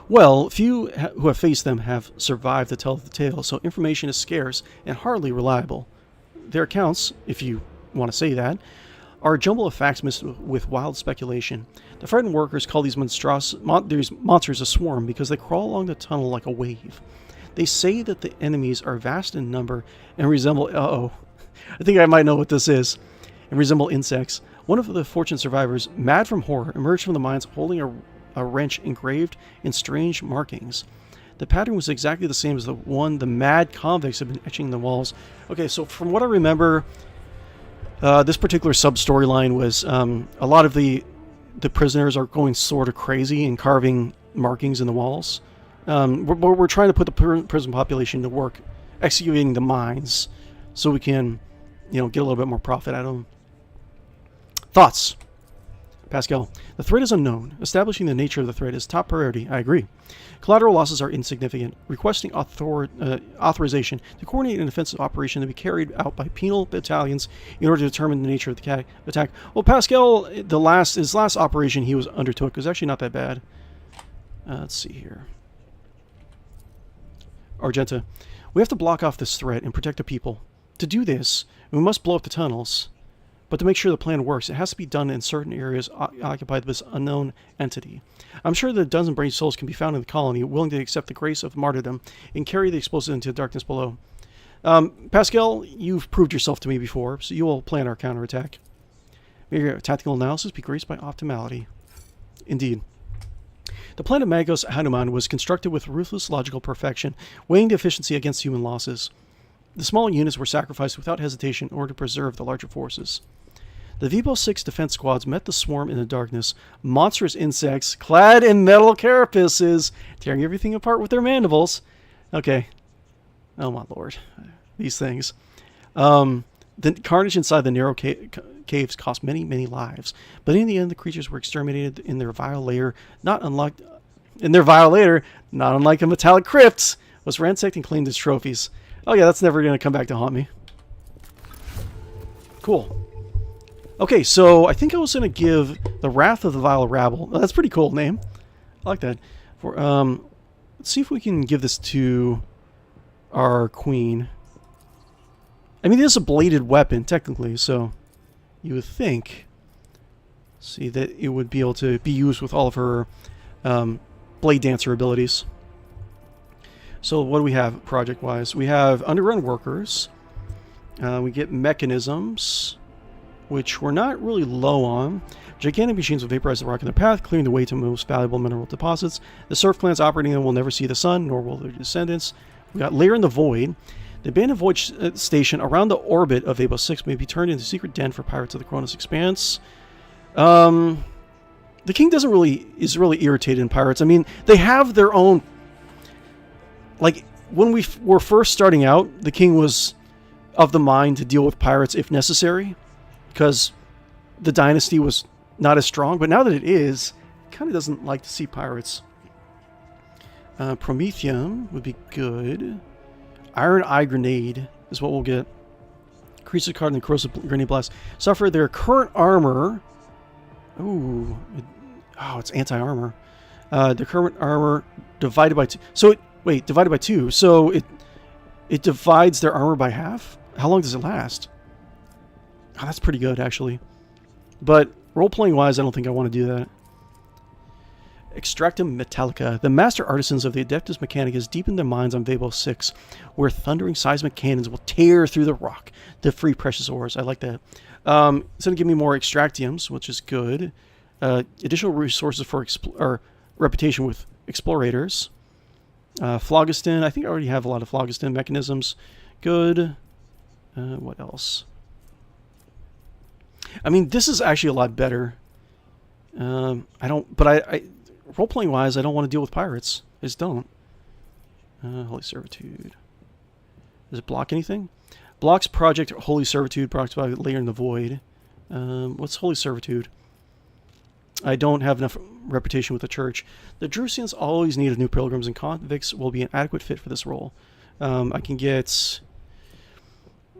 Well, few who have faced them have survived to tell the tale, so information is scarce and hardly reliable. Their accounts, if you want to say that, are a jumble of facts mixed with wild speculation. The frightened workers call these monsters a swarm because they crawl along the tunnel like a wave. They say that the enemies are vast in number and resemble... I think I might know what this is. And resemble insects. One of the fortunate survivors, mad from horror, emerged from the mines holding a wrench engraved in strange markings. The pattern was exactly the same as the one the mad convicts have been etching the walls. Okay, so from what I remember, this particular sub-storyline was a lot of the prisoners are going sort of crazy and carving markings in the walls. We're trying to put the prison population to work executing the mines so we can, get a little bit more profit out of them. Thoughts? Pascal, the threat is unknown. Establishing the nature of the threat is top priority. I agree. Collateral losses are insignificant. Requesting authorization to coordinate an offensive operation to be carried out by penal battalions in order to determine the nature of the attack. Well, Pascal, his last operation he undertook was actually not that bad. Let's see here. Argenta, we have to block off this threat and protect the people. To do this, we must blow up the tunnels. But to make sure the plan works, it has to be done in certain areas occupied by this unknown entity. I'm sure that a dozen brave souls can be found in the colony willing to accept the grace of martyrdom and carry the explosive into the darkness below. Pascal, you've proved yourself to me before, so you will plan our counterattack. May your tactical analysis be graced by optimality. Indeed. The plan of Magos Hanuman was constructed with ruthless logical perfection, weighing the efficiency against human losses. The small units were sacrificed without hesitation in order to preserve the larger forces. The Vibo 6 defense squads met the swarm in the darkness, monstrous insects clad in metal carapaces, tearing everything apart with their mandibles. Okay. Oh my lord. These things. The carnage inside the narrow caves cost many, many lives. But in the end, the creatures were exterminated in their vile lair, not unlike a metallic crypt, was ransacked and claimed as trophies. Oh yeah, that's never going to come back to haunt me. Cool. Okay, so I think I was going to give the Wrath of the Vile Rabble. Oh, that's a pretty cool name. I like that. Let's see if we can give this to our queen. I mean, this is a bladed weapon, technically, so you would think, see, that it would be able to be used with all of her blade dancer abilities. So what do we have project-wise? We have underground workers. We get mechanisms, which we're not really low on. Gigantic machines will vaporize the rock in their path, clearing the way to most valuable mineral deposits. The surf clans operating them will never see the sun, nor will their descendants. We got Lair in the Void. The abandoned void station around the orbit of Abo 6 may be turned into a secret den for pirates of the Cronus Expanse. The king is really irritated in pirates. I mean, they have their own... Like, when we were first starting out, the king was of the mind to deal with pirates if necessary, because the dynasty was not as strong. But now that it is, he kind of doesn't like to see pirates. Prometheum would be good. Iron Eye Grenade is what we'll get. Increases card and corrosive grenade blast. Suffer their current armor. Ooh. It's anti-armor. The current armor divided by 2. So divided by 2. So it divides their armor by half? How long does it last? Oh, that's pretty good, actually. But role-playing wise, I don't think I want to do that. Extractum Metallica. The master artisans of the Adeptus Mechanicus deepen their minds on Vabo 6, where thundering seismic cannons will tear through the rock to free precious ores. I like that. It's going to give me more extractiums, which is good. Additional resources for reputation with explorators. Phlogiston. I think I already have a lot of phlogiston mechanisms. Good. What else? I mean, this is actually a lot better. Role-playing wise, I don't want to deal with pirates. I just don't. Holy Servitude. Does it block anything? Blocks Project Holy Servitude, blocks by Lair in the Void. What's Holy Servitude? I don't have enough reputation with the church. The Drusians always need new pilgrims, and convicts will be an adequate fit for this role. I can get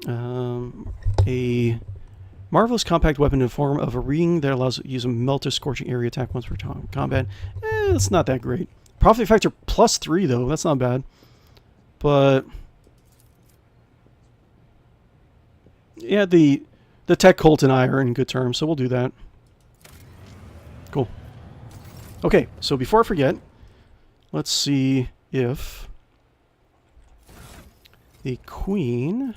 a Marvelous compact weapon in the form of a ring that allows you to use a melter scorching area attack once per time combat. It's not that great. Profit factor +3 though. That's not bad. But yeah, the tech cult and I are in good terms, so we'll do that. Cool. Okay, so before I forget, let's see if the queen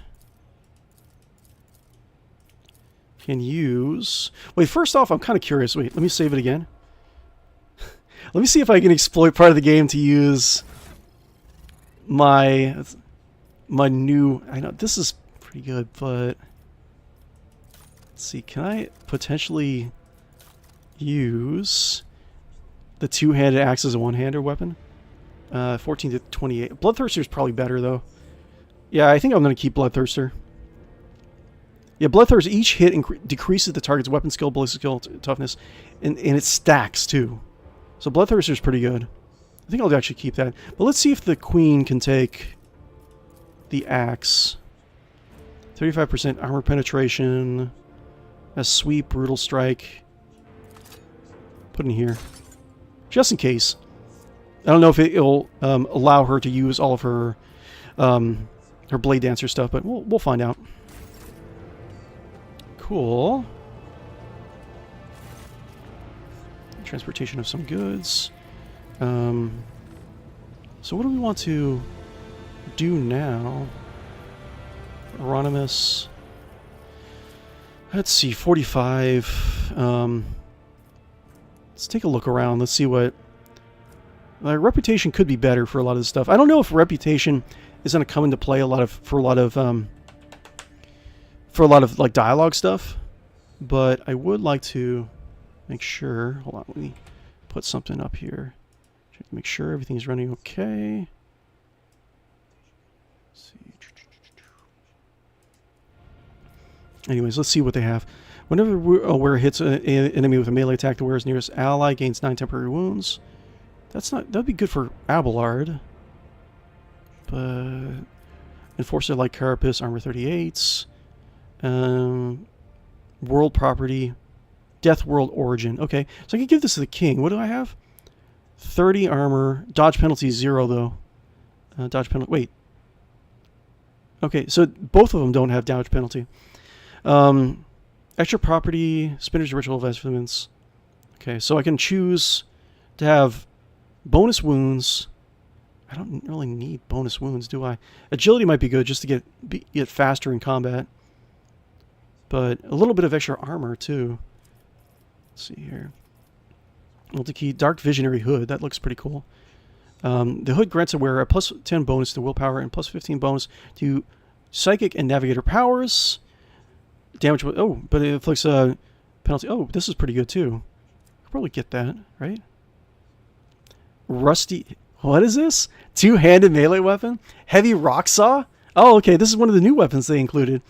can use... Wait, first off, I'm kind of curious. Wait, let me save it again. Let me see if I can exploit part of the game to use my new... I know this is pretty good, but... Let's see, can I potentially use the two-handed axe as a one-hander weapon? 14 to 28. Bloodthirster is probably better, though. Yeah, I think I'm going to keep Bloodthirster. Yeah, Bloodthirster, each hit decreases the target's weapon skill, ballistic skill, toughness, and it stacks, too. So Bloodthirster is pretty good. I think I'll actually keep that. But let's see if the queen can take the axe. 35% armor penetration, a sweep, brutal strike. Put in here. Just in case. I don't know if it'll allow her to use all of her her Blade Dancer stuff, but we'll find out. Cool. Transportation of some goods. So what do we want to do now? Euronymous. Let's see, 45. Let's take a look around. Let's see what... reputation could be better for a lot of this stuff. I don't know if reputation is going to come into play for a lot of like dialogue stuff, but I would like to make sure. Hold on, let me put something up here. Check to make sure everything's running okay. Let's see. Anyways, let's see what they have. Whenever a wearer hits an enemy with a melee attack, the wearer's nearest ally gains 9 temporary wounds. That'd be good for Abelard. But Enforcer like Carapace, armor 38s. World property. Death World Origin. Okay, so I can give this to the king. What do I have? 30 armor. Dodge penalty 0 though. Dodge penalty. Wait. Okay, so both of them don't have dodge penalty. Extra property. Spinner's Ritual of Vestments. Okay, so I can choose to have bonus wounds. I don't really need bonus wounds, do I? Agility might be good just to get faster in combat. But a little bit of extra armor, too. Let's see here. Multi-key Dark Visionary Hood. That looks pretty cool. The hood grants a wearer a +10 bonus to willpower and +15 bonus to psychic and navigator powers. Damage... Oh, but it inflicts a penalty. Oh, this is pretty good, too. I'll probably get that, right? Rusty... What is this? Two-handed melee weapon? Heavy rock saw? Oh, okay. This is one of the new weapons they included.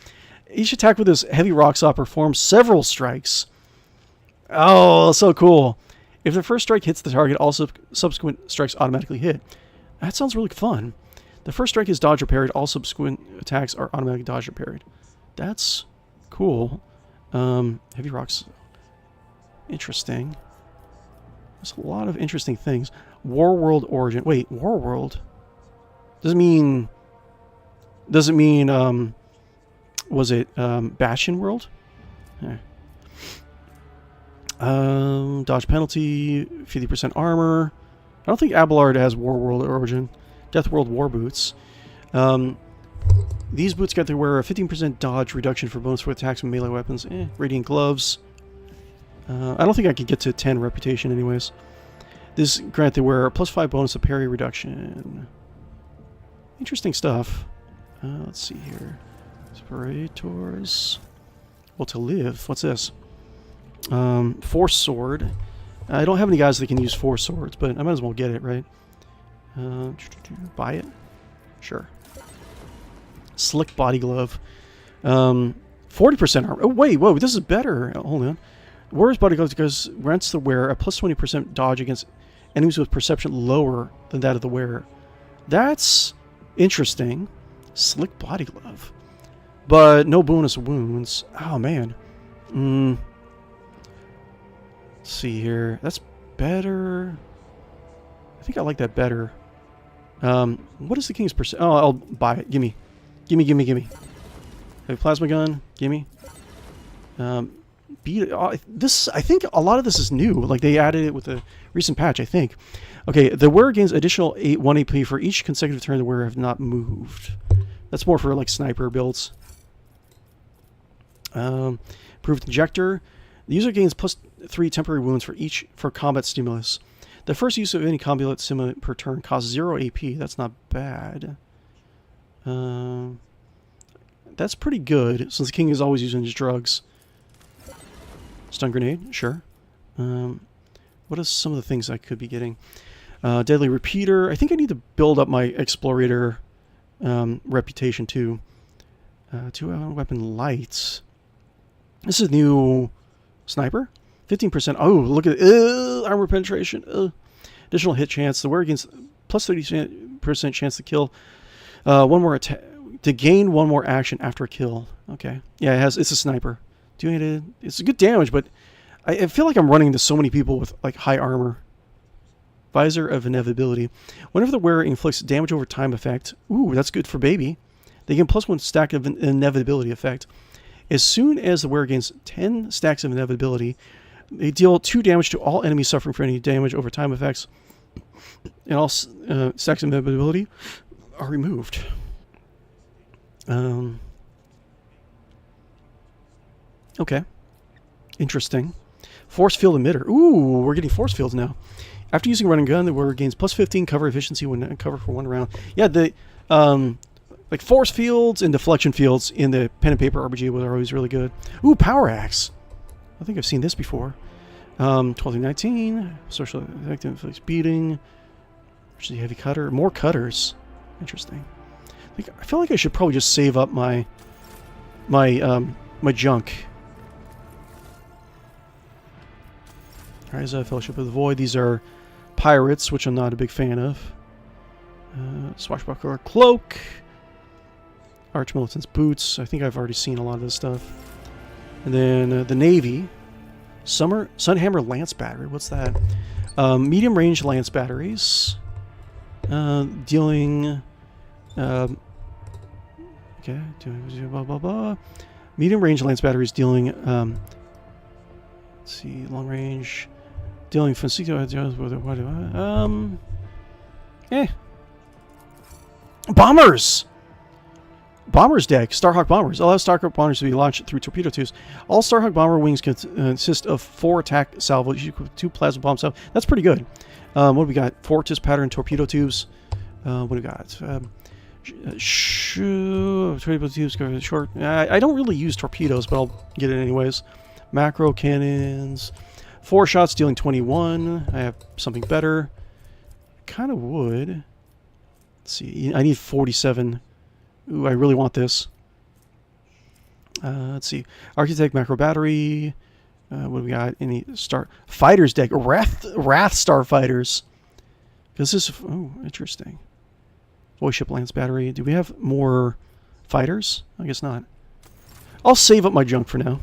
Each attack with this heavy rock saw performs several strikes. Oh, so cool. If the first strike hits the target, all subsequent strikes automatically hit. That sounds really fun. The first strike is dodge or parried. All subsequent attacks are automatically dodged or parried. That's cool. Heavy rocks. Interesting. There's a lot of interesting things. War World Origin. Wait, War World? Does it mean... was it Bastion World? Yeah. Dodge penalty, 50% armor. I don't think Abelard has War World Origin. Death World War Boots. These boots get to wear a 15% dodge reduction for bonus for attacks with melee weapons. Radiant gloves. I don't think I could get to 10 reputation anyways. This grant they wear a +5 bonus of parry reduction. Interesting stuff. Let's see here. Inspirators. Well, to live. What's this? Force sword. I don't have any guys that can use force swords, but I might as well get it, right? Buy it? Sure. Slick body glove. 40% armor. Oh, wait, whoa, this is better. Hold on. Warrior's body glove grants the wearer a +20% dodge against enemies with perception lower than that of the wearer. That's interesting. Slick body glove. But no bonus wounds. Oh, man. Let's see here. That's better. I think I like that better. What is the king's percent? Oh, I'll buy it. Gimme. Gimme, gimme, gimme. Have a plasma gun. Gimme. This, I think a lot of this is new. Like, they added it with a recent patch, I think. Okay, the wearer gains additional 1 AP for each consecutive turn the wearer have not moved. That's more for, like, sniper builds. Improved injector. The user gains +3 temporary wounds for combat stimulus. The first use of any combat stimulant per turn costs 0 AP. That's not bad. That's pretty good, since the king is always using his drugs. Stun grenade, sure. What are some of the things I could be getting? Deadly repeater. I think I need to build up my explorator reputation too. 2 weapon lights. This is new sniper. 15%. Oh, look at it. Armor penetration. Additional hit chance. The wearer gains +30% chance to kill. One more attack to gain 1 more action after a kill. Okay. Yeah, it's a sniper. It's a good damage, but I feel like I'm running into so many people with like high armor. Visor of inevitability. Whenever the wearer inflicts damage over time effect, ooh, that's good for baby. They gain +1 stack of inevitability effect. As soon as the wearer gains 10 stacks of inevitability, they deal 2 damage to all enemies suffering from any damage over time effects, and all stacks of inevitability are removed. Okay. Interesting. Force field emitter. Ooh, we're getting force fields now. After using running gun, the wearer gains +15 cover efficiency when cover for 1 round. Yeah, the like force fields and deflection fields in the pen and paper RPG were always really good. Ooh, power axe. I think I've seen this before. 12 through 19. Social effective inflicts beating. Actually, heavy cutter. More cutters. Interesting. I feel like I should probably just save up my junk. Ryza, Fellowship of the Void. These are pirates, which I'm not a big fan of. Swashbuckler cloak. Arch militant's boots. I think I've already seen a lot of this stuff. And then the Navy. Sunhammer Lance Battery. What's that? Medium range Lance Batteries. Dealing... okay, doing blah blah blah. Medium range Lance Batteries dealing... let's see, long range... Dealing from... Bombers! Bombers deck. Starhawk bombers. Allow Starhawk bombers to be launched through torpedo tubes. All Starhawk bomber wings consist of 4 attack salvos, equal to 2 plasma bomb salvos. That's pretty good. What do we got? Fortress pattern torpedo tubes. What do we got? Torpedo tubes go short. I don't really use torpedoes, but I'll get it anyways. Macro cannons. 4 shots dealing 21. I have something better. Kind of would. Let's see. I need 47. Ooh, I really want this. Let's see. Architect macro battery. What do we got? Any fighters deck? Wrath starfighters. Because this is... Oh, interesting. Voice ship lance battery. Do we have more fighters? I guess not. I'll save up my junk for now.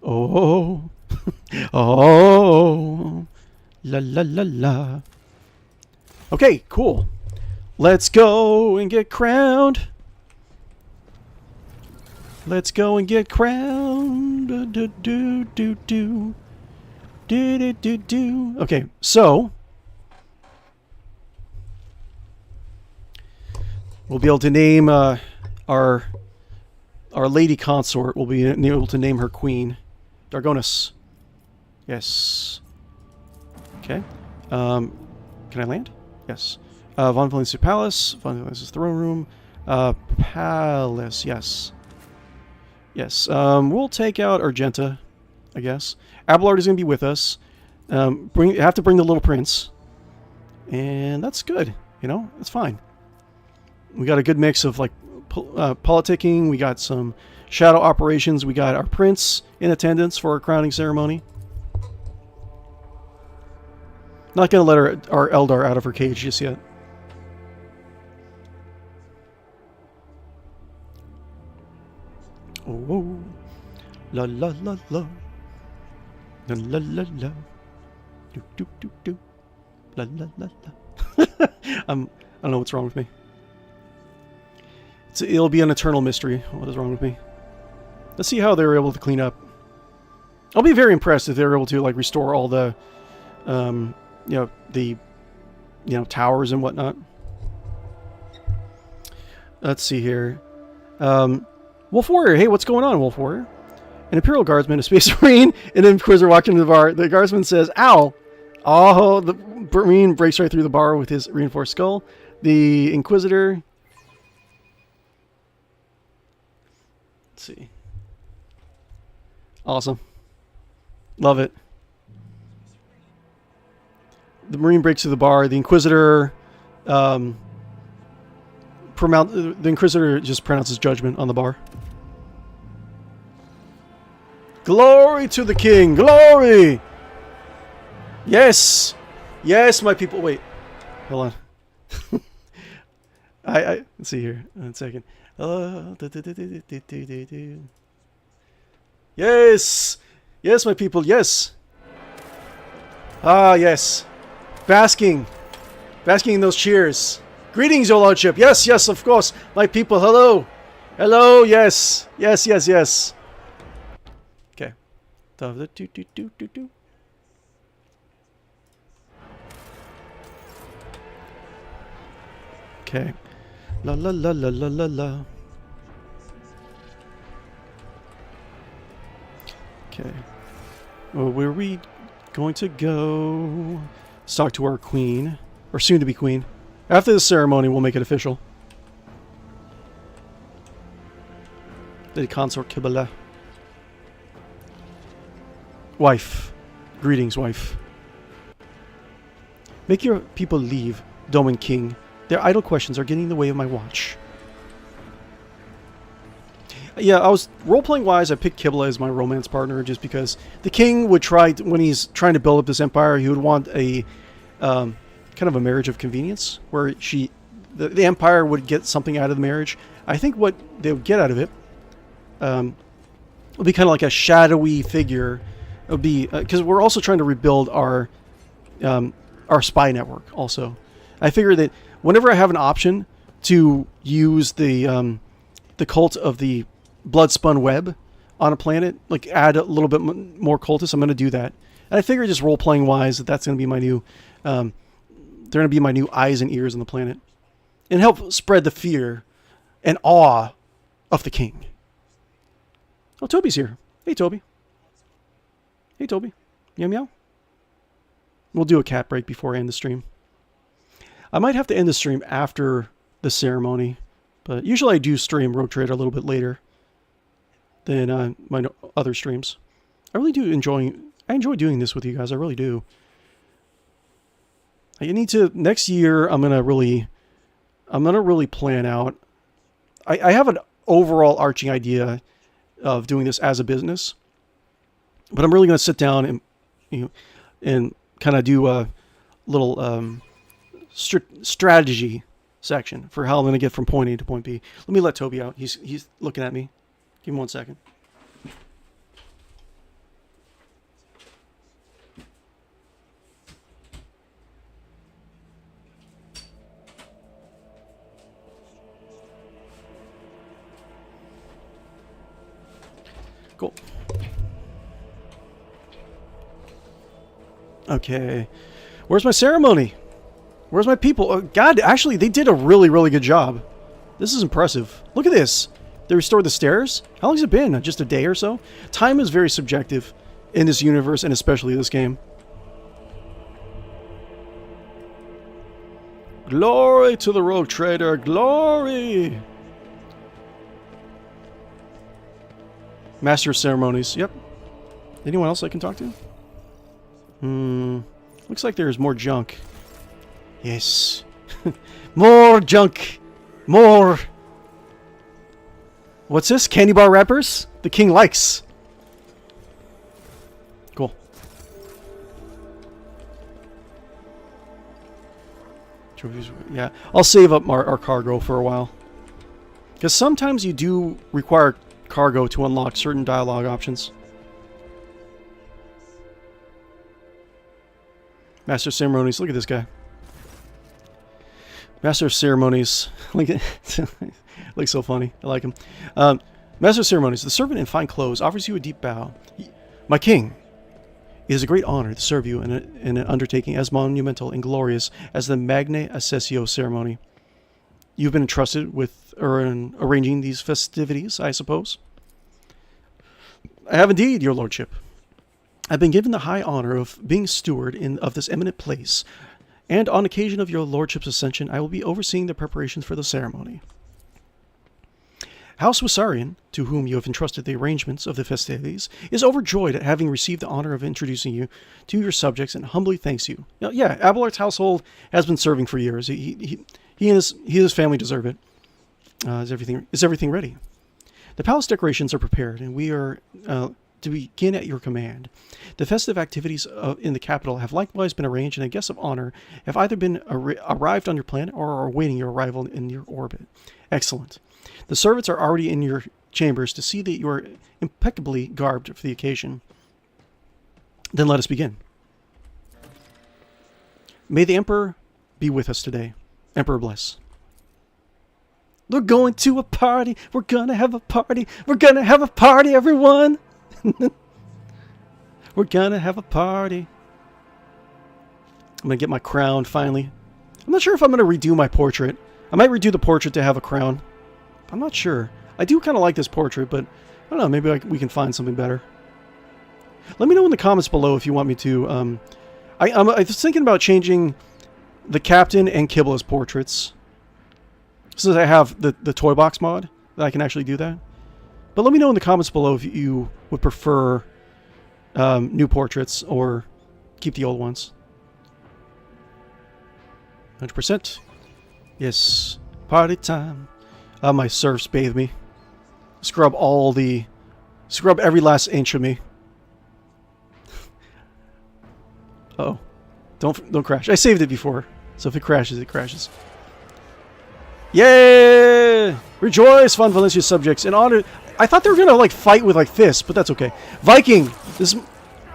Oh. Oh. La la la la. Okay, cool. Let's go and get crowned. Let's go and get crowned. Do do do do do. Do do do do. Okay, so we'll be able to name our lady consort. We'll be able to name her queen, Dargonis. Yes. Okay. Can I land? Yes. Von Valencia Palace. Von Valencia's throne room. Palace. Yes. Yes. We'll take out Argenta, I guess. Abelard is going to be with us. Have to bring the little prince. And that's good. You know, that's fine. We got a good mix of, like, politicking. We got some shadow operations. We got our prince in attendance for our crowning ceremony. Not going to let our Eldar out of her cage just yet. Oh, la la la la. La la la la. Do do do do. La la la la. I don't know what's wrong with me. It'll be an eternal mystery. What is wrong with me? Let's see how they were able to clean up. I'll be very impressed if they're able to like restore all the, towers and whatnot. Let's see here. Wolf Warrior. Hey, what's going on, Wolf Warrior? An Imperial Guardsman, a Space Marine, and an Inquisitor walk into the bar. The Guardsman says, "Ow!" Oh, the Marine breaks right through the bar with his reinforced skull. The Inquisitor... Let's see. Awesome. Love it. The Marine breaks through the bar. The Inquisitor... the Inquisitor just pronounces judgment on the bar. Glory to the King! Glory! Yes! Yes, my people. Wait. Hold on. Let's see here. 1 second. Yes! Yes, my people. Yes! Ah, yes. Basking. Basking in those cheers. Greetings, your lordship. Yes, yes, of course. My people, hello. Hello, yes. Yes, yes, yes. Okay. Okay. La la la la la la la. Okay. Well, where are we going to go? Let's talk to our queen. Or soon to be queen. After the ceremony, we'll make it official. The consort Kibala. Wife. Greetings, wife. Make your people leave, Domin King. Their idle questions are getting in the way of my watch. Yeah, I was role-playing wise, I picked Kibla as my romance partner just because the king would try, when he's trying to build up this empire, he would want a kind of a marriage of convenience where the empire would get something out of the marriage. I think what they would get out of it would be kind of like a shadowy figure. It would be because we're also trying to rebuild our spy network also. I figure that whenever I have an option to use the cult of the blood-spun web on a planet, like add a little bit more cultists, I'm going to do that. And I figure just role-playing wise that's going to be my new, they're going to be my new eyes and ears on the planet. And help spread the fear and awe of the king. Oh, Toby's here. Hey, Toby. Hey, Toby. Meow meow. We'll do a cat break before I end the stream. I might have to end the stream after the ceremony, but usually I do stream Rogue Trader a little bit later than my other streams. I really do enjoy doing this with you guys. I really do. I need to next year. I'm gonna really plan out. I have an overall arching idea of doing this as a business, but I'm really gonna sit down and kind of do a little strategy section for how I'm going to get from point A to point B. Let me let Toby out. He's looking at me. Give him 1 second. Cool. Okay. Where's my ceremony? Where's my people? Oh, God, actually, they did a really, really good job. This is impressive. Look at this. They restored the stairs. How long has it been? Just a day or so? Time is very subjective in this universe, and especially this game. Glory to the Rogue Trader. Glory! Master of Ceremonies. Yep. Anyone else I can talk to? Looks like there's more junk. Yes. More junk. More. What's this? Candy bar wrappers? The king likes. Cool. Trophies. Yeah. I'll save up our cargo for a while. Because sometimes you do require cargo to unlock certain dialogue options. Master of Ceremonies. Look at this guy. Master of Ceremonies. Look at looks so funny. I like him. Master of Ceremonies. The servant in fine clothes offers you a deep bow. My king, it is a great honor to serve you in an undertaking as monumental and glorious as the Magna Accessio ceremony. You've been entrusted with arranging these festivities, I suppose? I have indeed, your lordship. I've been given the high honor of being steward of this eminent place, and on occasion of your lordship's ascension, I will be overseeing the preparations for the ceremony. House Wassarian, to whom you have entrusted the arrangements of the festivities, is overjoyed at having received the honor of introducing you to your subjects and humbly thanks you. Now, yeah, Abelard's household has been serving for years. He and his family deserve it. Is everything ready? The palace decorations are prepared, and we are to begin at your command. The festive activities in the capital have likewise been arranged, and the guests of honor have either been arrived on your planet or are awaiting your arrival in your orbit. Excellent. The servants are already in your chambers to see that you are impeccably garbed for the occasion. Then let us begin. May the Emperor be with us today. Emperor bless. We're going to a party. We're gonna have a party. We're gonna have a party, everyone. We're gonna have a party. I'm gonna get my crown finally. I'm not sure if I'm gonna redo my portrait. I might redo the portrait to have a crown. I'm not sure. I do kind of like this portrait, but I don't know. Maybe we can find something better. Let me know in the comments below if you want me to. I was thinking about changing the captain and Kibla's portraits, since I have the toy box mod that I can actually do that. But let me know in the comments below if you would prefer new portraits or keep the old ones. 100%. Yes. Party time. My serfs bathe me. Scrub every last inch of me. Uh-oh. Don't crash. I saved it before, so if it crashes, it crashes. Yay! Rejoice, Von Valencia's subjects. In honor, I thought they were gonna like fight with like fists, but that's okay. Viking,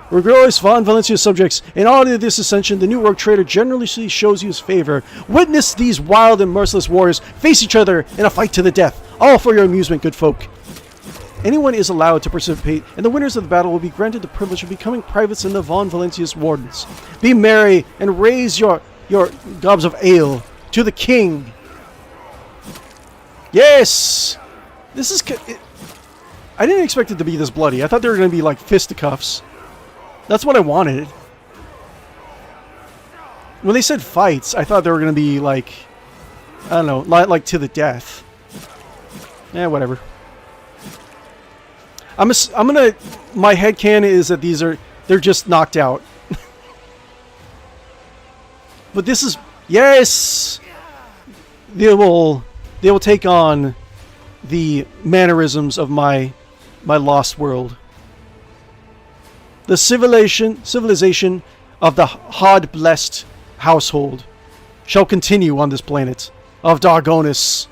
rejoice, Von Valencia's subjects. In honor of this ascension, the new rogue trader generously shows you his favor. Witness these wild and merciless warriors face each other in a fight to the death. All for your amusement, good folk. Anyone is allowed to participate, and the winners of the battle will be granted the privilege of becoming privates in the Von Valencia's wardens. Be merry and raise your gobs of ale to the king. Yes! This is... I didn't expect it to be this bloody. I thought they were going to be like fisticuffs. That's what I wanted. When they said fights, I thought they were going to be like... I don't know, like to the death. Yeah, whatever. I'm gonna... My headcanon is that they're just knocked out. But this is... Yes! They will take on the mannerisms of my lost world. The civilization of the Hodd blessed household shall continue on this planet of Dargonis.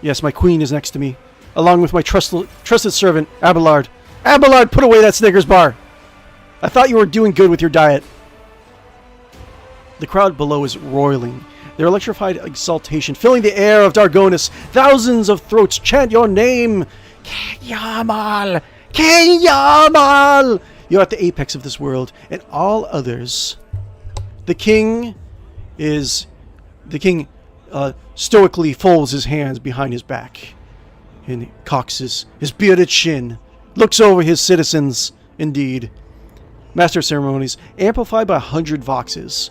Yes, my queen is next to me, along with my trusted servant, Abelard. Abelard, put away that Snickers bar! I thought you were doing good with your diet. The crowd below is roiling, their electrified exultation filling the air of Dargonis. Thousands of throats chant your name. King Yamal! King Yamal! You're at the apex of this world, and all others. The king stoically folds his hands behind his back and cocks his bearded chin, looks over his citizens, indeed. Master of Ceremonies, amplified by 100 voxes.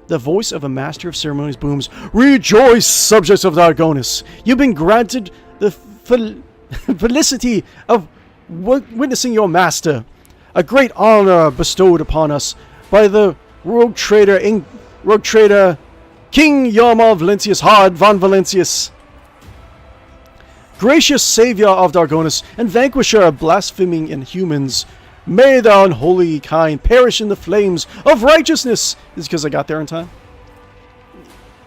The voice of a Master of Ceremonies booms, "Rejoice, subjects of Dargonis! You've been granted the felicity of witnessing your master. A great honor bestowed upon us by the rogue trader King Yoma Valentius Hodd von Valentius. Gracious savior of Dargonis and vanquisher of blaspheming inhumans, may the unholy kind perish in the flames of righteousness." This is because I got there in time.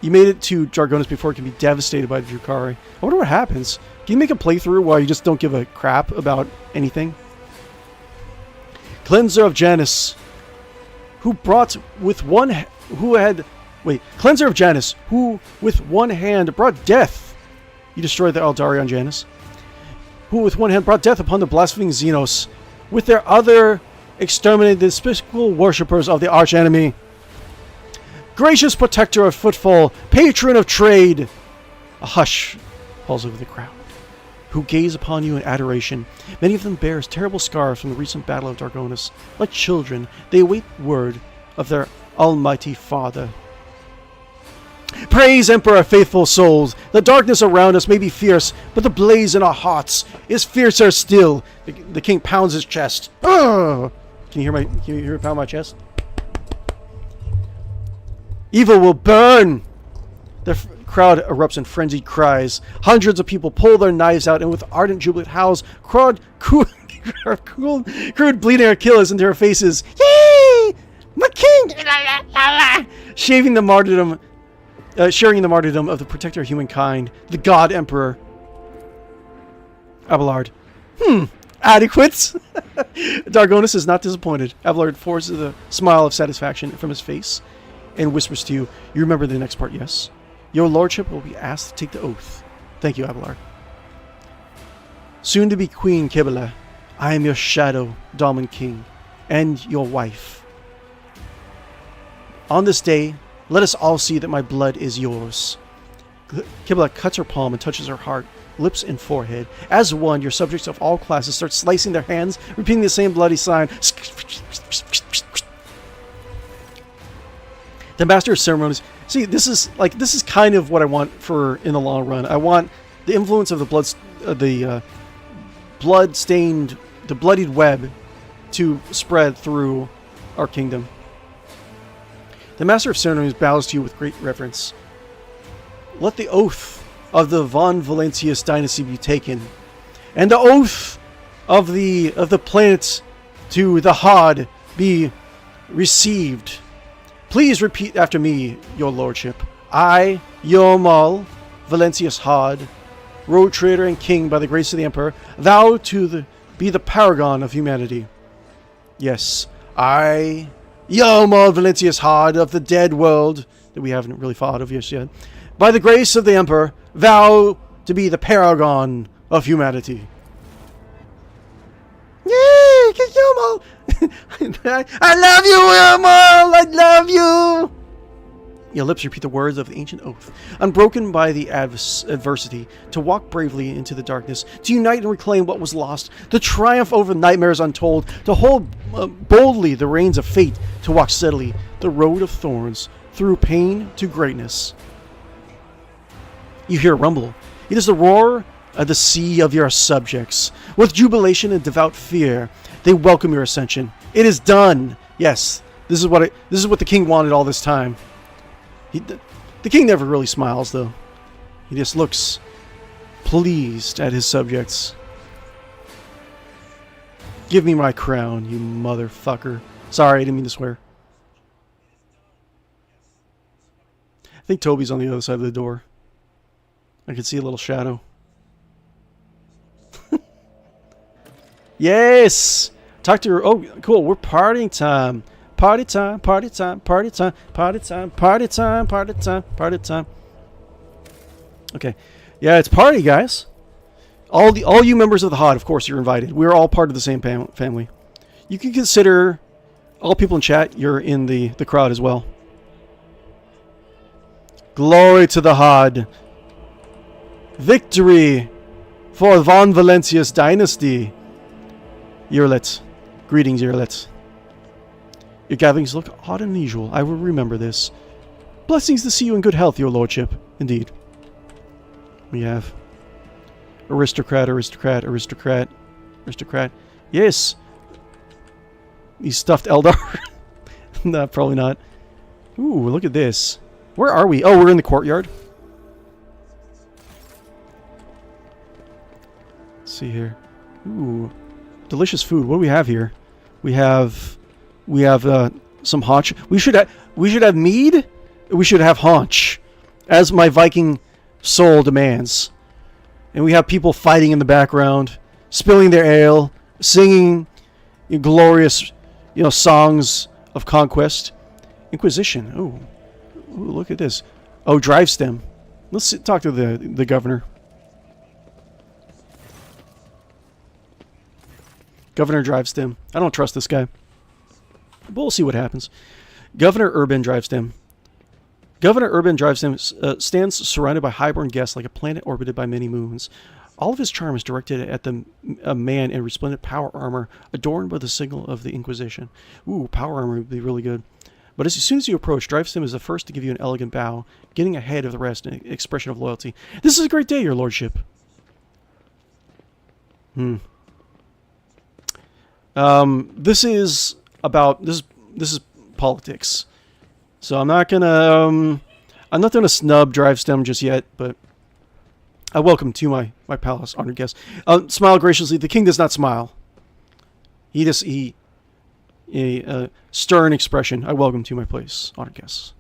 You made it to Dargonis before it can be devastated by the Drukhari. I wonder what happens. Can you make a playthrough while you just don't give a crap about anything? Cleanser of Janus, who brought with one Cleanser of Janus, who with one hand brought death. You destroyed the Eldari on Janus. Who with one hand brought death upon the blaspheming Xenos. With their other exterminated the despicable worshippers of the archenemy. Gracious protector of footfall, patron of trade. A hush falls over the crowd, who gaze upon you in adoration. Many of them bear terrible scars from the recent battle of Dargonus. Like children, they await word of their almighty father. Praise, Emperor, faithful souls! The darkness around us may be fierce, but the blaze in our hearts is fiercer still. The king pounds his chest. Ugh! Can you hear me pound my chest? Evil will burn! The crowd erupts in frenzied cries. Hundreds of people pull their knives out, and with ardent jubilant howls, crude bleeding killers into their faces. Yay! My king! Sharing the martyrdom of the protector of humankind, the God Emperor. Abelard. Adequate. Dargonus is not disappointed. Abelard forces a smile of satisfaction from his face and whispers to you, you remember the next part, yes? Your lordship will be asked to take the oath. Thank you, Abelard. Soon to be Queen Kibele, I am your shadow, Dahlman King, and your wife. On this day, let us all see that my blood is yours. Kibele cuts her palm and touches her heart, lips and forehead. As one, your subjects of all classes start slicing their hands, repeating the same bloody sign. The Master of Ceremonies. See, this is kind of what I want for in the long run. I want the influence of the bloodied web to spread through our kingdom. The Master of Ceremonies bows to you with great reverence. Let the oath of the von Valentius dynasty be taken, and the oath of the planet to the Hodd be received. Please repeat after me, your lordship. I, Yomal Valentius Hodd, road trader and king by the grace of the Emperor, vow to be the paragon of humanity. Yes, I, Yomal Valentius Hodd of the dead world, that we haven't really thought of yet, by the grace of the Emperor, vow to be the paragon of humanity. Yay! Yomal! I love you, Yomal! I love you! Your lips repeat the words of the ancient oath, unbroken by the adversity, to walk bravely into the darkness, to unite and reclaim what was lost, to triumph over nightmares untold, to hold boldly the reins of fate, to walk steadily the road of thorns, through pain to greatness. You hear a rumble. It is the roar of the sea of your subjects. With jubilation and devout fear, they welcome your ascension. It is done. Yes, this is what the king wanted all this time. The king never really smiles, though. He just looks pleased at his subjects. Give me my crown, you motherfucker. Sorry, I didn't mean to swear. I think Toby's on the other side of the door. I can see a little shadow. Yes! Talk to her. Oh, cool. We're partying time. Party time, party time, party time, party time, party time, party time, party time. Okay. Yeah, it's party, guys. All you members of the Hodd, of course, you're invited. We're all part of the same family. You can consider all people in chat, you're in the crowd as well. Glory to the Hodd. Victory for von Valentius dynasty. Yearlet. Greetings, Yearlet. Your gatherings look odd and unusual. I will remember this. Blessings to see you in good health, your lordship. Indeed. We have aristocrat, aristocrat, aristocrat, aristocrat. Yes. He's stuffed Eldar. No, probably not. Ooh, look at this. Where are we? Oh, we're in the courtyard. Let's see here. Ooh. Delicious food. What do we have here? We have some haunch. We should have mead. We should have haunch, as my Viking soul demands. And we have people fighting in the background, spilling their ale, singing glorious, songs of conquest. Inquisition. Ooh, look at this. Oh, drive stem. Let's talk to the governor. Governor Drivestem. I don't trust this guy. But we'll see what happens. Governor Urban Drivestem. Governor Urban Drivestem stands surrounded by highborn guests like a planet orbited by many moons. All of his charm is directed at a man in resplendent power armor adorned by the signal of the Inquisition. Ooh, power armor would be really good. But as soon as you approach, Drivestem is the first to give you an elegant bow, getting ahead of the rest in an expression of loyalty. This is a great day, your lordship. This is politics. So I'm not gonna snub Drivestem just yet, but I welcome to my palace, honored guest. Smile graciously. The king does not smile. A stern expression. I welcome to my place, honored guests.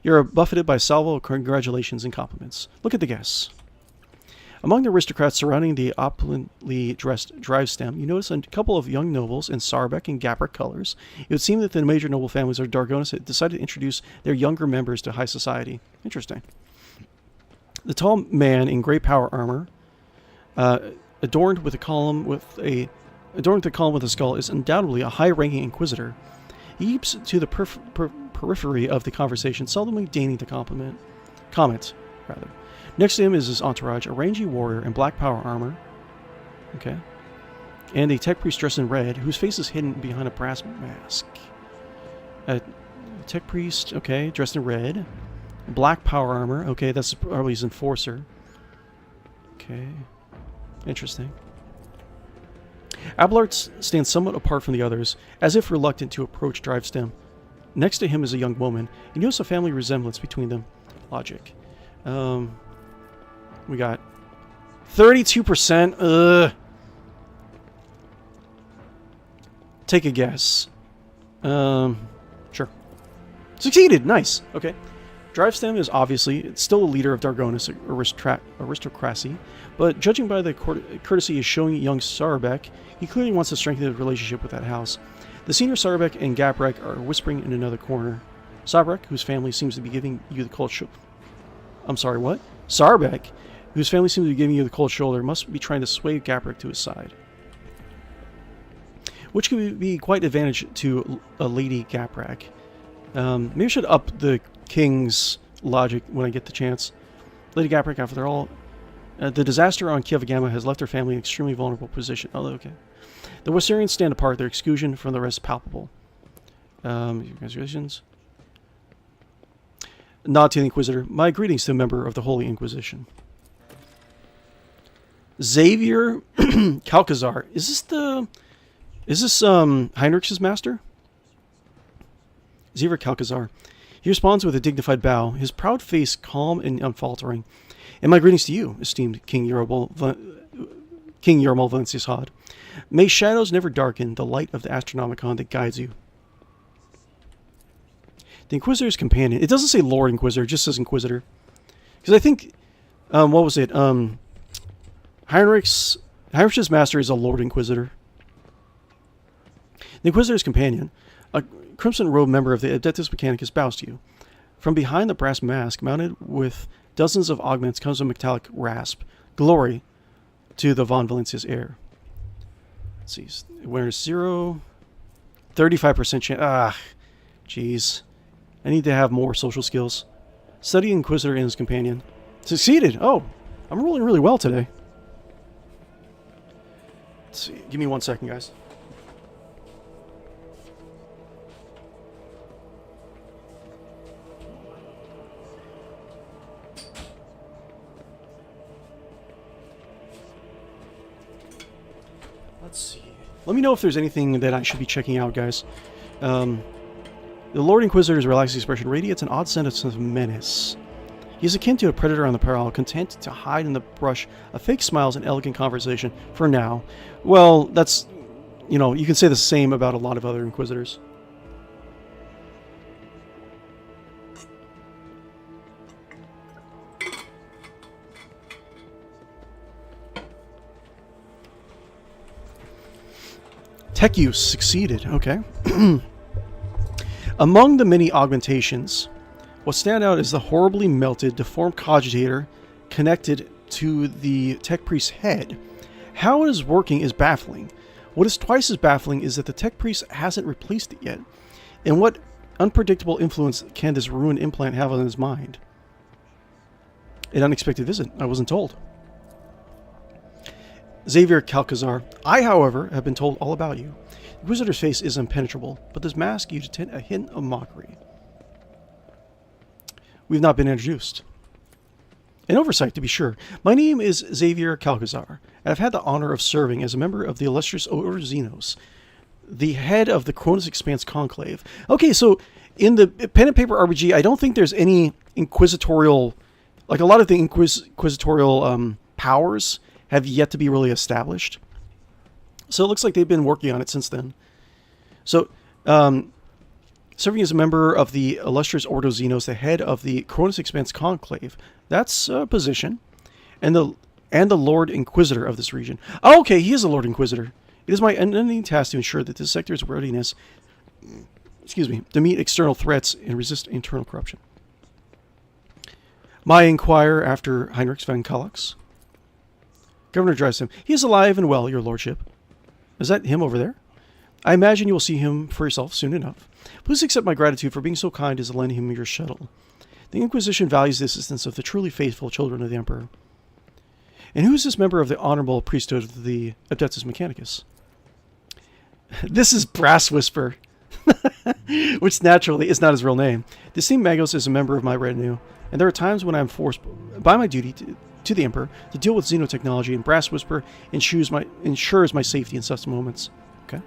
You're buffeted by salvo of congratulations and compliments. Look at the guests. Among the aristocrats surrounding the opulently dressed Drivestem, you notice a couple of young nobles in Sarbec and Gabric colors. It would seem that the major noble families of Dargonis had decided to introduce their younger members to high society. Interesting. The tall man in gray power armor, adorned with a column with a skull, is undoubtedly a high-ranking inquisitor. He keeps to the periphery of the conversation, seldomly deigning to comment. Next to him is his entourage, a rangy warrior in black power armor. Okay. And a tech priest dressed in red, whose face is hidden behind a brass mask. A tech priest, okay, dressed in red. Black power armor. Okay, that's probably his enforcer. Okay. Interesting. Abelard stands somewhat apart from the others, as if reluctant to approach Drivestem. Next to him is a young woman. You notice a family resemblance between them. Logic. We got 32%. Take a guess. Sure. Succeeded. Nice. Okay. Drivestem is obviously still a leader of Dargonis aristocracy, but judging by the courtesy he's showing young Sarbec, he clearly wants to strengthen the relationship with that house. The senior Sarbec and Gabrek are whispering in another corner. Sarbec, whose family seems to be giving you the cold shoulder. I'm sorry, what? Sarbec, whose family seems to be giving you the cold shoulder, must be trying to sway Gabrek to his side, which could be quite advantage to a Lady Gabrek. Maybe I should up the king's logic when I get the chance. Lady Gabrek, after all, the disaster on Kiavagama has left her family in an extremely vulnerable position. Oh, okay. The Wissarians stand apart, their exclusion from the rest palpable. Congratulations. Nod to the Inquisitor. My greetings to a member of the Holy Inquisition. Xavier Calcazar. Is this Heinrich's master? Xavier Calcazar. He responds with a dignified bow, his proud face calm and unfaltering. And my greetings to you, esteemed King Yermal Valencius Hodd. May shadows never darken the light of the Astronomicon that guides you. The Inquisitor's companion. It doesn't say Lord Inquisitor, it just says Inquisitor. Because I think, what was it? Heinrich's master is a Lord Inquisitor. The Inquisitor's companion, a crimson-robed member of the Adeptus Mechanicus, bows to you. From behind the brass mask, mounted with dozens of augments, comes a metallic rasp. Glory to the Von Valencia's heir. Let's see. Where's 0? 35% chance. Ah, jeez. I need to have more social skills. Study Inquisitor and his companion. Succeeded! Oh, I'm rolling really well today. Let's see. Give me 1 second, guys. Let's see. Let me know if there's anything that I should be checking out, guys. The Lord Inquisitor's relaxed expression radiates an odd sense of menace. He is akin to a predator on the prowl, content to hide in the brush of fake smiles and elegant conversation for now. Well, that's, you can say the same about a lot of other Inquisitors. Tech use succeeded. Okay. Among the many augmentations, what stand out is the horribly melted, deformed cogitator connected to the tech priest's head. How it is working is baffling. What is twice as baffling is that the tech priest hasn't replaced it yet. And what unpredictable influence can this ruined implant have on his mind? An unexpected visit. I wasn't told. Xavier Calcazar. I, however, have been told all about you. The Inquisitor's face is impenetrable, but does mask you detect a hint of mockery. We've not been introduced. An oversight, to be sure. My name is Xavier Calcazar, and I've had the honor of serving as a member of the illustrious Order Xenos, the head of the Cronus Expanse Conclave. Okay, so in the pen and paper RPG, I don't think there's any inquisitorial, like a lot of the inquisitorial powers have yet to be really established. So it looks like they've been working on it since then. So, serving as a member of the illustrious Ordo Xenos, the head of the Cronus Expanse Conclave, that's a position, and the Lord Inquisitor of this region. Oh, okay, he is a Lord Inquisitor. It is my unending task to ensure that this sector's readiness, to meet external threats and resist internal corruption. My inquire after Heinrich van Kallux. Governor Dresden. He is alive and well, your lordship. Is that him over there? I imagine you will see him for yourself soon enough. Please accept my gratitude for being so kind as to lend him your shuttle. The Inquisition values the assistance of the truly faithful children of the Emperor. And who is this member of the honorable priesthood of the Adeptus Mechanicus? This is Brass Whisper, which naturally is not his real name. The esteemed Magos is a member of my retinue, and there are times when I am forced by my duty to the Emperor to deal with xenotechnology, and Brass Whisper ensures my safety in such moments. Okay.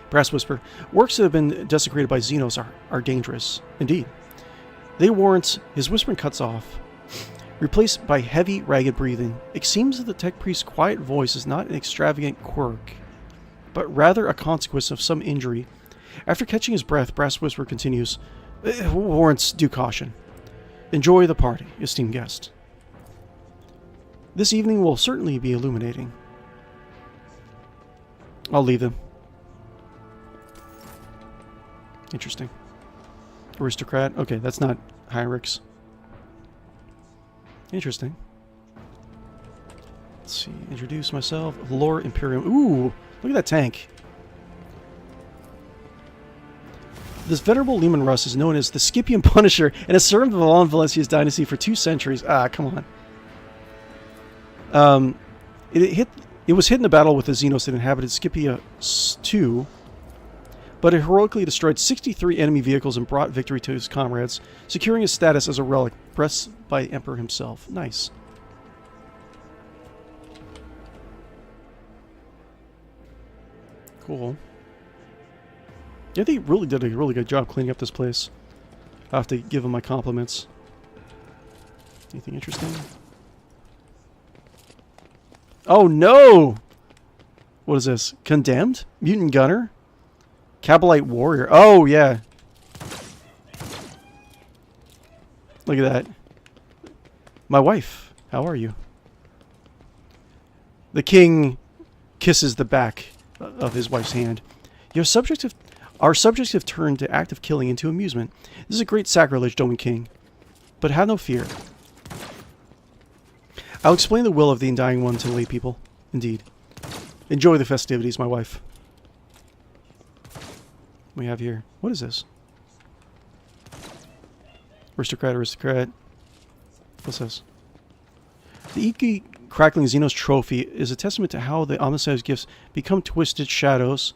Brass Whisper. Works that have been desecrated by Xenos are dangerous. Indeed. They warrant... His whispering cuts off, replaced by heavy, ragged breathing. It seems that the tech priest's quiet voice is not an extravagant quirk, but rather a consequence of some injury. After catching his breath, Brass Whisper continues, warrants due caution. Enjoy the party, esteemed guest. This evening will certainly be illuminating. I'll leave them. Interesting. Aristocrat. Okay, that's not Heinrich's. Interesting. Let's see. Introduce myself. Lore Imperium. Ooh, look at that tank. This venerable Lehman Russ is known as the Scipion Punisher and has served Valon Valencia's dynasty for 2 centuries. Ah, come on. It was hit in the battle with the Xenos that inhabited Scipia II, but it heroically destroyed 63 enemy vehicles and brought victory to his comrades, securing his status as a relic blessed by the Emperor himself. Nice. Cool. Yeah, they really did a really good job cleaning up this place. I have to give them my compliments. Anything interesting? Oh no! What is this? Condemned? Mutant Gunner? Cabalite Warrior. Oh, yeah. Look at that. My wife. How are you? The king kisses the back of his wife's hand. Our subjects have turned to active killing into amusement. This is a great sacrilege, Doman King. But have no fear. I'll explain the will of the Undying One to the lay people. Indeed. Enjoy the festivities, my wife. We have here. What is this? Aristocrat, aristocrat. What's this? The Iki Crackling Xenos Trophy is a testament to how the omniscience gifts become twisted shadows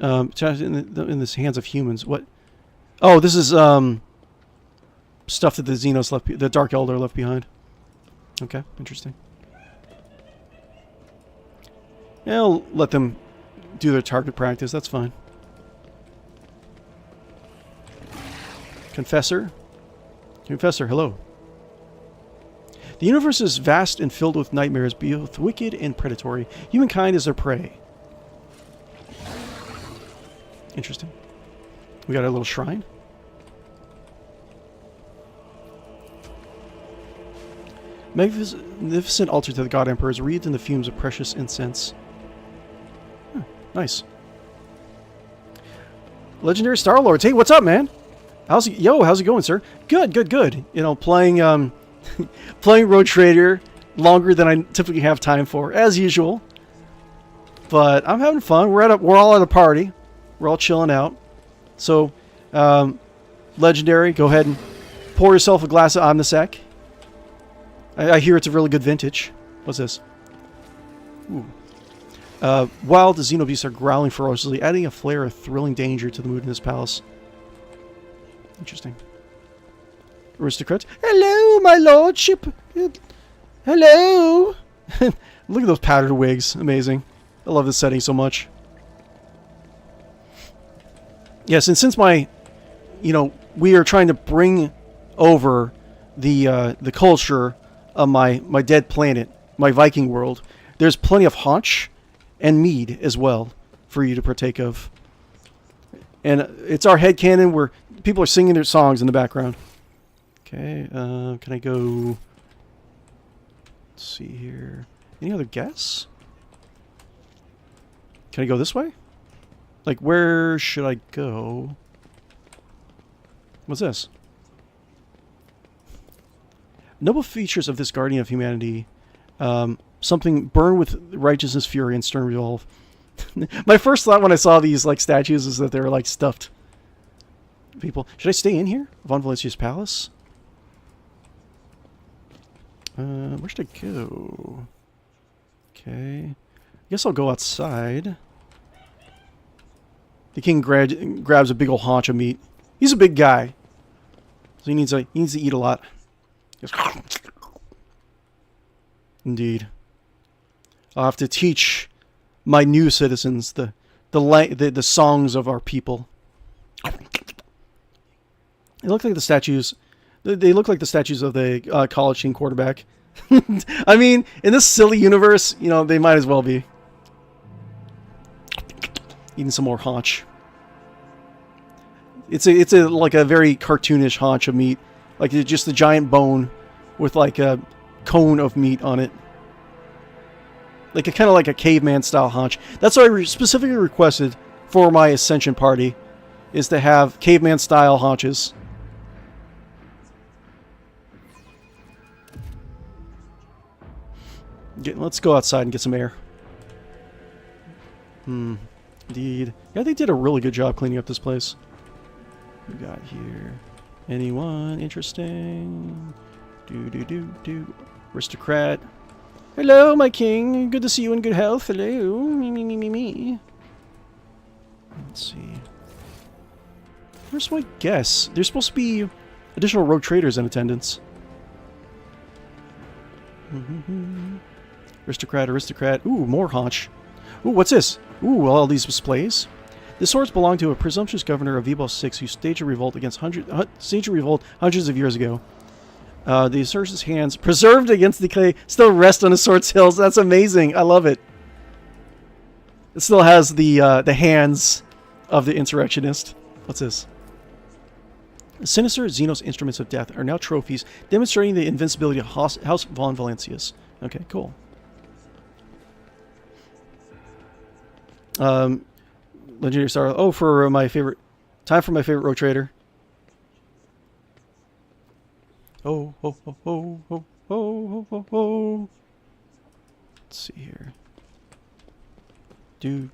in the hands of humans. What? Oh, this is stuff that the Xenos left, the Dark Elder left behind. Okay, interesting. Yeah, I'll let them do their target practice. That's fine. Confessor. Confessor, hello. The universe is vast and filled with nightmares, both wicked and predatory. Humankind is their prey. Interesting. We got a little shrine. Magnificent altar to the God Emperor is wreathed in the fumes of precious incense. Nice. Legendary Star Lords. Hey, what's up, man? How's it going, sir? Good, good, good. You know, playing playing Road Trader longer than I typically have time for, as usual. But I'm having fun. We're all at a party. We're all chilling out. So, Legendary, go ahead and pour yourself a glass of Omnisec. I hear it's a really good vintage. What's this? Ooh. Wild xenobeasts are growling ferociously, adding a flare of thrilling danger to the mood in this palace. Interesting. Aristocrats. Hello, my lordship. Hello. Look at those powdered wigs. Amazing. I love this setting so much. Yes, and since we are trying to bring over the culture of my dead planet, my Viking world, there's plenty of haunch and mead as well for you to partake of. And it's our headcanon where people are singing their songs in the background. Okay, can I go... Let's see here. Any other guess? Can I go this way? Like, where should I go? What's this? Noble features of this guardian of humanity. Something burn with righteousness, fury, and stern resolve. My first thought when I saw these like statues is that they were like stuffed people. Should I stay in here? Von Valencia's palace? Where should I go? Okay. I guess I'll go outside. The king grabs a big old haunch of meat. He's a big guy. So he needs to eat a lot. Indeed. I'll have to teach my new citizens the songs of our people. They look like the statues. They look like the statues of the college team quarterback. I mean, in this silly universe, you know, they might as well be. Eating some more haunch. It's like a very cartoonish haunch of meat, like just a giant bone with like a cone of meat on it, like kind of like a caveman style haunch. That's what I specifically requested for my Ascension party, is to have caveman style haunches. Let's go outside and get some air. Indeed. Yeah, they did a really good job cleaning up this place. What we got here? Anyone interesting? Do. Aristocrat. Hello, my king. Good to see you in good health. Hello. Me. Let's see. Where's my guess? There's supposed to be additional rogue traders in attendance. Aristocrat. Ooh, more haunch. Ooh, what's this? Ooh, all these displays. The swords belong to a presumptuous governor of Vebos 6 who staged a revolt hundreds of years ago. The insurgent's hands, preserved against decay, still rest on his sword's hills. That's amazing. I love it. It still has the hands of the insurrectionist. What's this? Sinister Xenos instruments of death are now trophies, demonstrating the invincibility of House von Valencius. Okay, cool. Legendary Star. Oh, for my favorite. Time for my favorite rogue trader. Oh. Let's see here. Do.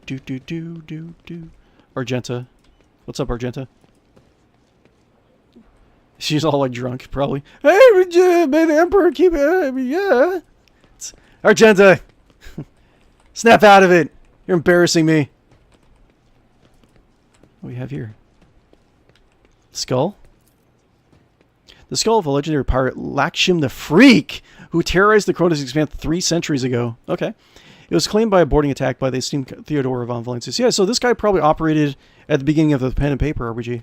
Argenta. What's up, Argenta? She's all like drunk, probably. Hey, may the Emperor keep it. Yeah. Argenta! Snap out of it! You're embarrassing me. What do we have here? Skull? The skull of a legendary pirate, Lakshim the Freak, who terrorized the Cronus Expanse 3 centuries ago. Okay. It was claimed by a boarding attack by the esteemed Theodore von Valencius. Yeah, so this guy probably operated at the beginning of the pen and paper RPG.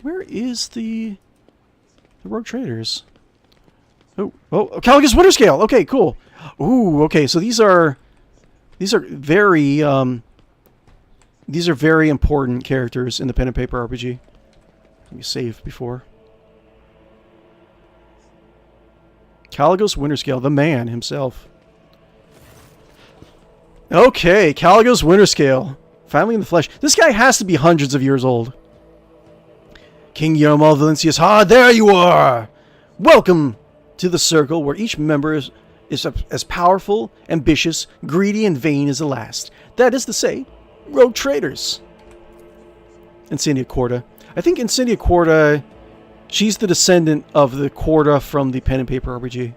Where is the rogue traders? Oh, Caligus Winterscale. Okay, cool. Ooh, okay, so these are very important characters in the pen and paper RPG. Let me save before. Caligos Winterscale, the man himself. Okay, Caligos Winterscale. Finally in the flesh. This guy has to be hundreds of years old. King Yermal Valencius Hodd, there you are! Welcome to the circle where each member is as powerful, ambitious, greedy, and vain as the last. That is to say, rogue traders. Insignia Corda. I think Insignia Corda, she's the descendant of the Corda from the pen and paper RPG.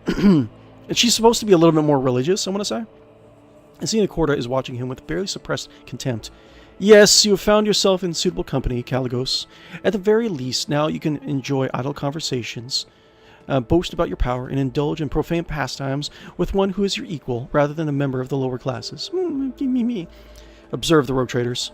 And she's supposed to be a little bit more religious, I want to say. Insignia Corda is watching him with barely suppressed contempt. Yes, you have found yourself in suitable company, Caligos. At the very least, now you can enjoy idle conversations, boast about your power, and indulge in profane pastimes with one who is your equal, rather than a member of the lower classes. Observe the rogue traders.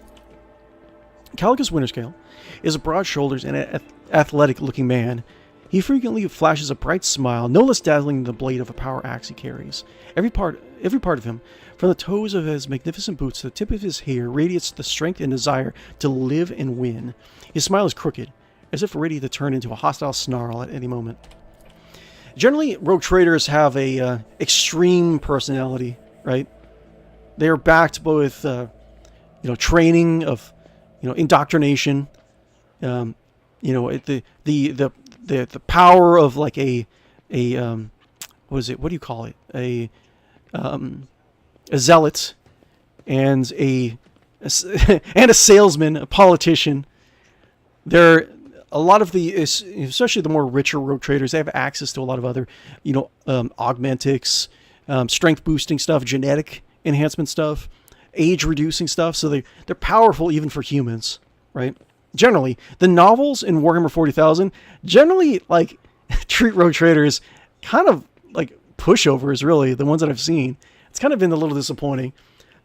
Caligos Winterscale is a broad-shouldered and athletic-looking man. He frequently flashes a bright smile, no less dazzling than the blade of a power axe he carries. Every part of him, from the toes of his magnificent boots to the tip of his hair, radiates the strength and desire to live and win. His smile is crooked, as if ready to turn into a hostile snarl at any moment. Generally, rogue traders have a extreme personality, right? They are backed with, training of, indoctrination. The power of like what is it? What do you call it? A zealot and a salesman, a politician. They're a lot of especially the more richer rogue traders. They have access to a lot of other, augmentics, strength boosting stuff, genetic enhancement stuff, age reducing stuff. So they're powerful even for humans, right? Generally, the novels in Warhammer 40,000 generally like treat rogue traders kind of like pushovers. Really, the ones that I've seen, it's kind of been a little disappointing.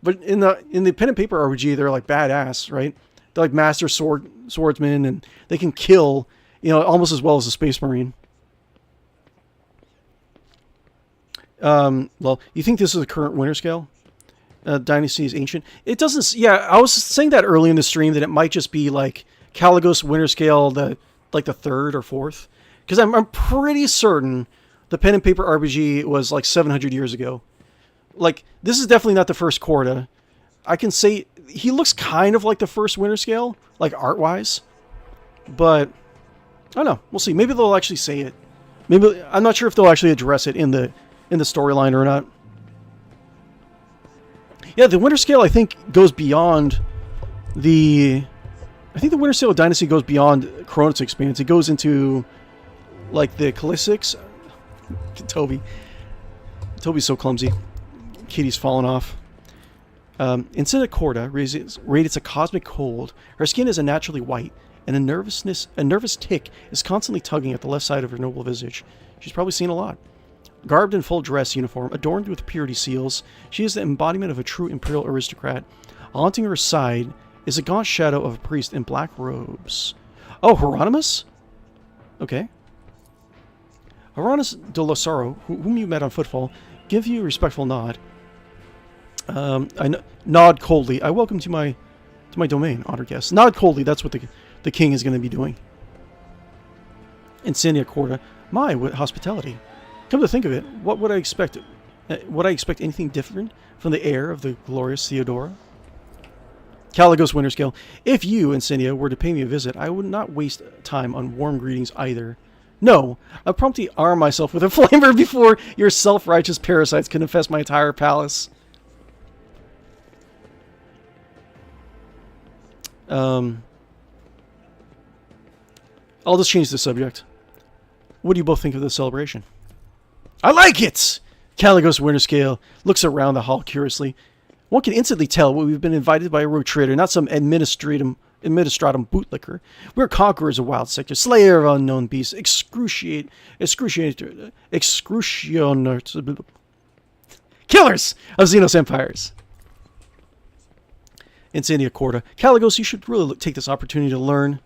But in the pen and paper RPG, they're like badass, right? They're like master swordsmen, and they can kill, almost as well as a space marine. Well, you think this is the current Winterscale? Dynasty is ancient. It doesn't. Yeah, I was saying that early in the stream that it might just be like Caligos Winterscale, the third or fourth, because I'm pretty certain the pen and paper RPG was like 700 years ago. Like, this is definitely not the first Corda. I can say he looks kind of like the first Winterscale, like art wise, but I don't know. We'll see. Maybe they'll actually say it. Maybe I'm not sure if they'll actually address it in the storyline or not. Yeah, the Winterscale, I think, goes beyond the Winterscale Dynasty goes beyond Cronus Expanse. It goes into, like, the Callistics. Toby's so clumsy. Kitty's falling off. Instead of Corda radiates a cosmic cold. Her skin is unnaturally white, and a nervous tick is constantly tugging at the left side of her noble visage. She's probably seen a lot. Garbed in full dress uniform, adorned with purity seals, she is the embodiment of a true imperial aristocrat. Haunting her side is a gaunt shadow of a priest in black robes. Oh, Hieronymus? Okay. Hieronymus de Losaro, whom you met on Footfall, give you a respectful nod. I nod coldly. I welcome to my domain, honored guest. Nod coldly. That's what the king is going to be doing. Insignia Corda. My, what hospitality. Come to think of it, what would I expect? Would I expect anything different from the heir of the glorious Theodora? Caligos Winterscale. If you, Insignia, were to pay me a visit, I would not waste time on warm greetings either. No, I'll promptly arm myself with a flamer before your self-righteous parasites can infest my entire palace. I'll just change the subject. What do you both think of the celebration? I like it! Caligos Winterscale looks around the hall curiously. One can instantly tell we've been invited by a rogue trader, not some administratum bootlicker. We're conquerors of wild sector, slayer of unknown beasts, excruciating killers of Xenos empires. Insignia Corda. Caligos, you should really take this opportunity to learn.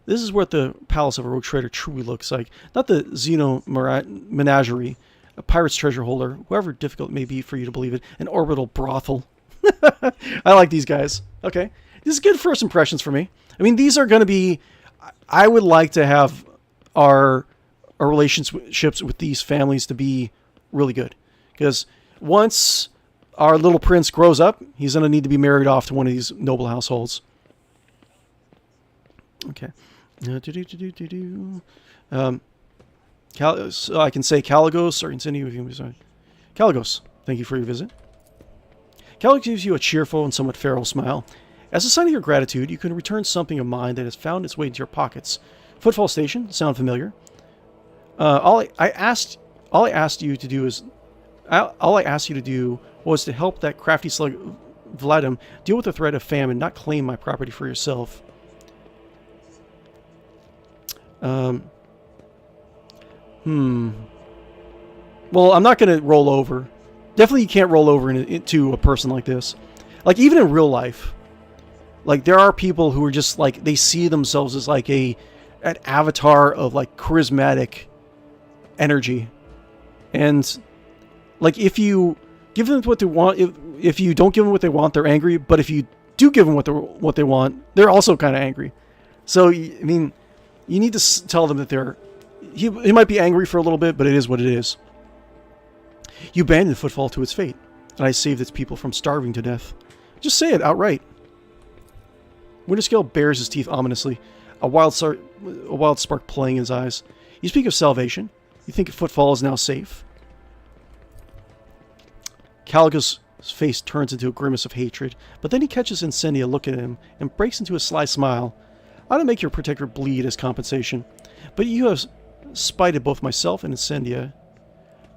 This is what the palace of a rogue trader truly looks like. Not the Xeno menagerie, a pirate's treasure holder, however difficult it may be for you to believe it, an orbital brothel. I like these guys. Okay. This is good first impressions for me. I mean, these are going to be... I would like to have our our relationships with these families to be really good. Because once our little prince grows up, he's going to need to be married off to one of these noble households. Okay. So I can say Caligos, or continue if you sorry. Caligos, thank you for your visit. Caligos gives you a cheerful and somewhat feral smile. As a sign of your gratitude, you can return something of mine that has found its way into your pockets. Footfall Station, sound familiar? All I asked you to do was to help that crafty slug Vladim deal with the threat of famine, not claim my property for yourself. Well, I'm not going to roll over. Definitely you can't roll over into a person like this. Like, even in real life, like, there are people who are just, like, they see themselves as, like, an avatar of, like, charismatic energy. And, like, if you give them what they want, if you don't give them what they want, they're angry. But if you do give them what they want, they're also kind of angry. So, I mean, you need to tell them that he might be angry for a little bit, but it is what it is. You abandoned Footfall to its fate, and I saved its people from starving to death. Just say it outright. Winterscale bares his teeth ominously, a wild spark playing in his eyes. You speak of salvation. You think Footfall is now safe. Caligos' face turns into a grimace of hatred, but then he catches Incendia looking at him and breaks into a sly smile. I ought to make your protector bleed as compensation, but you have spited both myself and Incendia,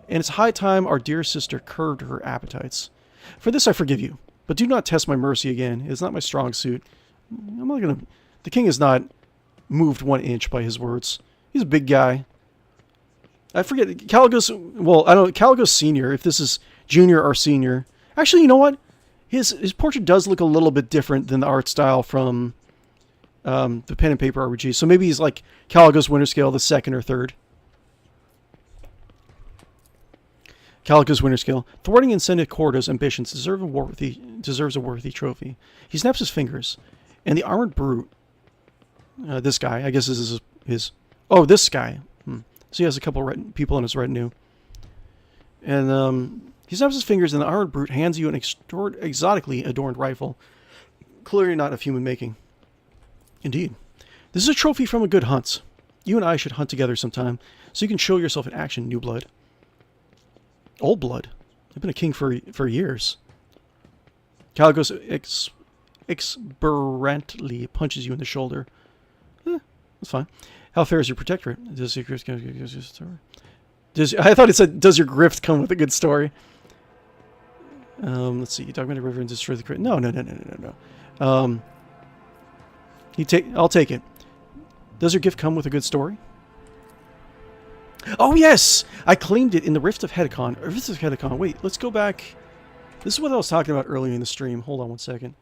and it's high time our dear sister curbed her appetites. For this I forgive you, but do not test my mercy again. It is not my strong suit. I'm not gonna... The king is not moved 1 inch by his words. He's a big guy. I forget, Caligos... Well, I don't... Caligos Senior, if this is Junior or Senior. Actually, you know what? His portrait does look a little bit different than the art style from the pen and paper RPG. So maybe he's like Caligos Winterscale, the 2nd or 3rd. Caligos Winterscale. Thwarting Incendia Cordo's ambitions deserves a worthy trophy. He snaps his fingers, and the armored brute, this guy, I guess this is his... Oh, this guy. So he has a couple people in his retinue. And he snaps his fingers, and the armored brute hands you an exotically adorned rifle. Clearly not of human making. Indeed. This is a trophy from a good hunt. You and I should hunt together sometime, so you can show yourself in action, new blood. Old blood. I've been a king for years. Caligos exuberantly punches you in the shoulder. That's fine. How fair is your protectorate? I thought it said, does your grift come with a good story? Let's see. You document a river and destroy the... No. I'll take it. Does your gift come with a good story? Oh, yes! I claimed it in the Rift of Hedicon. Wait, let's go back. This is what I was talking about earlier in the stream. Hold on 1 second.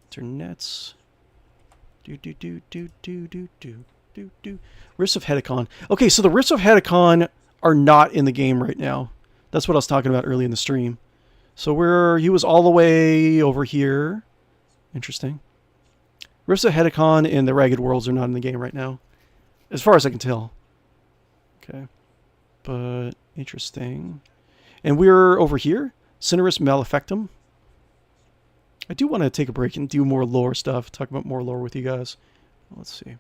Internets. Rifts of Hedicon. Okay, so the Rifts of Hedicon are not in the game right now. That's what I was talking about early in the stream. So he was all the way over here. Interesting. Rifts of Hedicon and the Ragged Worlds are not in the game right now, as far as I can tell. Okay. But interesting. And we're over here. Cinerus Malefactum. I do want to take a break and do more lore stuff. Talk about more lore with you guys. Let's see.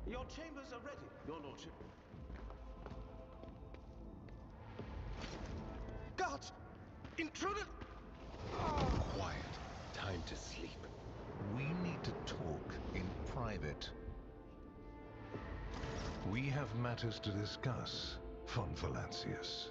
Your chambers are ready, your lordship. Guards! Intruder! Quiet. Time to sleep. We need to talk in private. We have matters to discuss, von Valancius.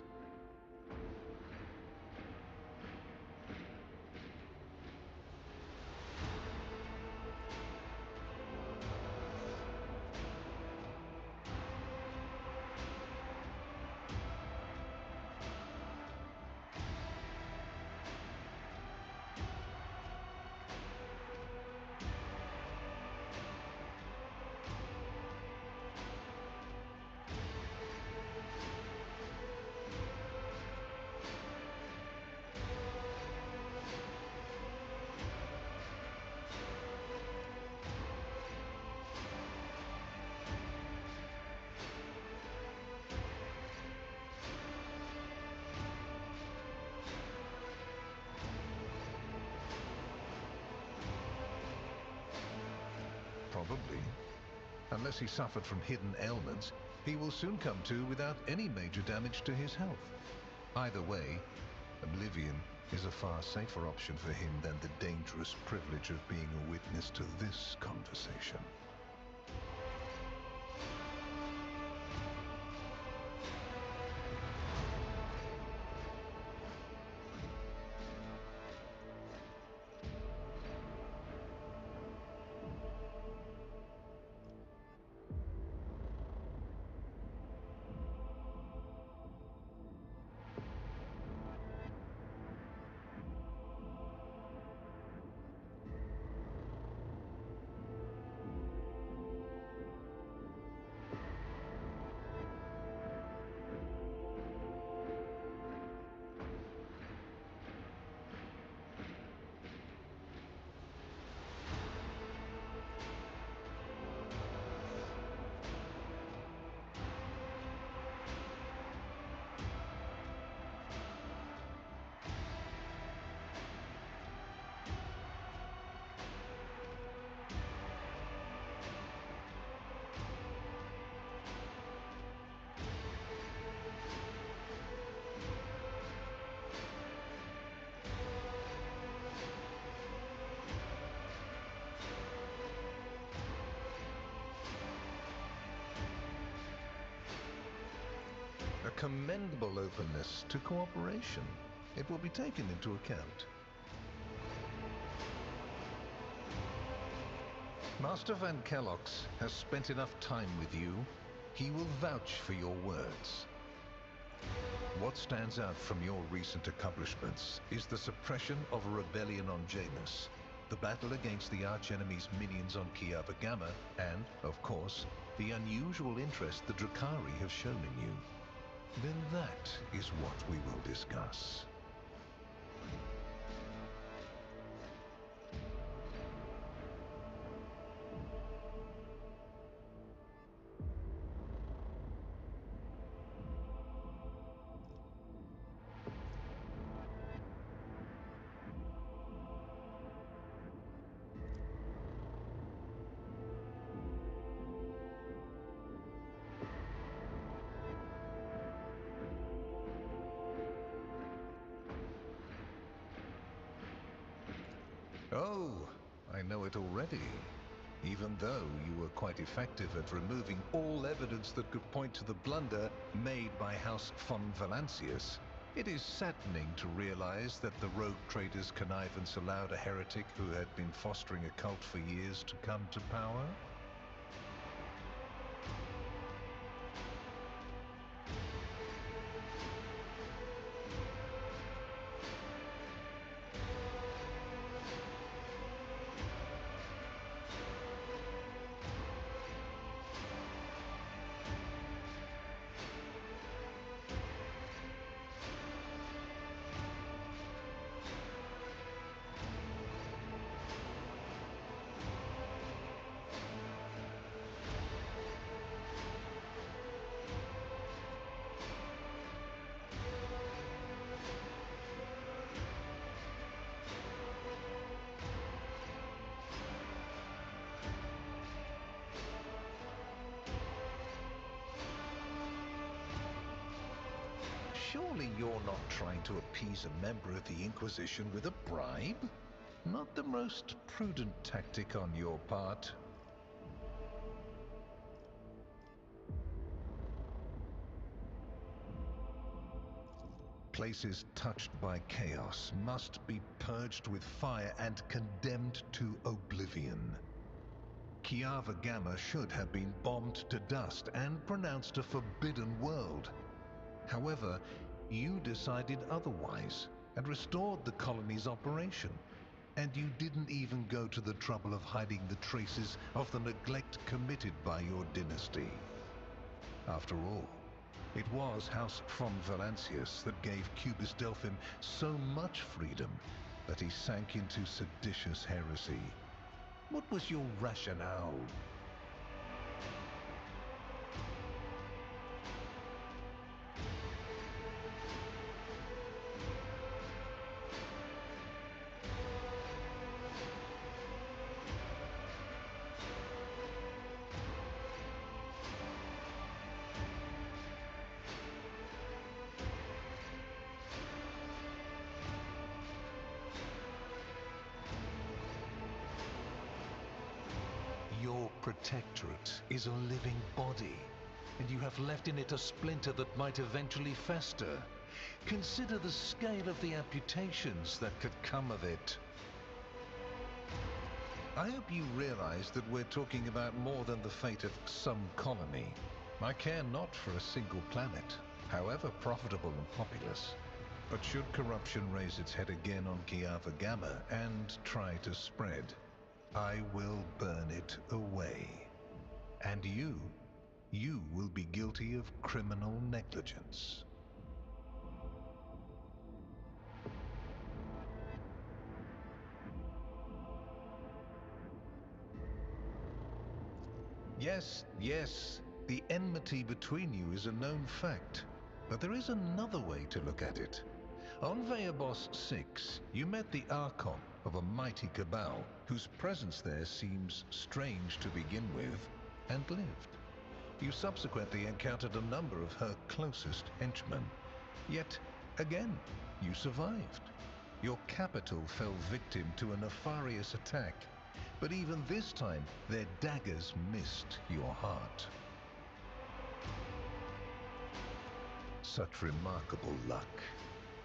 Probably. Unless he suffered from hidden ailments, he will soon come to without any major damage to his health. Either way, oblivion is a far safer option for him than the dangerous privilege of being a witness to this conversation. A commendable openness to cooperation. It will be taken into account. Master Van Kellox has spent enough time with you. He will vouch for your words. What stands out from your recent accomplishments is the suppression of a rebellion on Janus, the battle against the archenemy's minions on Kiava Gamma, and, of course, the unusual interest the Drakari have shown in you. Then that is what we will discuss. Oh, I know it already. Even though you were quite effective at removing all evidence that could point to the blunder made by House von Valancius, it is saddening to realize that the rogue trader's connivance allowed a heretic who had been fostering a cult for years to come to power. Surely you're not trying to appease a member of the Inquisition with a bribe? Not the most prudent tactic on your part. Places touched by chaos must be purged with fire and condemned to oblivion. Kiava Gamma should have been bombed to dust and pronounced a forbidden world. However, you decided otherwise and restored the colony's operation. And you didn't even go to the trouble of hiding the traces of the neglect committed by your dynasty. After all, it was House von Valancius that gave Cubus Delphim so much freedom that he sank into seditious heresy. What was your rationale? Your protectorate is a living body, and you have left in it a splinter that might eventually fester. Consider the scale of the amputations that could come of it. I hope you realize that we're talking about more than the fate of some colony. I care not for a single planet, however profitable and populous. But should corruption raise its head again on Kiava Gamma and try to spread, I will burn it away. And you will be guilty of criminal negligence. Yes, the enmity between you is a known fact. But there is another way to look at it. On Veabos 6, you met the Archon of a mighty cabal, whose presence there seems strange to begin with, and lived. You subsequently encountered a number of her closest henchmen. Yet, again, you survived. Your capital fell victim to a nefarious attack, but even this time, their daggers missed your heart. Such remarkable luck.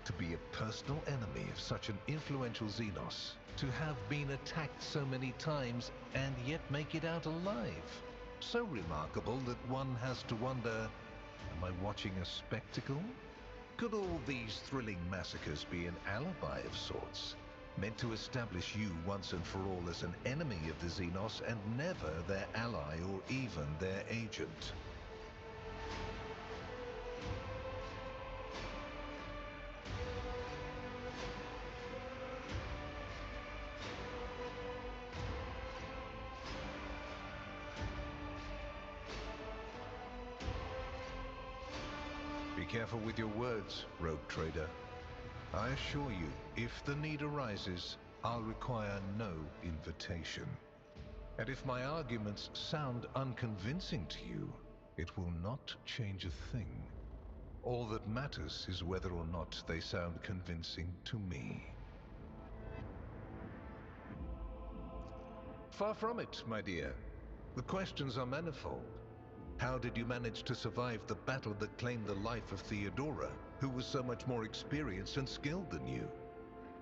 To be a personal enemy of such an influential Xenos, to have been attacked so many times and yet make it out alive. So remarkable that one has to wonder, am I watching a spectacle? Could all these thrilling massacres be an alibi of sorts, meant to establish you once and for all as an enemy of the Xenos and never their ally or even their agent? Be careful with your words, rogue trader. I assure you, if the need arises, I'll require no invitation. And if my arguments sound unconvincing to you, it will not change a thing. All that matters is whether or not they sound convincing to me. Far from it, my dear. The questions are manifold. How did you manage to survive the battle that claimed the life of Theodora, who was so much more experienced and skilled than you?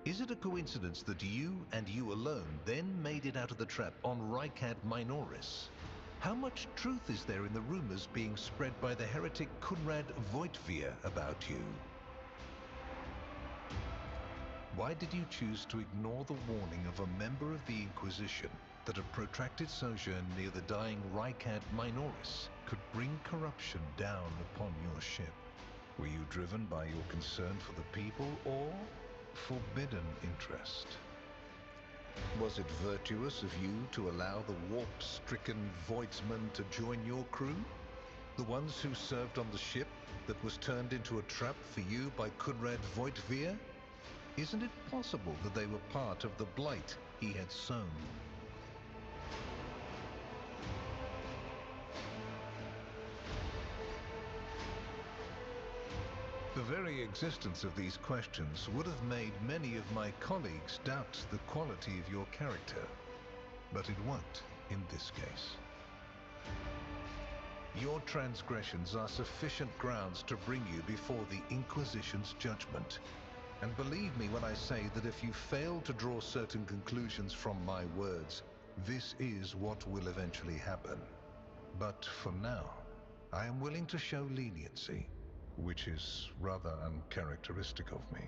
Is it a coincidence that you and you alone then made it out of the trap on Rykad Minoris? How much truth is there in the rumors being spread by the heretic Kunrad Voitvir about you? Why did you choose to ignore the warning of a member of the Inquisition that a protracted sojourn near the dying Rykad Minoris could bring corruption down upon your ship? Were you driven by your concern for the people or forbidden interest? Was it virtuous of you to allow the warp-stricken Voidsmen to join your crew? The ones who served on the ship that was turned into a trap for you by Kunrad Voitvir? Isn't it possible that they were part of the blight he had sown? The very existence of these questions would have made many of my colleagues doubt the quality of your character, but it won't in this case. Your transgressions are sufficient grounds to bring you before the Inquisition's judgment. And believe me when I say that if you fail to draw certain conclusions from my words, this is what will eventually happen. But for now, I am willing to show leniency, which is rather uncharacteristic of me.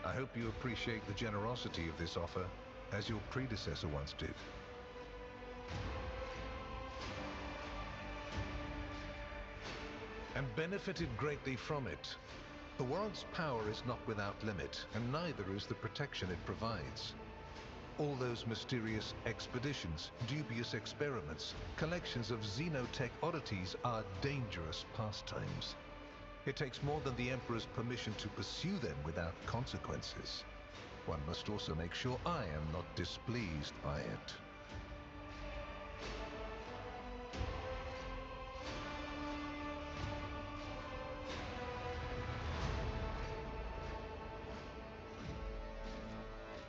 I hope you appreciate the generosity of this offer, as your predecessor once did. And benefited greatly from it. The world's power is not without limit, and neither is the protection it provides. All those mysterious expeditions, dubious experiments, collections of xenotech oddities are dangerous pastimes. It takes more than the Emperor's permission to pursue them without consequences. One must also make sure I am not displeased by it.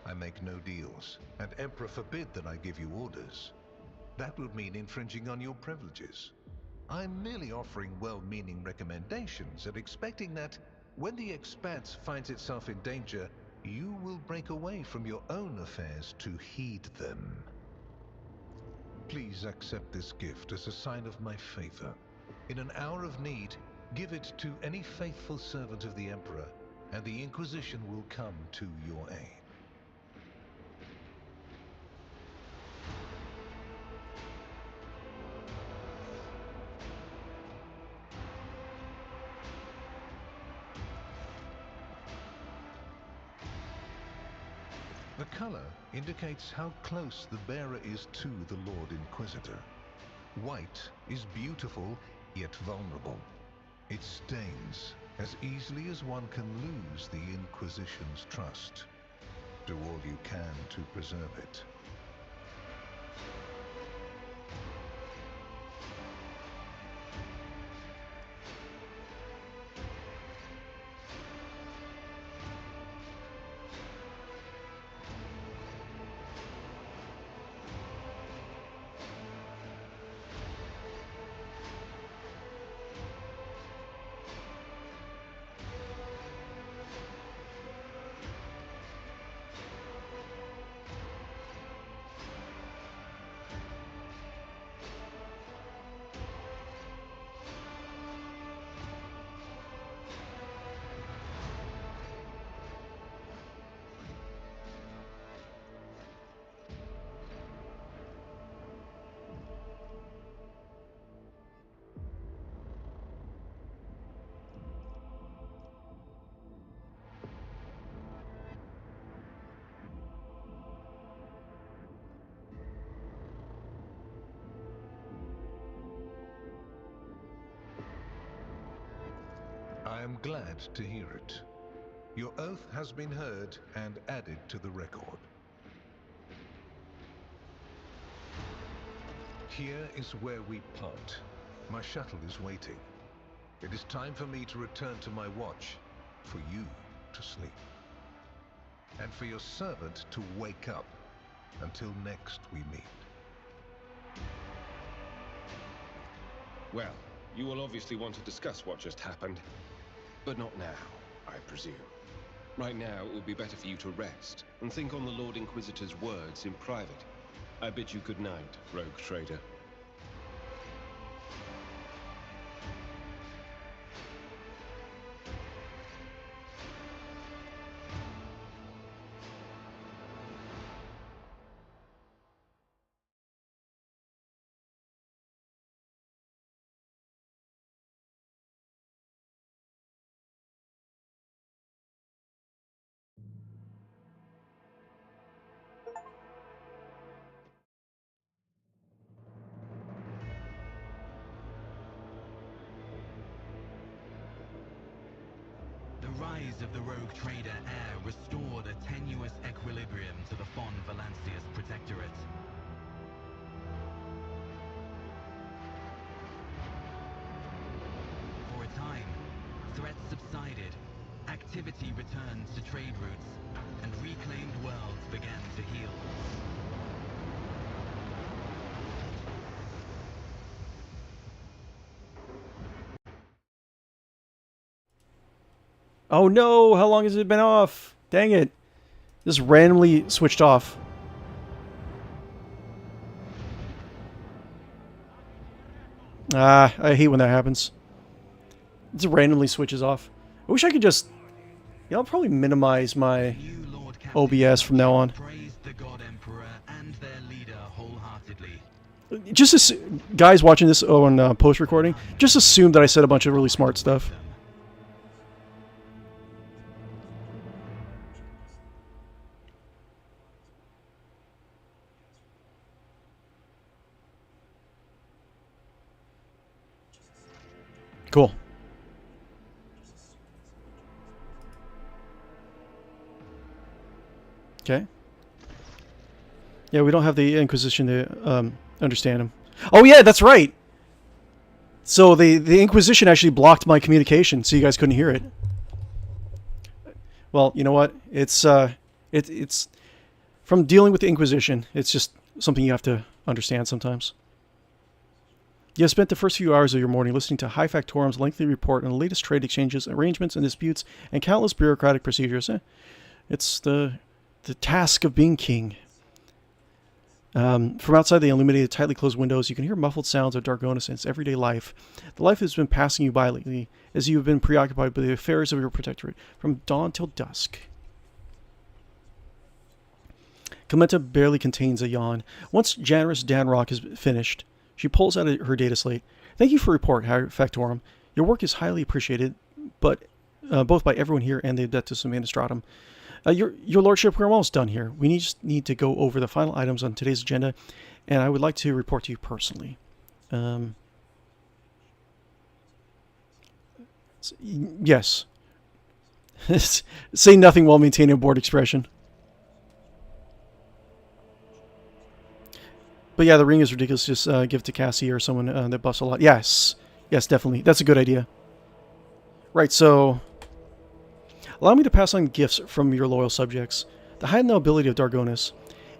I make no deals, and Emperor forbid that I give you orders. That would mean infringing on your privileges. I'm merely offering well-meaning recommendations and expecting that, when the Expanse finds itself in danger, you will break away from your own affairs to heed them. Please accept this gift as a sign of my favor. In an hour of need, give it to any faithful servant of the Emperor, and the Inquisition will come to your aid. The color indicates how close the bearer is to the Lord Inquisitor. White is beautiful, yet vulnerable. It stains as easily as one can lose the Inquisition's trust. Do all you can to preserve it. I am glad to hear it. Your oath has been heard and added to the record. Here is where we part. My shuttle is waiting. It is time for me to return to my watch, for you to sleep, and for your servant to wake up. Until next we meet. Well, you will obviously want to discuss what just happened. But not now, I presume. Right now, it would be better for you to rest and think on the Lord Inquisitor's words in private. I bid you good night, rogue trader. rise of the rogue trader heir restored a tenuous equilibrium to the Fon Valancius Protectorate. For a time, threats subsided, activity returned to trade routes, and reclaimed worlds began to heal. Oh no, how long has it been off? Dang it. Just randomly switched off. Ah, I hate when that happens. It just randomly switches off. I wish I could just... Yeah, I'll probably minimize my OBS from now on. Praised the God Emperor and their leader wholeheartedly. Just as guys watching this on post-recording, just assume that I said a bunch of really smart stuff. Cool. Okay. Yeah, we don't have the Inquisition to understand him. Oh yeah, that's right. So the Inquisition actually blocked my communication, so you guys couldn't hear it. Well, you know what? It's from dealing with the Inquisition. It's just something you have to understand sometimes. You have spent the first few hours of your morning listening to High Factorum's lengthy report on the latest trade exchanges, arrangements, and disputes, and countless bureaucratic procedures. It's the task of being king. From outside the illuminated, tightly closed windows, you can hear muffled sounds of Dargonis and its everyday life. The life has been passing you by lately, as you have been preoccupied with the affairs of your protectorate, from dawn till dusk. Clementa barely contains a yawn. Once generous Danrock is finished, she pulls out her data slate. Thank you for report, High Factorum. Your work is highly appreciated, but both by everyone here and the Adeptus Administratum. Your Lordship, we're almost done here. We just need to go over the final items on today's agenda, and I would like to report to you personally. Yes. Say nothing while maintaining a bored expression. But yeah, the ring is ridiculous. Just give it to Cassie or someone that buffs a lot. Yes. Yes, definitely. That's a good idea. Right, so... Allow me to pass on gifts from your loyal subjects. The high nobility of Dargonis.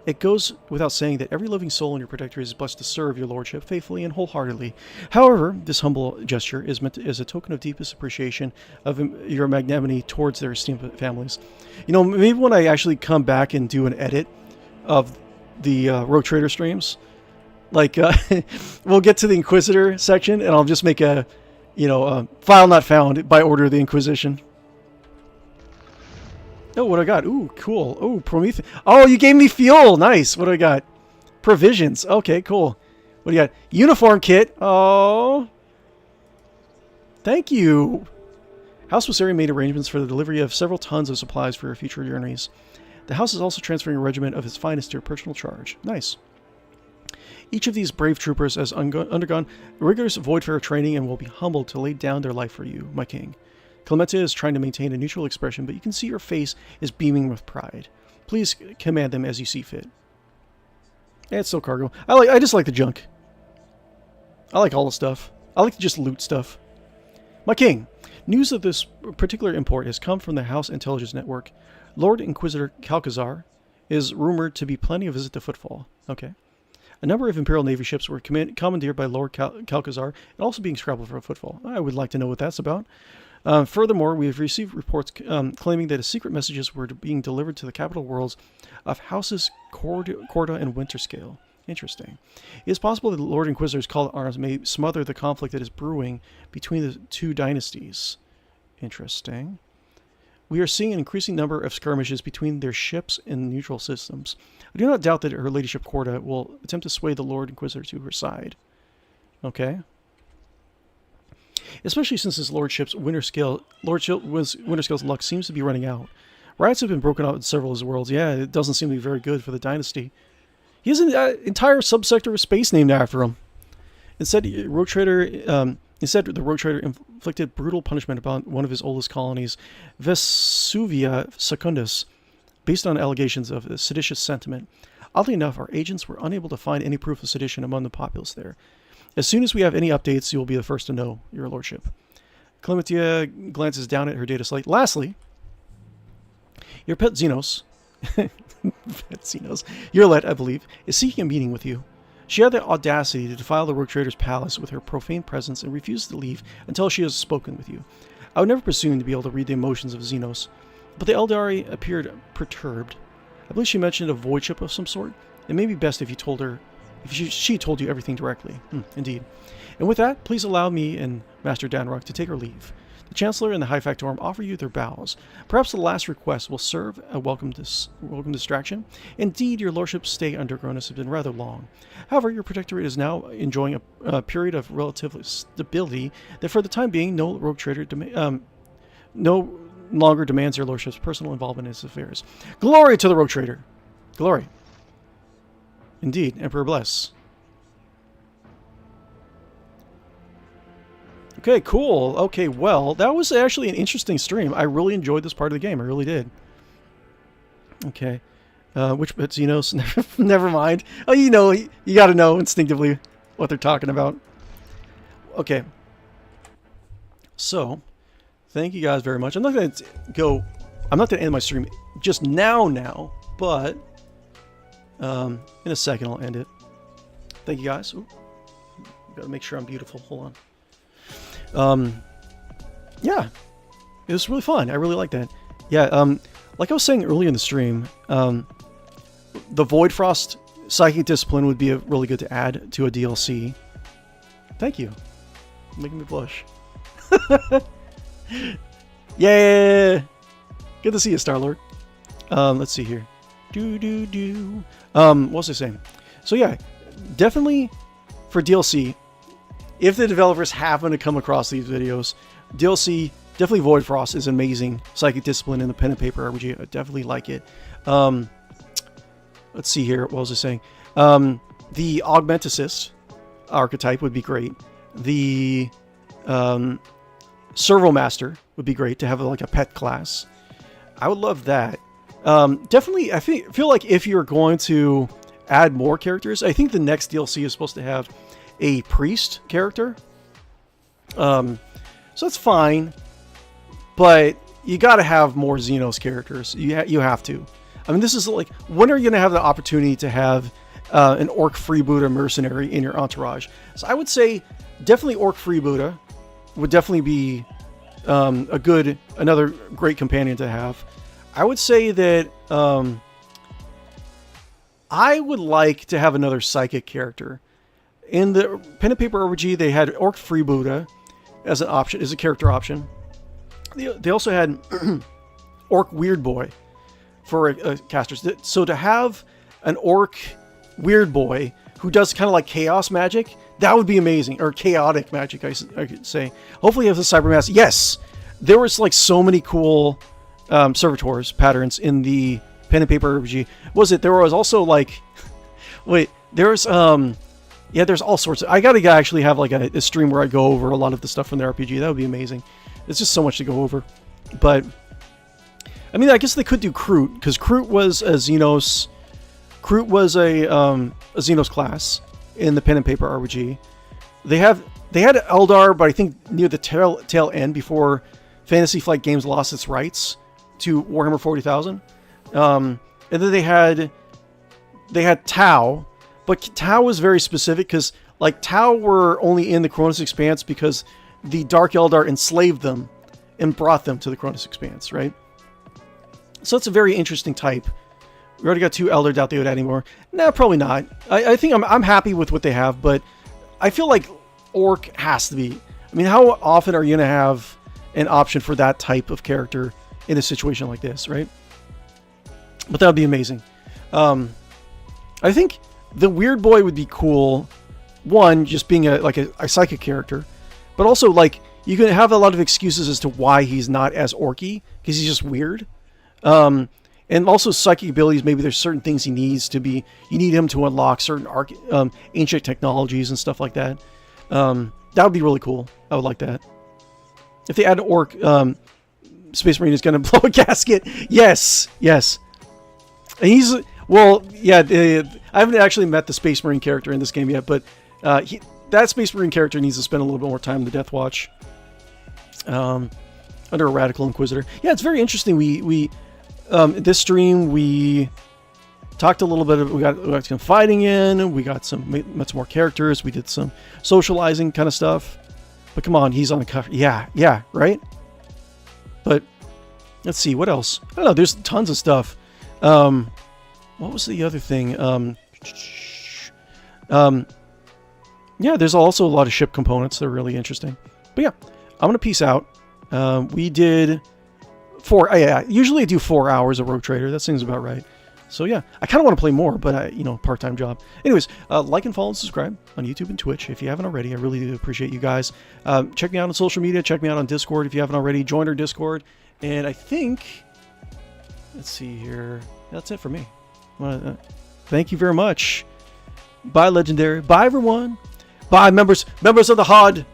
It goes without saying that every living soul in your protectorate is blessed to serve your lordship faithfully and wholeheartedly. However, this humble gesture is meant as a token of deepest appreciation of your magnanimity towards their esteemed families. You know, maybe when I actually come back and do an edit of the Rogue Trader streams, like, we'll get to the Inquisitor section, and I'll just make a, file not found by order of the Inquisition. Oh, what I got? Ooh, cool. Oh, Prometheus. Oh, you gave me fuel. Nice. What do I got? Provisions. Okay, cool. What do you got? Uniform kit. Oh. Thank you. House Wasari made arrangements for the delivery of several tons of supplies for your future journeys. The house is also transferring a regiment of its finest to your personal charge. Nice. Each of these brave troopers has undergone rigorous Voidfarer training and will be humbled to lay down their life for you, my king. Clementa is trying to maintain a neutral expression, but you can see her face is beaming with pride. Please command them as you see fit. Yeah, it's still cargo. I just like the junk. I like all the stuff. I like to just loot stuff. My king, news of this particular import has come from the House Intelligence Network. Lord Inquisitor Calcazar is rumored to be planning a visit to Footfall. Okay. A number of Imperial Navy ships were commandeered by Lord Calcazar and also being scrabbled for Footfall. I would like to know what that's about. Furthermore, we have received reports claiming that secret messages were being delivered to the capital worlds of Houses Corda and Winterscale. Interesting. It is possible that the Lord Inquisitor's call to arms may smother the conflict that is brewing between the two dynasties. Interesting. We are seeing an increasing number of skirmishes between their ships and neutral systems. I do not doubt that Her Ladyship Corda will attempt to sway the Lord Inquisitor to her side. Okay. Especially since his lordship's Winterscale's luck seems to be running out. Riots have been broken out in several of his worlds. Yeah, it doesn't seem to be very good for the dynasty. He has an entire subsector of space named after him. Instead, Rogue Trader Instead, the rogue trader inflicted brutal punishment upon one of his oldest colonies, Vesuvia Secundus, based on allegations of seditious sentiment. Oddly enough, our agents were unable to find any proof of sedition among the populace there. As soon as we have any updates, you will be the first to know, Your Lordship. Clementia glances down at her data slate. Lastly, your pet Xenos, Eurlet, I believe, is seeking a meeting with you. She had the audacity to defile the rogue trader's palace with her profane presence and refused to leave until she has spoken with you. I would never presume to be able to read the emotions of Xenos, but the Eldari appeared perturbed. I believe she mentioned a void ship of some sort. It may be best if you told her, if she told you everything directly. Indeed. And with that, please allow me and Master Danrock to take our leave. The Chancellor and the High Factorum offer you their bows. Perhaps the last request will serve a welcome distraction. Indeed, your lordship's stay under Cronus has been rather long. However, your protectorate is now enjoying a period of relative stability that for the time being, no rogue trader no longer demands your lordship's personal involvement in its affairs. Glory to the rogue trader! Glory. Indeed, Emperor bless. Okay, cool. Okay, well, that was actually an interesting stream. I really enjoyed this part of the game. I really did. Okay. Which bits, Xenos? Never mind. Oh, you got to know instinctively what they're talking about. Okay. So, thank you guys very much. I'm not going to end my stream just now, but in a second I'll end it. Thank you guys. Ooh, got to make sure I'm beautiful. Hold on. Yeah, it was really fun. I really like that. Yeah, like I was saying earlier in the stream, the Void Frost Psychic Discipline would be really good to add to a DLC. Thank you. Making me blush. Yeah! Good to see you, Star-Lord. Let's see here. What was I saying? So yeah, definitely for DLC, if the developers happen to come across these videos, DLC, definitely Void Frost is amazing. Psychic Discipline in the pen and paper RPG, I definitely like it. Let's see here, what was I saying? The Augment Assist archetype would be great. The Servo Master would be great to have like a pet class. I would love that. Definitely, I feel like if you're going to add more characters, I think the next DLC is supposed to have a priest character. So that's fine, but you got to have more Xenos characters. You have to. I mean, this is like, when are you going to have the opportunity to have an Orc Freebooter mercenary in your entourage? So I would say definitely Orc Freebooter would definitely be another great companion to have. I would say that I would like to have another psychic character. In the pen and paper RPG, they had Orc Freebooter as an option, as a character option. They also had Orc Weird Boy for casters. So to have an Orc Weird Boy who does kind of like chaos magic, that would be amazing. Or chaotic magic, I could say. Hopefully you have the Cybermass. Yes! There was like so many cool servitors patterns in the pen and paper RPG. There was also like... Wait, there's... Yeah, there's all sorts of... I gotta actually have like a stream where I go over a lot of the stuff from the RPG. That would be amazing. It's just so much to go over. But... I mean, I guess they could do Kroot, because Kroot was a Xenos... Kroot was a Xenos class in the pen and paper RPG. They had Eldar, but I think near the tail end, before Fantasy Flight Games lost its rights to Warhammer 40,000. And then they had Tau, but Tau was very specific because like Tau were only in the Cronus Expanse because the Dark Eldar enslaved them and brought them to the Cronus Expanse, right? So it's a very interesting type. We already got 2 Eldar, doubt they would add any more. Nah, probably not. I think I'm happy with what they have, but I feel like Orc has to be. I mean, how often are you going to have an option for that type of character in a situation like this, right? But that would be amazing. I think the Weird Boy would be cool. One, just being a psychic character, but also like you can have a lot of excuses as to why he's not as orky because he's just weird. And also psychic abilities. Maybe there's certain things he needs to be. You need him to unlock certain ancient technologies and stuff like that. That would be really cool. I would like that. If they add an orc, Space Marine is going to blow a gasket. Yes, yes. And he's, well, yeah, I haven't actually met the Space Marine character in this game yet, but that Space Marine character needs to spend a little bit more time in the Death Watch. Under a Radical Inquisitor. Yeah, it's very interesting. We this stream, we talked a little bit of, we got some fighting in, we got met some more characters, we did some socializing kind of stuff. But come on, he's on the cover. Yeah, right? But let's see, what else? I don't know, there's tons of stuff. What was the other thing? Yeah, there's also a lot of ship components that are really interesting. But yeah, I'm going to peace out. We did usually I do 4 hours of Rogue Trader. That seems about right. So yeah, I kind of want to play more, but part-time job. Anyways, like and follow and subscribe on YouTube and Twitch if you haven't already. I really do appreciate you guys. Check me out on social media. Check me out on Discord if you haven't already. Join our Discord. And I think, let's see here. That's it for me. Thank you very much. Bye, Legendary. Bye, everyone. Bye, members of the Hodd.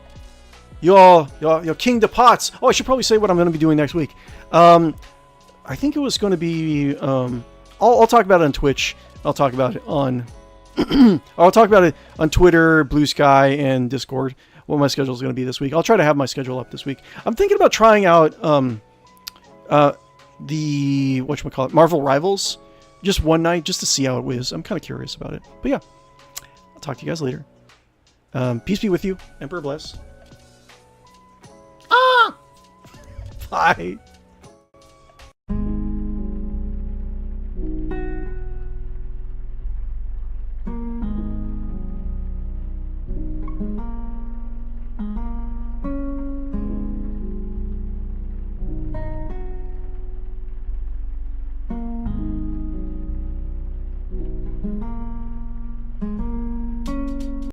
Your King departs. Oh, I should probably say what I'm going to be doing next week. I think it was going to be. I'll talk about it on Twitch. I'll talk about it on. I'll talk about it on Twitter, Blue Sky, and Discord. What my schedule is going to be this week. I'll try to have my schedule up this week. I'm thinking about trying out the whatchamacallit, Marvel Rivals, just one night, just to see how it was. I'm kind of curious about it. But yeah, I'll talk to you guys later. Peace be with you. Emperor bless. Bye.